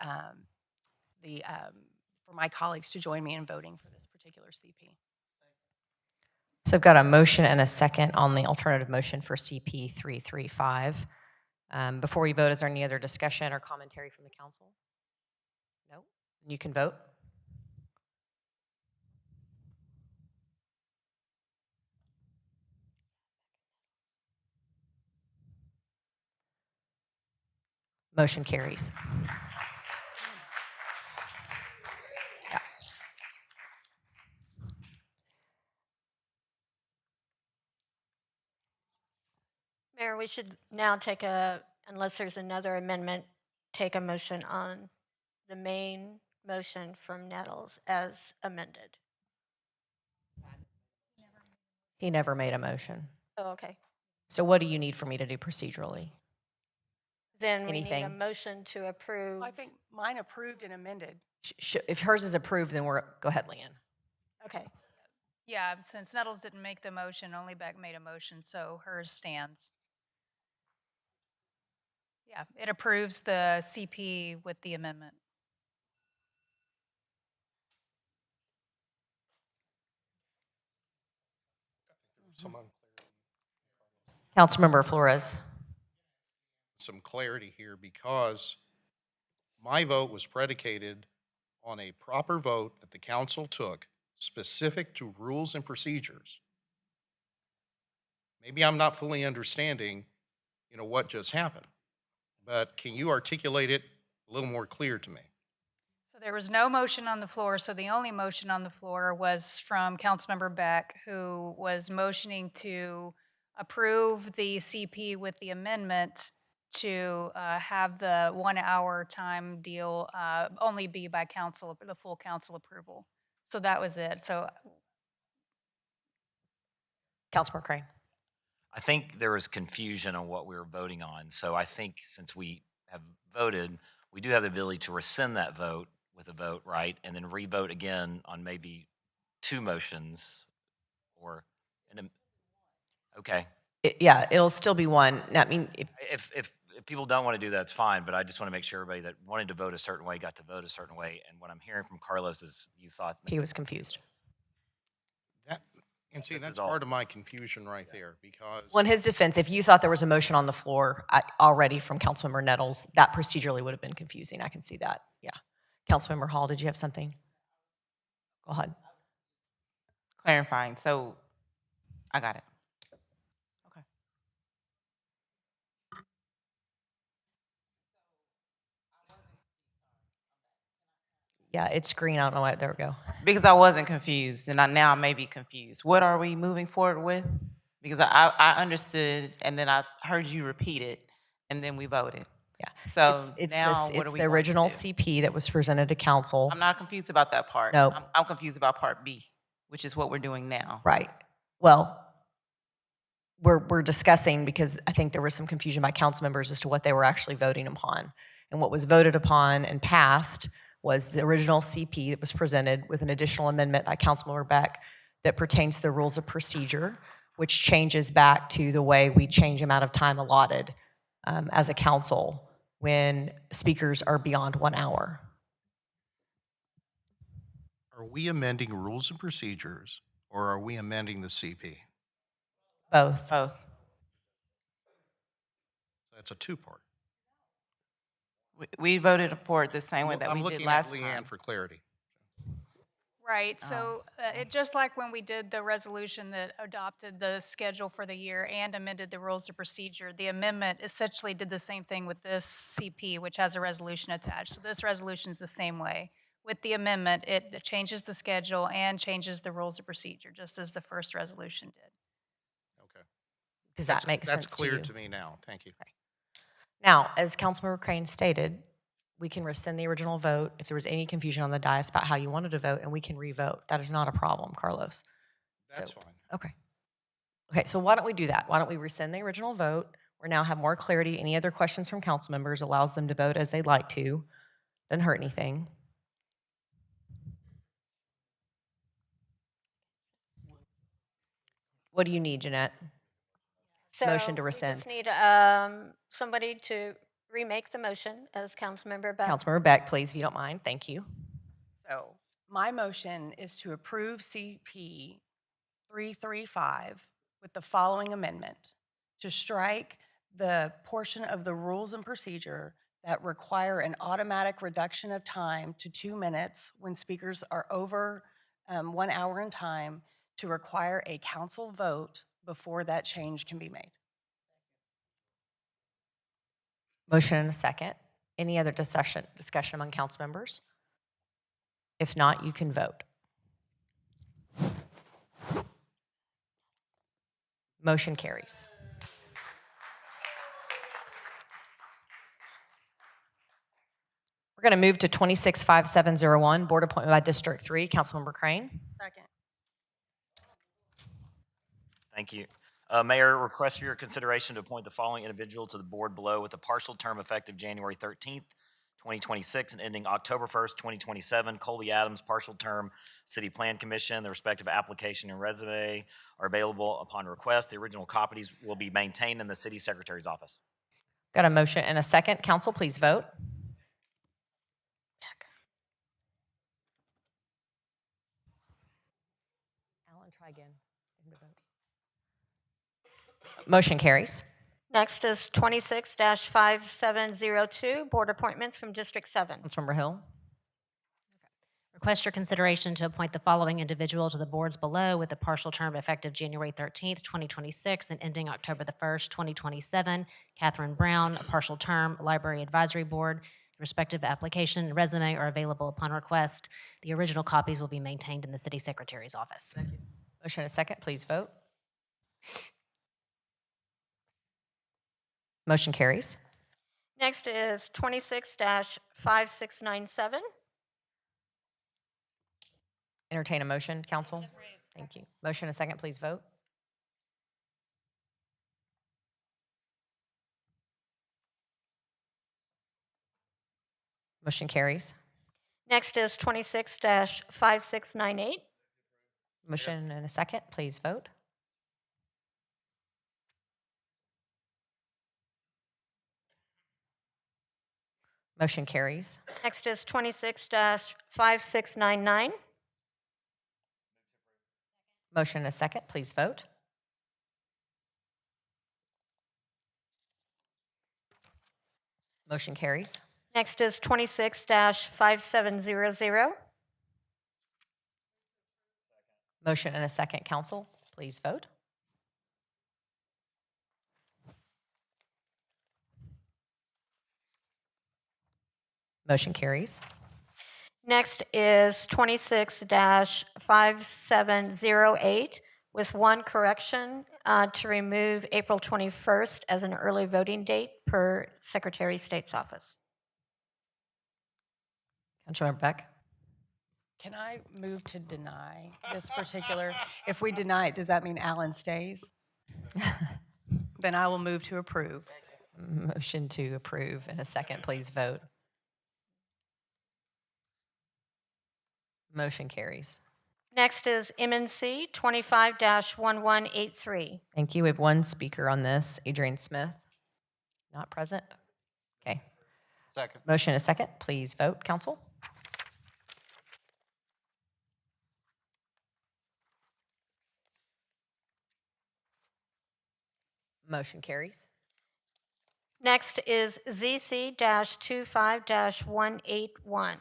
for my colleagues to join me in voting for this particular CP.
So I've got a motion and a second on the alternative motion for CP 335. Before we vote, is there any other discussion or commentary from the council? No? You can vote. Motion carries. Yeah.
Mayor, we should now take a, unless there's another amendment, take a motion on the main motion from Nettles as amended.
He never made a motion.
Oh, okay.
So what do you need for me to do procedurally?
Then we need a
Anything?
motion to approve.
I think mine approved and amended.
If hers is approved, then go ahead, Leanne.
Okay.
Yeah, since Nettles didn't make the motion, only Beck made a motion, so hers stands. Yeah, it approves the CP with the amendment.
Councilmember Flores.
Some clarity here because my vote was predicated on a proper vote that the council took specific to rules and procedures. Maybe I'm not fully understanding, what just happened, but can you articulate it a little more clear to me?
So there was no motion on the floor, so the only motion on the floor was from Councilmember Beck, who was motioning to approve the CP with the amendment to have the 1 hour time deal only be by council, the full council approval. So that was it. So
Councilmember Crane.
I think there was confusion on what we were voting on. So I think since we have voted, we do have the ability to rescind that vote with a vote, right? And then re-vote again on maybe 2 motions or, okay.
Yeah, it'll still be one. I mean,
If people don't want to do that, it's fine, but I just want to make sure everybody that wanted to vote a certain way got to vote a certain way. And what I'm hearing from Carlos is you thought
he was confused.
And see,
This
that's
is all-
part of my confusion right there because.
Well, in his defense, if you thought there was a motion on the floor already from Councilmember Nettles, that procedurally would have been confusing. I can see that. Yeah. Councilmember Hall, did you have something? Go ahead.
Clarifying. So I got it.
Okay. Yeah, it's green. I don't know why. There we go.
Because I wasn't confused, and now I may be confused. What are we moving forward with? Because I understood, and then I heard you repeat it, and then we voted.
Yeah.
So
It's
now
this,
what
it's
are we
the
going to
original
do?
CP that was presented to council.
I'm not confused about that part.
No.
I'm confused about part B, which is what we're doing now.
Right. Well, we're discussing because I think there was some confusion by council members as to what they were actually voting upon. And what was voted upon and passed was the original CP that was presented with an additional amendment by Councilmember Beck that pertains to the rules of procedure, which changes back to the way we change amount of time allotted as a council when speakers are beyond 1 hour.
Are we amending rules and procedures or are we amending the CP?
Both.
Both.
That's a 2-part.
We voted for it the same way that
I'm
we
looking
did
at
last
Leanne
time.
for clarity.
Right, so it just like when we did the resolution that adopted the schedule for the year and amended the rules of procedure, the amendment essentially did the same thing with this CP, which has a resolution attached. So this resolution is the same way. With the amendment, it changes the schedule and changes the rules of procedure, just as the first resolution did.
Okay.
Does that make sense
That's clear
to you?
to me now. Thank you.
Now, as Councilmember Crane stated, we can rescind the original vote if there was any confusion on the dais about how you wanted to vote, and we can re-vote. That is not a problem, Carlos.
That's
So-
fine.
Okay. Okay, so why don't we do that? Why don't we rescind the original vote? We now have more clarity. Any other questions from council members allows them to vote as they'd like to. Doesn't hurt anything. What do you need, Jeanette? Motion to
We
rescind.
just need somebody to remake the motion as Councilmember Beck.
Councilmember Beck, please, if you don't mind. Thank you.
So my motion is to approve CP 335 with the following amendment: to strike the portion of the rules and procedure that require an automatic reduction of time to 2 minutes when speakers are over 1 hour in time, to require a council vote before that change can be made.
Motion and a second. Any other discussion among council members? If not, you can vote. Motion carries. We're going to move to 265701, Board Appointment by District 3. Councilmember Crane.
Second.
Thank you. Mayor, request for your consideration to appoint the following individual to the board below with a partial term effective January 13th, 2026 and ending October 1st, 2027. Colby Adams, partial term, City Plan Commission. The respective application and resume are available upon request. The original copies will be maintained in the city secretary's office.
Got a motion and a second. Council, please vote. Alan, try again. Motion carries.
Next is 26-5702, board appointments from District 7.
Councilmember Hill.
Request your consideration to appoint the following individual to the boards below with a partial term effective January 13th, 2026 and ending October the 1st, 2027. Catherine Brown, a partial term, Library Advisory Board. The respective application and resume are available upon request. The original copies will be maintained in the city secretary's office.
Motion and a second. Please vote. Motion carries.
Next is 26-5697.
Entertain a motion, council. Thank you. Motion and a second. Please vote. Motion carries.
Next is 26-5698.
Motion and a second. Please vote. Motion carries.
Next is 26-5699.
Motion and a second. Please vote. Motion carries.
Next is 26-5700.
Motion and a second. Council, please vote. Motion carries.
Next is 26-5708 with one correction to remove April 21st as an early voting date per Secretary of State's office.
Councilmember Beck.
Can I move to deny this particular? If we deny it, does that mean Alan stays? Then I will move to approve.
Motion to approve in a second. Please vote. Motion carries.
Next is MNC 25-1183.
Thank you. We have one speaker on this, Adrian Smith. Not present? Okay.
Second.
Motion and a second. Please vote, council. Motion carries.
Next is ZC-25-181.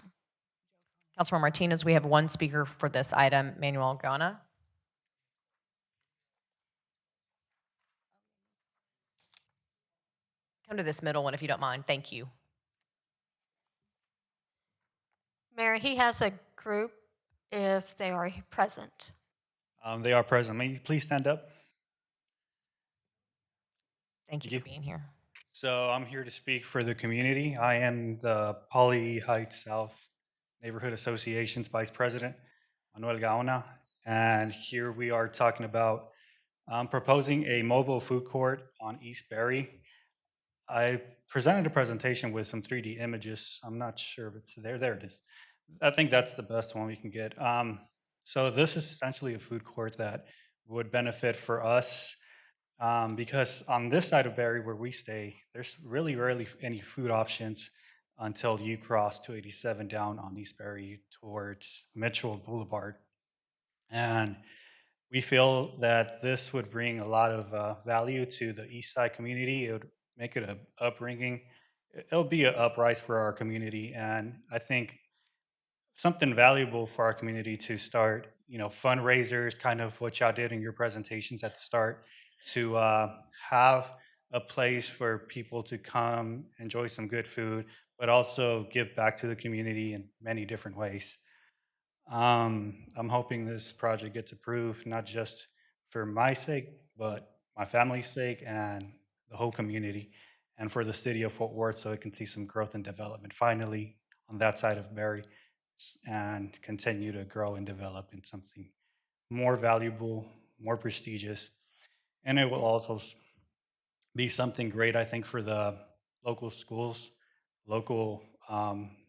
Councilor Martinez, we have one speaker for this item, Manuel Gana. Come to this middle one if you don't mind. Thank you.
Mayor, he has a group if they are present.
They are present. May you please stand up?
Thank you for being here.
So I'm here to speak for the community. I am the Poly Heights South Neighborhood Association's Vice President, Manuel Gaona. And here we are talking about proposing a mobile food court on East Berry. I presented a presentation with some 3D images. I'm not sure if it's there. There it is. I think that's the best one we can get. So this is essentially a food court that would benefit for us because on this side of Berry where we stay, there's really rarely any food options until you cross 287 down on East Berry towards Mitchell Boulevard. And we feel that this would bring a lot of value to the East Side community. It would make it an upbringing. It'll be an uprise for our community. And I think something valuable for our community to start, fundraisers, kind of what y'all did in your presentations at the start, to have a place for people to come, enjoy some good food, but also give back to the community in many different ways. I'm hoping this project gets approved, not just for my sake, but my family's sake and the whole community, and for the city of Fort Worth, so it can see some growth and development finally on that side of Barry, and continue to grow and develop in something more valuable, more prestigious, and it will also be something great, I think, for the local schools, local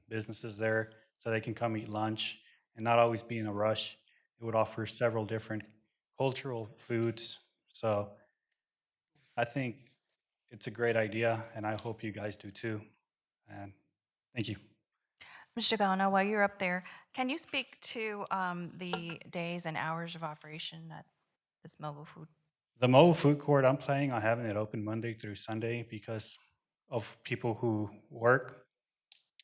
businesses there, so they can come eat lunch and not always be in a rush. It would offer several different cultural foods. So I think it's a great idea, and I hope you guys do too. And thank you.
Mr. Galano, while you're up there, can you speak to the days and hours of operation at this mobile food?
The mobile food court, I'm planning on having it open Monday through Sunday because of people who work.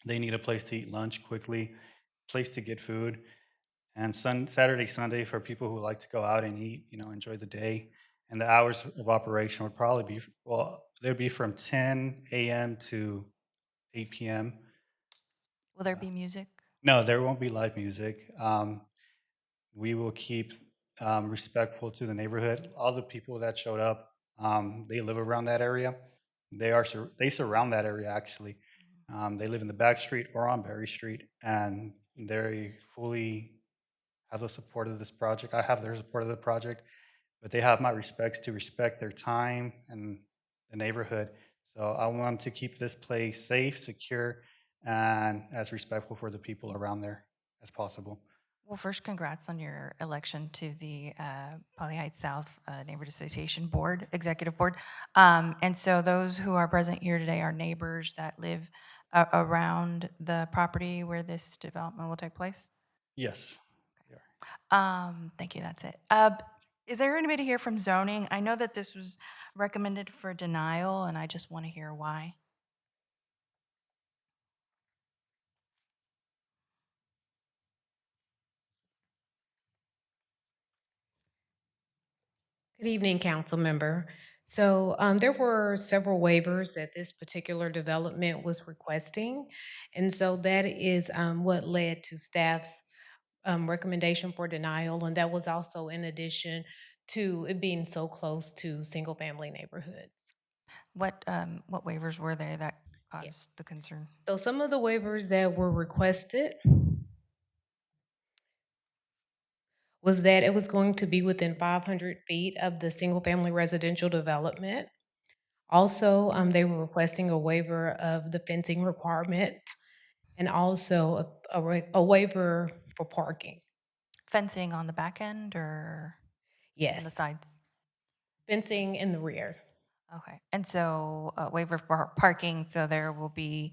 They need a place to eat lunch quickly, place to get food, and Saturday, Sunday for people who like to go out and eat, enjoy the day. And the hours of operation would probably be, well, they'd be from 10 a.m. to 8 p.m.
Will there be music?
No, there won't be live music. We will keep respectful to the neighborhood. All the people that showed up, they live around that area. They surround that area actually. They live in the back street or on Berry Street, and they fully have the support of this project. I have their support of the project, but they have my respects to respect their time and the neighborhood. So I want to keep this place safe, secure, and as respectful for the people around there as possible.
Well, first, congrats on your election to the Poly Heights South Neighborhood Association Board, Executive Board. And so those who are present here today are neighbors that live around the property where this development will take place?
Yes.
Thank you, that's it. Is there anybody here from zoning? I know that this was recommended for denial, and I just want to hear why.
Good evening, council member. So there were several waivers that this particular development was requesting. And so that is what led to staff's recommendation for denial. And that was also in addition to it being so close to single family neighborhoods.
What waivers were there that caused the concern?
So some of the waivers that were requested was that it was going to be within 500 feet of the single-family residential development. Also, they were requesting a waiver of the fencing requirement and also a waiver for parking.
Fencing on the back end or on the
Yes,
sides?
fencing in the rear.
Okay, and so waiver for parking, so there will be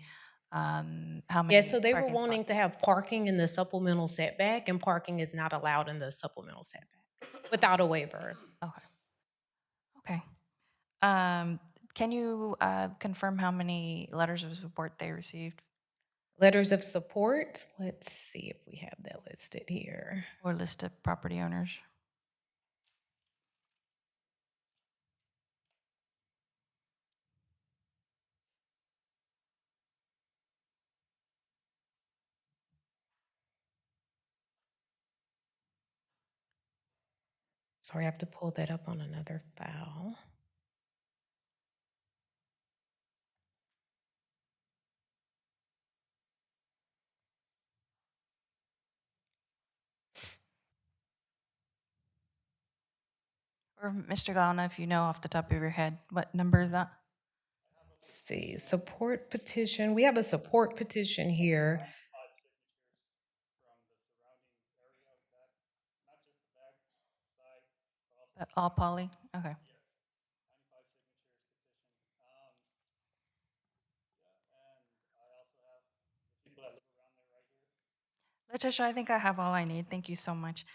how many
Yes, so they were
parking
wanting
spots?
to have parking in the supplemental setback, and parking is not allowed in the supplemental setback without a waiver.
Okay. Can you confirm how many letters of support they received?
Letters of support, let's see if we have that listed here.
Or list of property owners?
Sorry, I have to pull that up on another file.
Or Mr. Galana, if you know off the top of your head, what number is that?
Let's see, support petition. We have a support petition here.
All poly? Okay. Letitia, I think I have all I need. Thank you so much.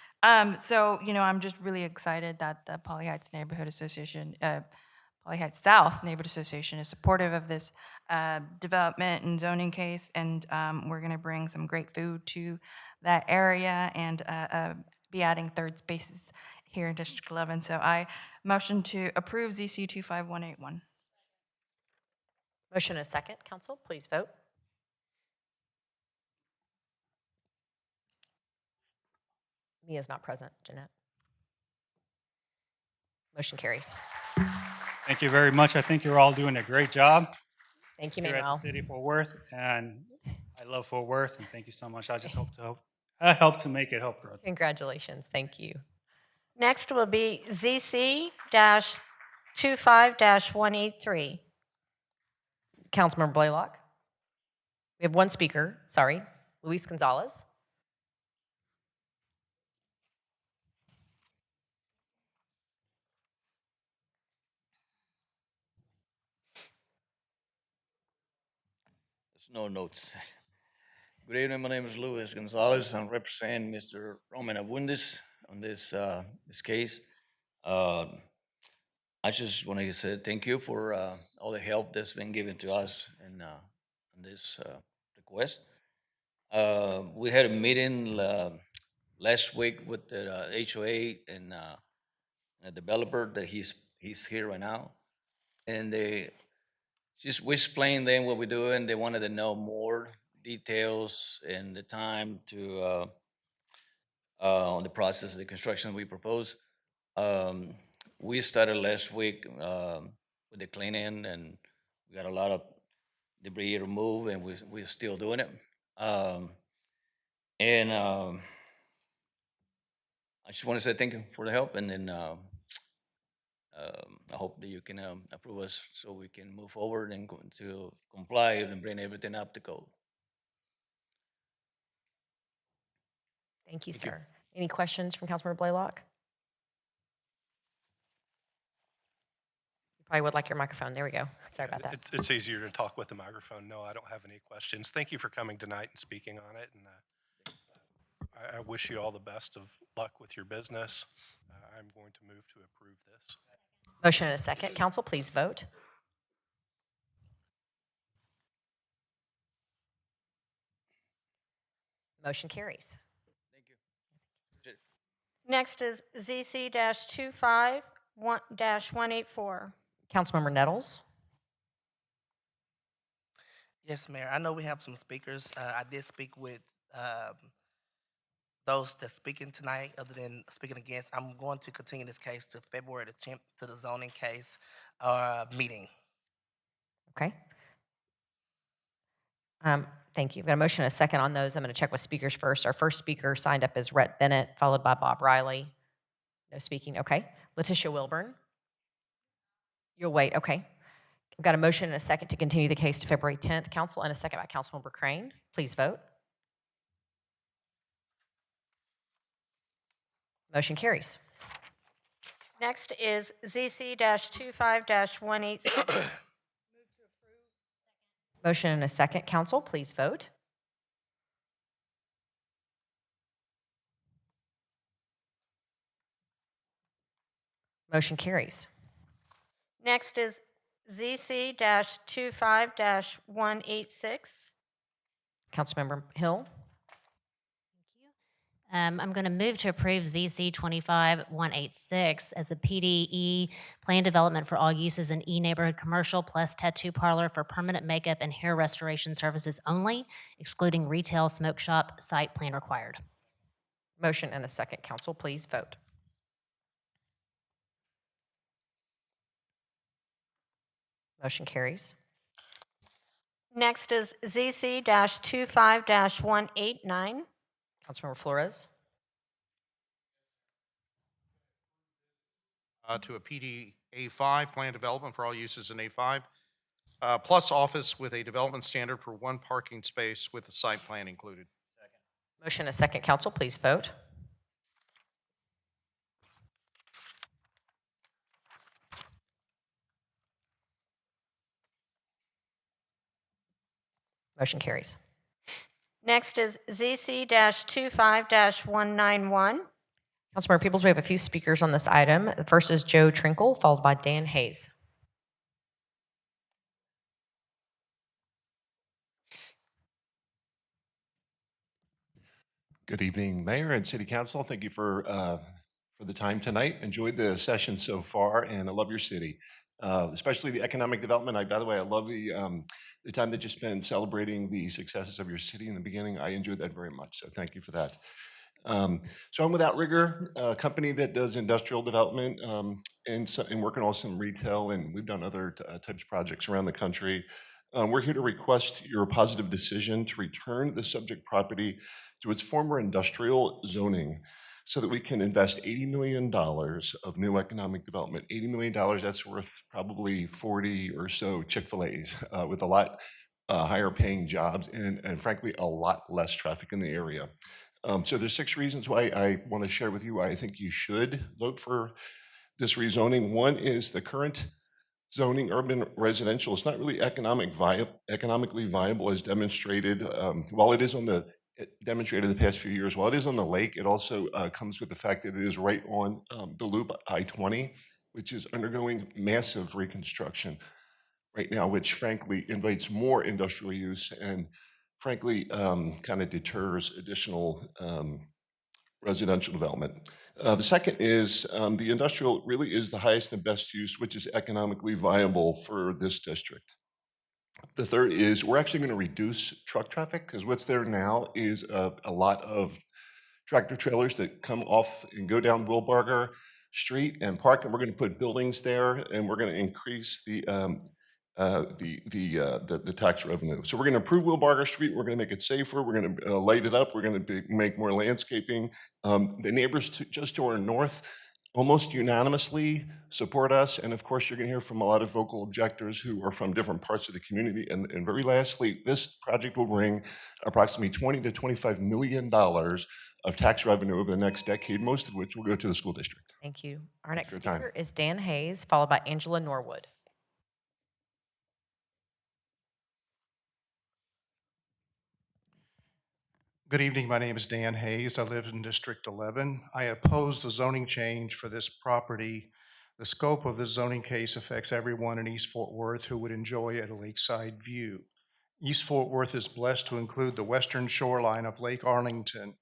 So, I'm just really excited that the Poly Heights Neighborhood Association, Poly Heights South Neighborhood Association is supportive of this development and zoning case, and we're going to bring some great food to that area and be adding third spaces here in District 11. So I motion to approve ZC 25181.
Motion and a second, council, please vote.
Mia is not present. Jeanette. Motion carries.
Thank you very much. I think you're all doing a great job
Thank you,
here at the
Manuel.
city of Fort Worth, and I love Fort Worth, and thank you so much. I just help to make it help grow.
Congratulations. Thank you.
Next will be ZC-25-183.
Councilmember Blaylock. We have one speaker, sorry, Luis Gonzalez.
There's no notes. Good evening, my name is Luis Gonzalez. I'm representing Mr. Roman Abundis on this case. I just want to say thank you for all the help that's been given to us in on this request. We had a meeting last week with the HOA and a developer that he's here right now, and we explained them what we're doing. They wanted to know more details and the time to on the process of the construction we propose. We started last week with the cleaning, and we got a lot of debris removed, and we're still doing it. I just want to say thank you for the help, and then I hope that you can approve us so we can move forward and to comply and bring everything up to code.
Thank you, sir. Any questions from Councilmember Blaylock? You probably would like your microphone. There we go. Sorry about that.
It's easier to talk with the microphone. No, I don't have any questions. Thank you for coming tonight and speaking on it. And I wish you all the best of luck with your business. I'm going to move to approve this.
Motion and a second. Council, please vote. Motion carries.
Next is ZC-25-184.
Councilmember Nettles.
Yes, Mayor. I know we have some speakers. I did speak with those that's speaking tonight, other than speaking against. I'm going to continue this case to February the 10th to the zoning case meeting.
Okay. Thank you. We've got a motion and a second on those. I'm going to check with speakers first. Our first speaker signed up is Rhett Bennett, followed by Bob Riley. No speaking. Okay. Letitia Wilburn. You'll wait. Okay. We've got a motion and a second to continue the case to February 10th. Council, and a second by Councilmember Crane. Please vote. Motion carries.
Next is ZC-25-186.
Motion and a second. Council, please vote. Motion carries.
Next is ZC-25-186.
Councilmember Hill.
I'm going to move to approve ZC 25-186 as a PDE plan development for all uses in e-neighborhood commercial plus tattoo parlor for permanent makeup and hair restoration services only, excluding retail smoke shop site plan required.
Motion and a second. Council, please vote. Motion carries.
Next is ZC-25-189.
Councilmember Flores.
To a PD A5, plan development for all uses in A5, plus office with a development standard for one parking space with the site plan included.
Motion and a second. Council, please vote. Motion carries.
Next is ZC-25-191.
Councilmember Peoples, we have a few speakers on this item. The first is Joe Trinkle, followed by Dan Hayes.
Good evening, Mayor and City Council. Thank you for the time tonight. Enjoyed the session so far, and I love your city, especially the economic development. By the way, I love the time that you spent celebrating the successes of your city in the beginning. I enjoyed that very much, so thank you for that. So I'm with Outrigger, a company that does industrial development and working on some retail, and we've done other types of projects around the country. We're here to request your positive decision to return the subject property to its former industrial zoning so that we can invest $80 million of new economic development. $80 million, that's worth probably 40 or so Chick-fil-A's with a lot higher paying jobs and frankly, a lot less traffic in the area. So there's 6 reasons why I want to share with you why I think you should vote for this rezoning. One is the current zoning urban residential is not really economically viable as demonstrated. While it is on the demonstrated the past few years, while it is on the lake, it also comes with the fact that it is right on the loop I-20, which is undergoing massive reconstruction right now, which frankly invites more industrial use and frankly kind of deters additional residential development. The second is the industrial really is the highest and best use, which is economically viable for this district. The third is we're actually going to reduce truck traffic because what's there now is a lot of tractor trailers that come off and go down Wilbarger Street and park, and we're going to put buildings there, and we're going to increase the tax revenue. So we're going to improve Wilbarger Street. We're going to make it safer. We're going to light it up. We're going to make more landscaping. The neighbors just to our north almost unanimously support us. And of course, you're going to hear from a lot of vocal objectors who are from different parts of the community. And very lastly, this project will bring approximately $20 to $25 million of tax revenue over the next decade, most of which will go to the school district.
Thank you. Our
Thank
next
you for your time.
speaker is Dan Hayes, followed by Angela Norwood.
Good evening. My name is Dan Hayes. I live in District 11. I oppose the zoning change for this property. The scope of this zoning case affects everyone in East Fort Worth who would enjoy a lakeside view. East Fort Worth is blessed to include the western shoreline of Lake Arlington.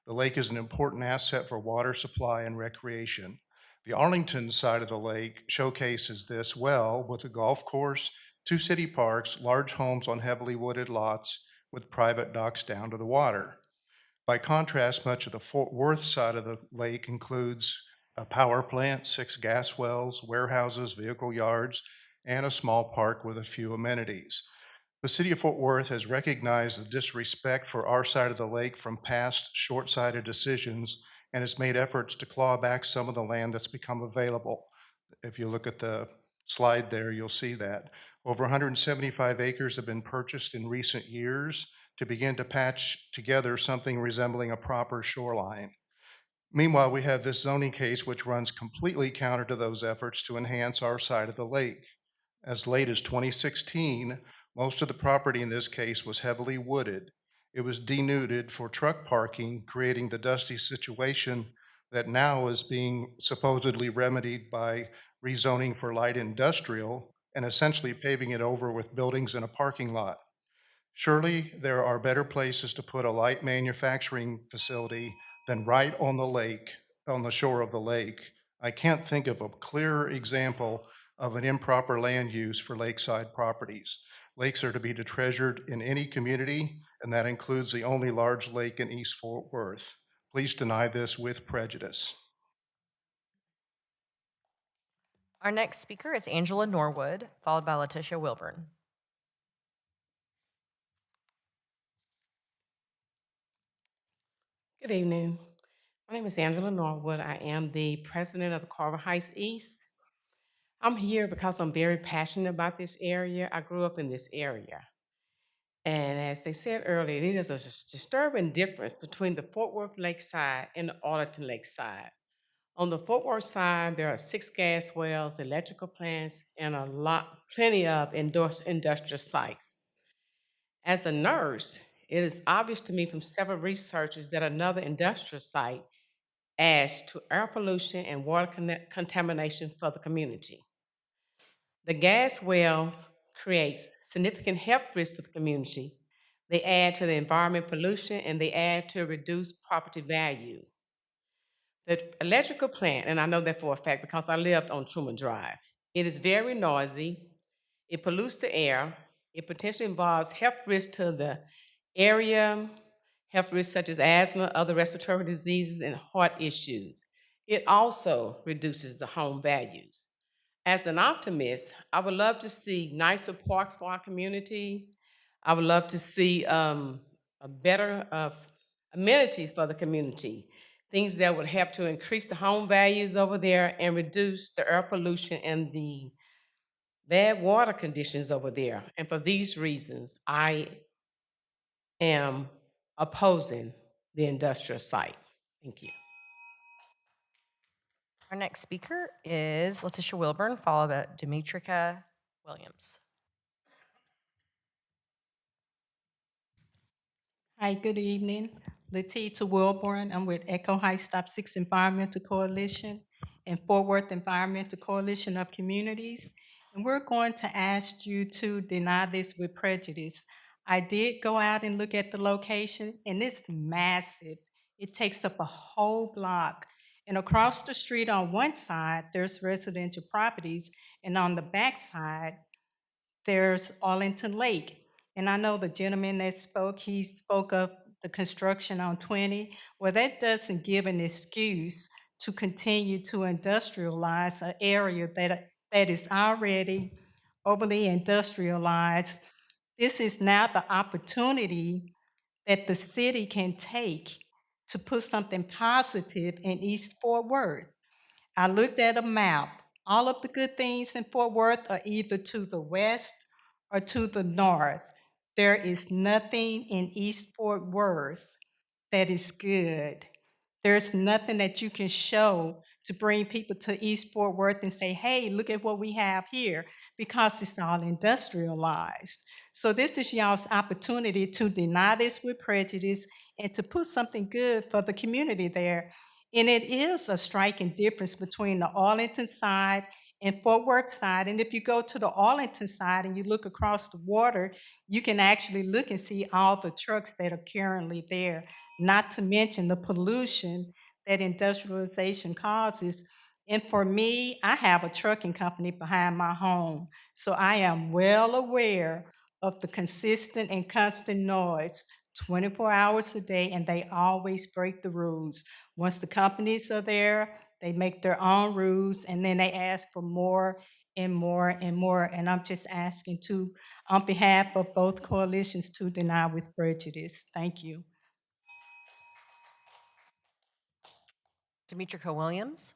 The lake is an important asset for water supply and recreation. The Arlington side of the lake showcases this well with a golf course, 2 city parks, large homes on heavily wooded lots with private docks down to the water. By contrast, much of the Fort Worth side of the lake includes a power plant, 6 gas wells, warehouses, vehicle yards, and a small park with a few amenities. The city of Fort Worth has recognized the disrespect for our side of the lake from past short-sighted decisions and has made efforts to claw back some of the land that's become available. If you look at the slide there, you'll see that. Over 175 acres have been purchased in recent years to begin to patch together something resembling a proper shoreline. Meanwhile, we have this zoning case which runs completely counter to those efforts to enhance our side of the lake. As late as 2016, most of the property in this case was heavily wooded. It was denuded for truck parking, creating the dusty situation that now is being supposedly remedied by rezoning for light industrial and essentially paving it over with buildings and a parking lot. Surely there are better places to put a light manufacturing facility than right on the lake, on the shore of the lake. I can't think of a clearer example of an improper land use for lakeside properties. Lakes are to be treasured in any community, and that includes the only large lake in East Fort Worth. Please deny this with prejudice.
Our next speaker is Angela Norwood, followed by Letitia Wilburn.
Good evening. My name is Angela Norwood. I am the president of the Carver Heights East. I'm here because I'm very passionate about this area. I grew up in this area. And as they said earlier, it is a disturbing difference between the Fort Worth Lakeside and the Arlington Lakeside. On the Fort Worth side, there are 6 gas wells, electrical plants, and plenty of industrial sites. As a nurse, it is obvious to me from several researchers that another industrial site adds to air pollution and water contamination for the community. The gas wells creates significant health risks for the community. They add to the environment pollution and they add to reduced property value. The electrical plant, and I know that for a fact because I lived on Truman Drive, it is very noisy, it pollutes the air, it potentially involves health risks to the area health risks such as asthma, other respiratory diseases, and heart issues. It also reduces the home values. As an optimist, I would love to see nicer parks for our community. I would love to see a better amenities for the community, things that would help to increase the home values over there and reduce the air pollution and the bad water conditions over there. And for these reasons, I am opposing the industrial site. Thank you.
Our next speaker is Letitia Wilburn, followed by Demetrika Williams.
Hi, good evening. Letitia Wilburn. I'm with Echo Heights Stop 6 Environmental Coalition and Fort Worth Environmental Coalition of Communities. And we're going to ask you to deny this with prejudice. I did go out and look at the location, and it's massive. It takes up a whole block. And across the street on one side, there's residential properties, and on the back side, there's Arlington Lake. And I know the gentleman that spoke, he spoke of the construction on 20. Well, that doesn't give an excuse to continue to industrialize an area that is already overly industrialized. This is now the opportunity that the city can take to put something positive in East Fort Worth. I looked at a map. All of the good things in Fort Worth are either to the west or to the north. There is nothing in East Fort Worth that is good. There's nothing that you can show to bring people to East Fort Worth and say, hey, look at what we have here, because it's all industrialized. So this is y'all's opportunity to deny this with prejudice and to put something good for the community there. And it is a striking difference between the Arlington side and Fort Worth side. And if you go to the Arlington side and you look across the water, you can actually look and see all the trucks that are currently there, not to mention the pollution that industrialization causes. And for me, I have a trucking company behind my home, so I am well aware of the consistent and constant noise 24 hours a day, and they always break the rules. Once the companies are there, they make their own rules, and then they ask for more and more and more. And I'm just asking to, on behalf of both coalitions, to deny with prejudice. Thank you.
Demetrika Williams.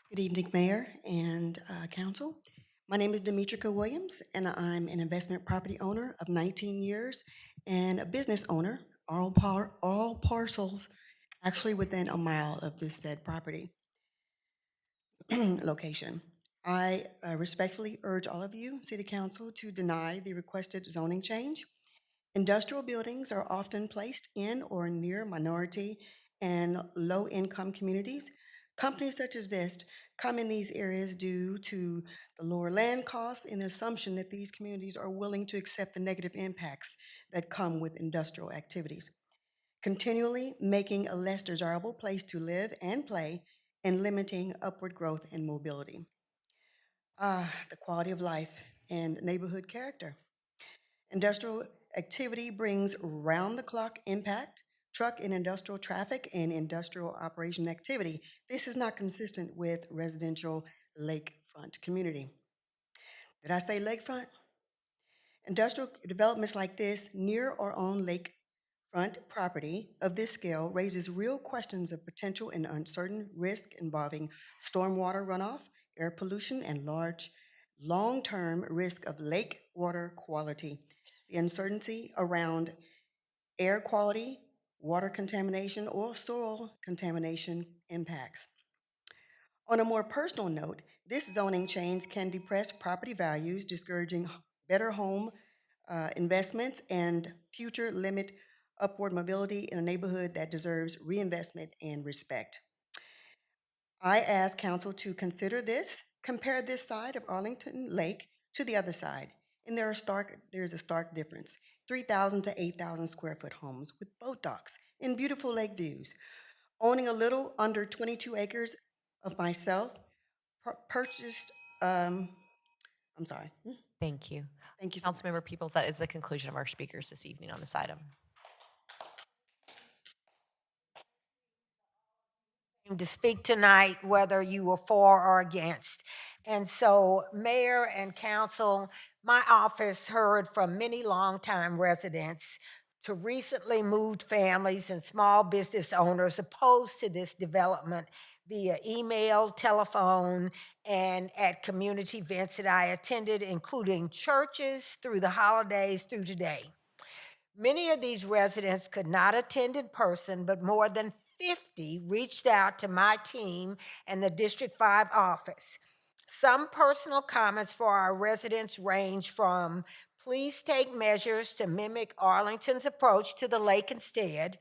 Good evening, Mayor and Council. My name is Demetrika Williams, and I'm an investment property owner of 19 years and a business owner, all parcels actually within a mile of this said property location. I respectfully urge all of you, City Council, to deny the requested zoning change. Industrial buildings are often placed in or near minority and low-income communities. Companies such as this come in these areas due to the lower land costs and the assumption that these communities are willing to accept the negative impacts that come with industrial activities, continually making a less desirable place to live and play and limiting upward growth and mobility. The quality of life and neighborhood character. Industrial activity brings round-the-clock impact, truck and industrial traffic, and industrial operation activity. This is not consistent with residential lakefront community. Did I say lakefront? Industrial developments like this near or on lakefront property of this scale raises real questions of potential and uncertain risk involving stormwater runoff, air pollution, and long-term risk of lake water quality. The uncertainty around air quality, water contamination, or soil contamination impacts. On a more personal note, this zoning change can depress property values, discouraging better home investments and future limit upward mobility in a neighborhood that deserves reinvestment and respect. I ask Council to consider this, compare this side of Arlington Lake to the other side, and there's a stark difference. 3,000 to 8,000 square foot homes with boat docks and beautiful lake views. Owning a little under 22 acres of myself, purchased I'm sorry.
Thank you.
Thank you so much.
Councilmember Peoples, that is the conclusion of our speakers this evening on this item.
To speak tonight, whether you were for or against. And so, Mayor and Council, my office heard from many longtime residents to recently moved families and small business owners opposed to this development via email, telephone, and at community events that I attended, including churches through the holidays through today. Many of these residents could not attend in person, but more than 50 reached out to my team and the District 5 office. Some personal comments for our residents range from, please take measures to mimic Arlington's approach to the lake instead,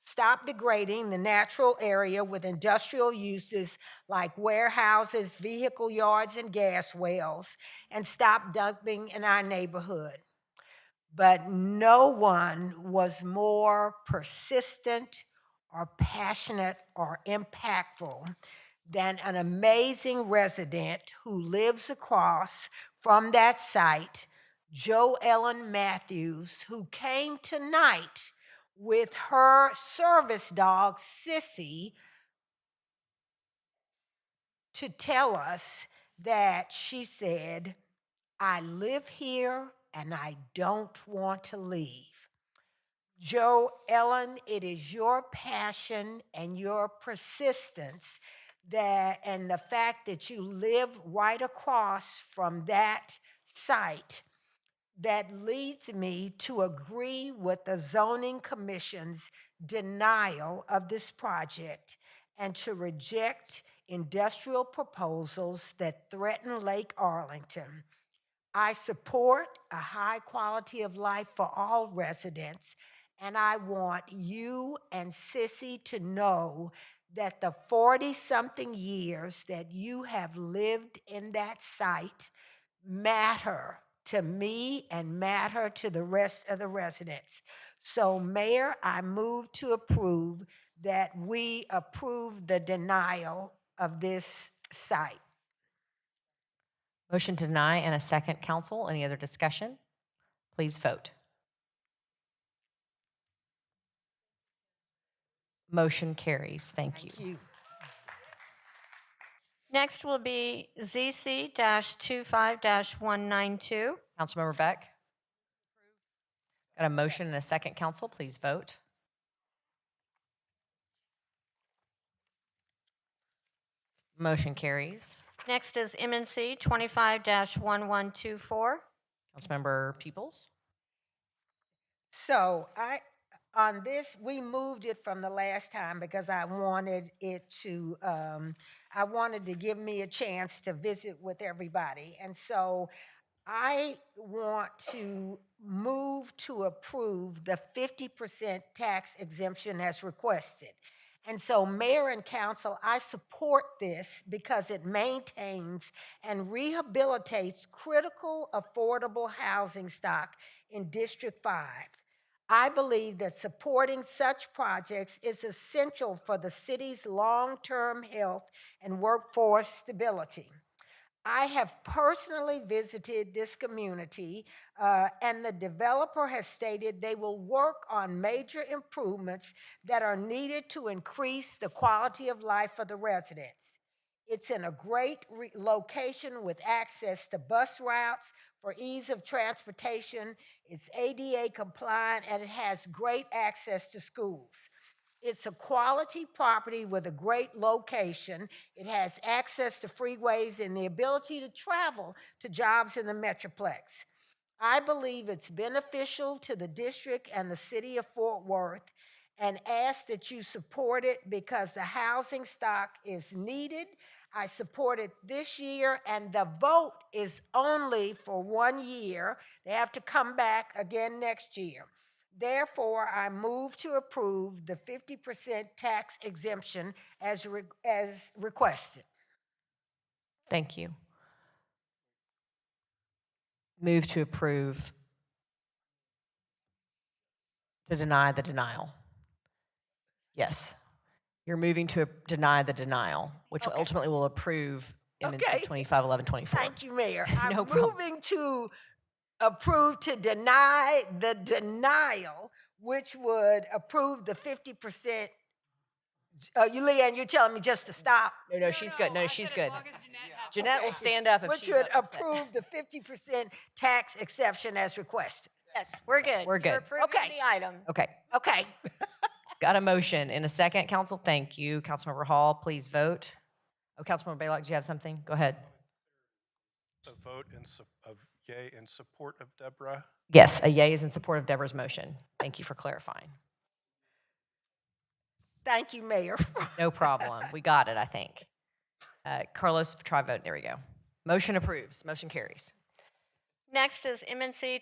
stop degrading the natural area with industrial uses like warehouses, vehicle yards, and gas wells, and stop dumping in our neighborhood. But no one was more persistent or passionate or impactful than an amazing resident who lives across from that site, Jo Ellen Matthews, who came tonight with her service dog, Sissy, to tell us that she said, I live here and I don't want to leave. Jo Ellen, it is your passion and your persistence and the fact that you live right across from that site that leads me to agree with the Zoning Commission's denial of this project and to reject industrial proposals that threaten Lake Arlington. I support a high quality of life for all residents, and I want you and Sissy to know that the 40-something years that you have lived in that site matter to me and matter to the rest of the residents. So, Mayor, I move to approve that we approve the denial of this site.
Motion to deny and a second, council. Any other discussion? Please vote. Motion carries. Thank you.
Next will be ZC-25-192.
Councilmember Beck. Got a motion and a second, council. Please vote. Motion carries.
Next is MNC 25-1124.
Councilmember Peoples.
So on this, we moved it from the last time because I wanted it to, I wanted to give me a chance to visit with everybody. And so I want to move to approve the 50% tax exemption as requested. And so, Mayor and Council, I support this because it maintains and rehabilitates critical affordable housing stock in District 5. I believe that supporting such projects is essential for the city's long-term health and workforce stability. I have personally visited this community, and the developer has stated they will work on major improvements that are needed to increase the quality of life for the residents. It's in a great location with access to bus routes for ease of transportation. It's ADA compliant, and it has great access to schools. It's a quality property with a great location. It has access to freeways and the ability to travel to jobs in the Metroplex. I believe it's beneficial to the district and the city of Fort Worth, and ask that you support it because the housing stock is needed. I support it this year, and the vote is only for 1 year. They have to come back again next year. Therefore, I move to approve the 50% tax exemption as requested.
Thank you. Move to approve to deny the denial. Yes. You're moving to deny the denial, which ultimately will approve MNC
Okay.
251124.
Thank you, Mayor. I'm
No problem.
moving to approve to deny the denial, which would approve the 50%. Leanne, you're telling me just to stop?
No, she's good. No, she's good. Jeanette will stand up if
Which
she's
would
upset.
approve the 50% tax exception as requested.
Yes, we're good.
We're
You're
good.
approving
Okay.
the item.
Okay.
Okay.
Got a motion in a second, council. Thank you. Councilmember Hall, please vote. Oh, Councilmember Baylock, do you have something? Go ahead.
A vote of yay in support of Deborah.
Yes, a yay is in support of Deborah's motion. Thank you for clarifying.
Thank you, Mayor.
No problem. We got it, I think. Carlos, try vote. There we go. Motion approves. Motion carries.
Next is MNC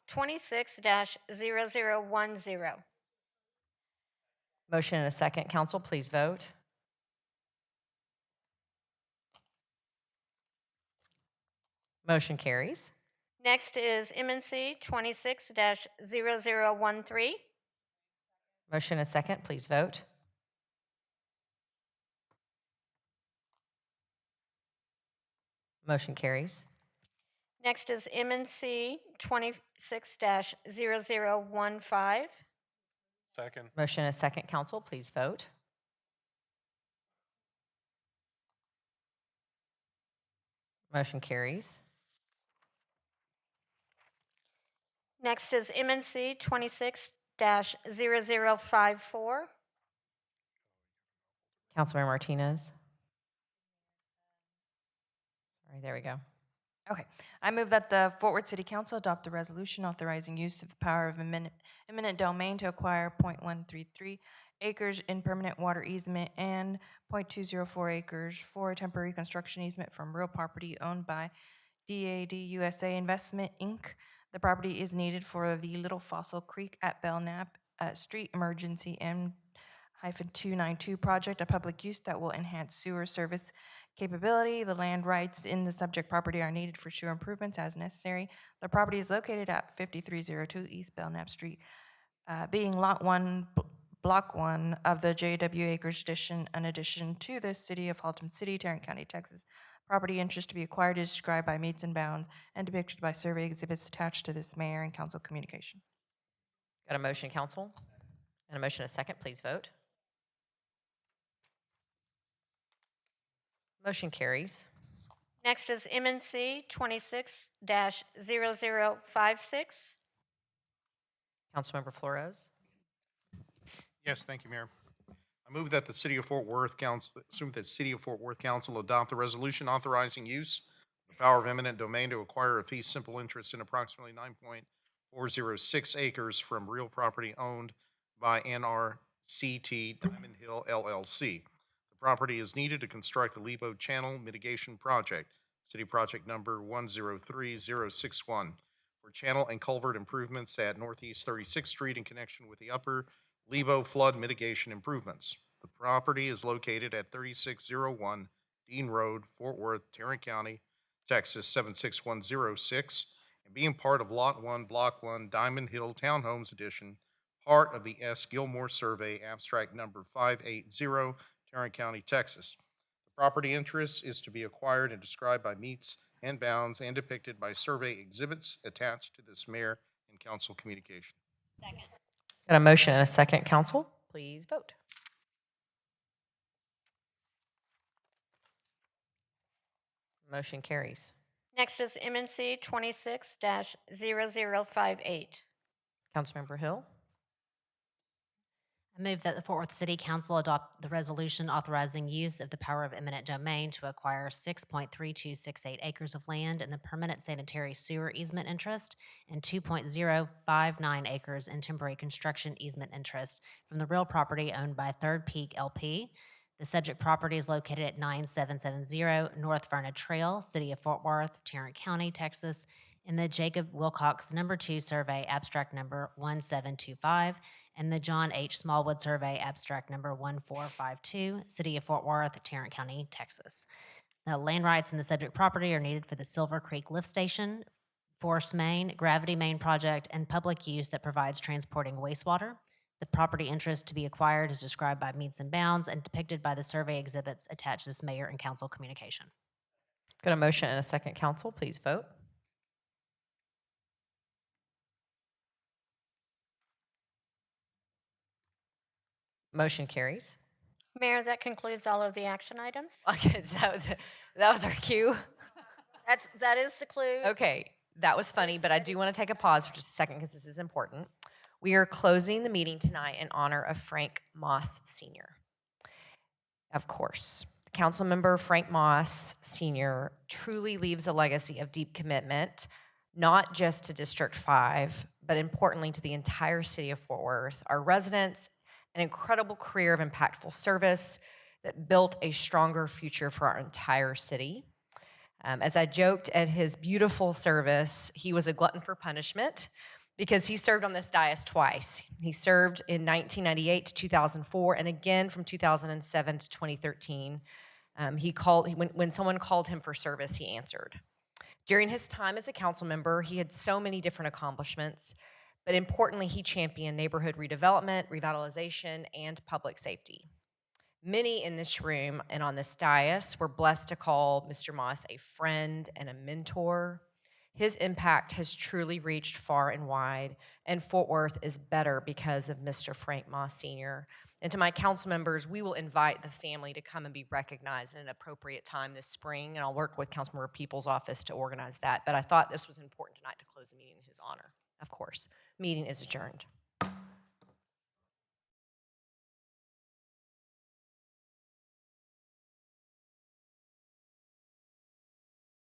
26-0010.
Motion in a second, council. Please vote. Motion carries.
Next is MNC 26-0013.
Motion in a second. Please vote. Motion carries.
Next is MNC 26-0015.
Second.
Motion in a second, council. Please vote. Motion carries.
Next is MNC 26-0054.
Councilmember Martinez. Sorry, there we go. Okay. I move that the Fort Worth City Council adopt a resolution authorizing use of the power of eminent domain to acquire .133 acres in permanent water easement and .204 acres for a temporary construction easement from real property owned by DAD USA Investment, Inc. The property is needed for the Little Fossil Creek at Belknap Street Emergency M-292 project, a public use that will enhance sewer service capability. The land rights in the subject property are needed for sewer improvements as necessary. The property is located at 5302 East Belknap Street, being Lot 1, Block 1 of the JW Acres addition, an addition to the City of Haltom City, Tarrant County, Texas. Property interest to be acquired is described by meets and bounds and depicted by survey exhibits attached to this mayor and council communication. Got a motion, council? And a motion, a second. Please vote. Motion carries.
Next is MNC 26-0056.
Councilmember Flores.
Yes, thank you, Mayor. I move that the City of Fort Worth Council, adopt a resolution authorizing use of the power of eminent domain to acquire a fee simple interest in approximately 9.406 acres from real property owned by NRCT Diamond Hill LLC. The property is needed to construct the Lebo Channel Mitigation Project, City Project Number 103061, for channel and culvert improvements at Northeast 36th Street in connection with the Upper Lebo flood mitigation improvements. The property is located at 3601 Dean Road, Fort Worth, Tarrant County, Texas 76106, and being part of Lot 1, Block 1, Diamond Hill Townhomes Edition, part of the S. Gilmore Survey, abstract number 580, Tarrant County, Texas. The property interest is to be acquired and described by meets and bounds and depicted by survey exhibits attached to this mayor and council communication.
Second.
Got a motion and a second, council. Please vote. Motion carries.
Next is MNC 26-0058.
Councilmember Hill.
I move that the Fort Worth City Council adopt the resolution authorizing use of the power of eminent domain to acquire 6.3268 acres of land in the permanent sanitary sewer easement interest and 2.059 acres in temporary construction easement interest from the real property owned by Third Peak LP. The subject property is located at 9770 North Verna Trail, City of Fort Worth, Tarrant County, Texas, in the Jacob Wilcox No. 2 Survey, abstract number 1725, and the John H. Smallwood Survey, abstract number 1452, City of Fort Worth, Tarrant County, Texas. The land rights in the subject property are needed for the Silver Creek Lift Station, Force Main, Gravity Main Project, and public use that provides transporting wastewater. The property interest to be acquired is described by meets and bounds and depicted by the survey exhibits attached to this mayor and council communication.
Got a motion and a second, council. Please vote. Motion carries.
Mayor, that concludes all of the action items.
Okay, so that was our cue.
That is the clue.
Okay, that was funny, but I do want to take a pause for just a second because this is important. We are closing the meeting tonight in honor of Frank Moss Sr. Of course, Councilmember Frank Moss Sr. truly leaves a legacy of deep commitment, not just to District 5, but importantly to the entire city of Fort Worth, our residents, an incredible career of impactful service that built a stronger future for our entire city. As I joked at his beautiful service, he was a glutton for punishment because he served on this dais twice. He served in 1998 to 2004 and again from 2007 to 2013. When someone called him for service, he answered. During his time as a council member, he had so many different accomplishments, but importantly, he championed neighborhood redevelopment, revitalization, and public safety. Many in this room and on this dais were blessed to call Mr. Moss a friend and a mentor. His impact has truly reached far and wide, and Fort Worth is better because of Mr. Frank Moss Sr. And to my council members, we will invite the family to come and be recognized at an appropriate time this spring, and I'll work with Councilmember Peoples' office to organize that. But I thought this was important tonight to close the meeting in his honor, of course. Meeting is adjourned.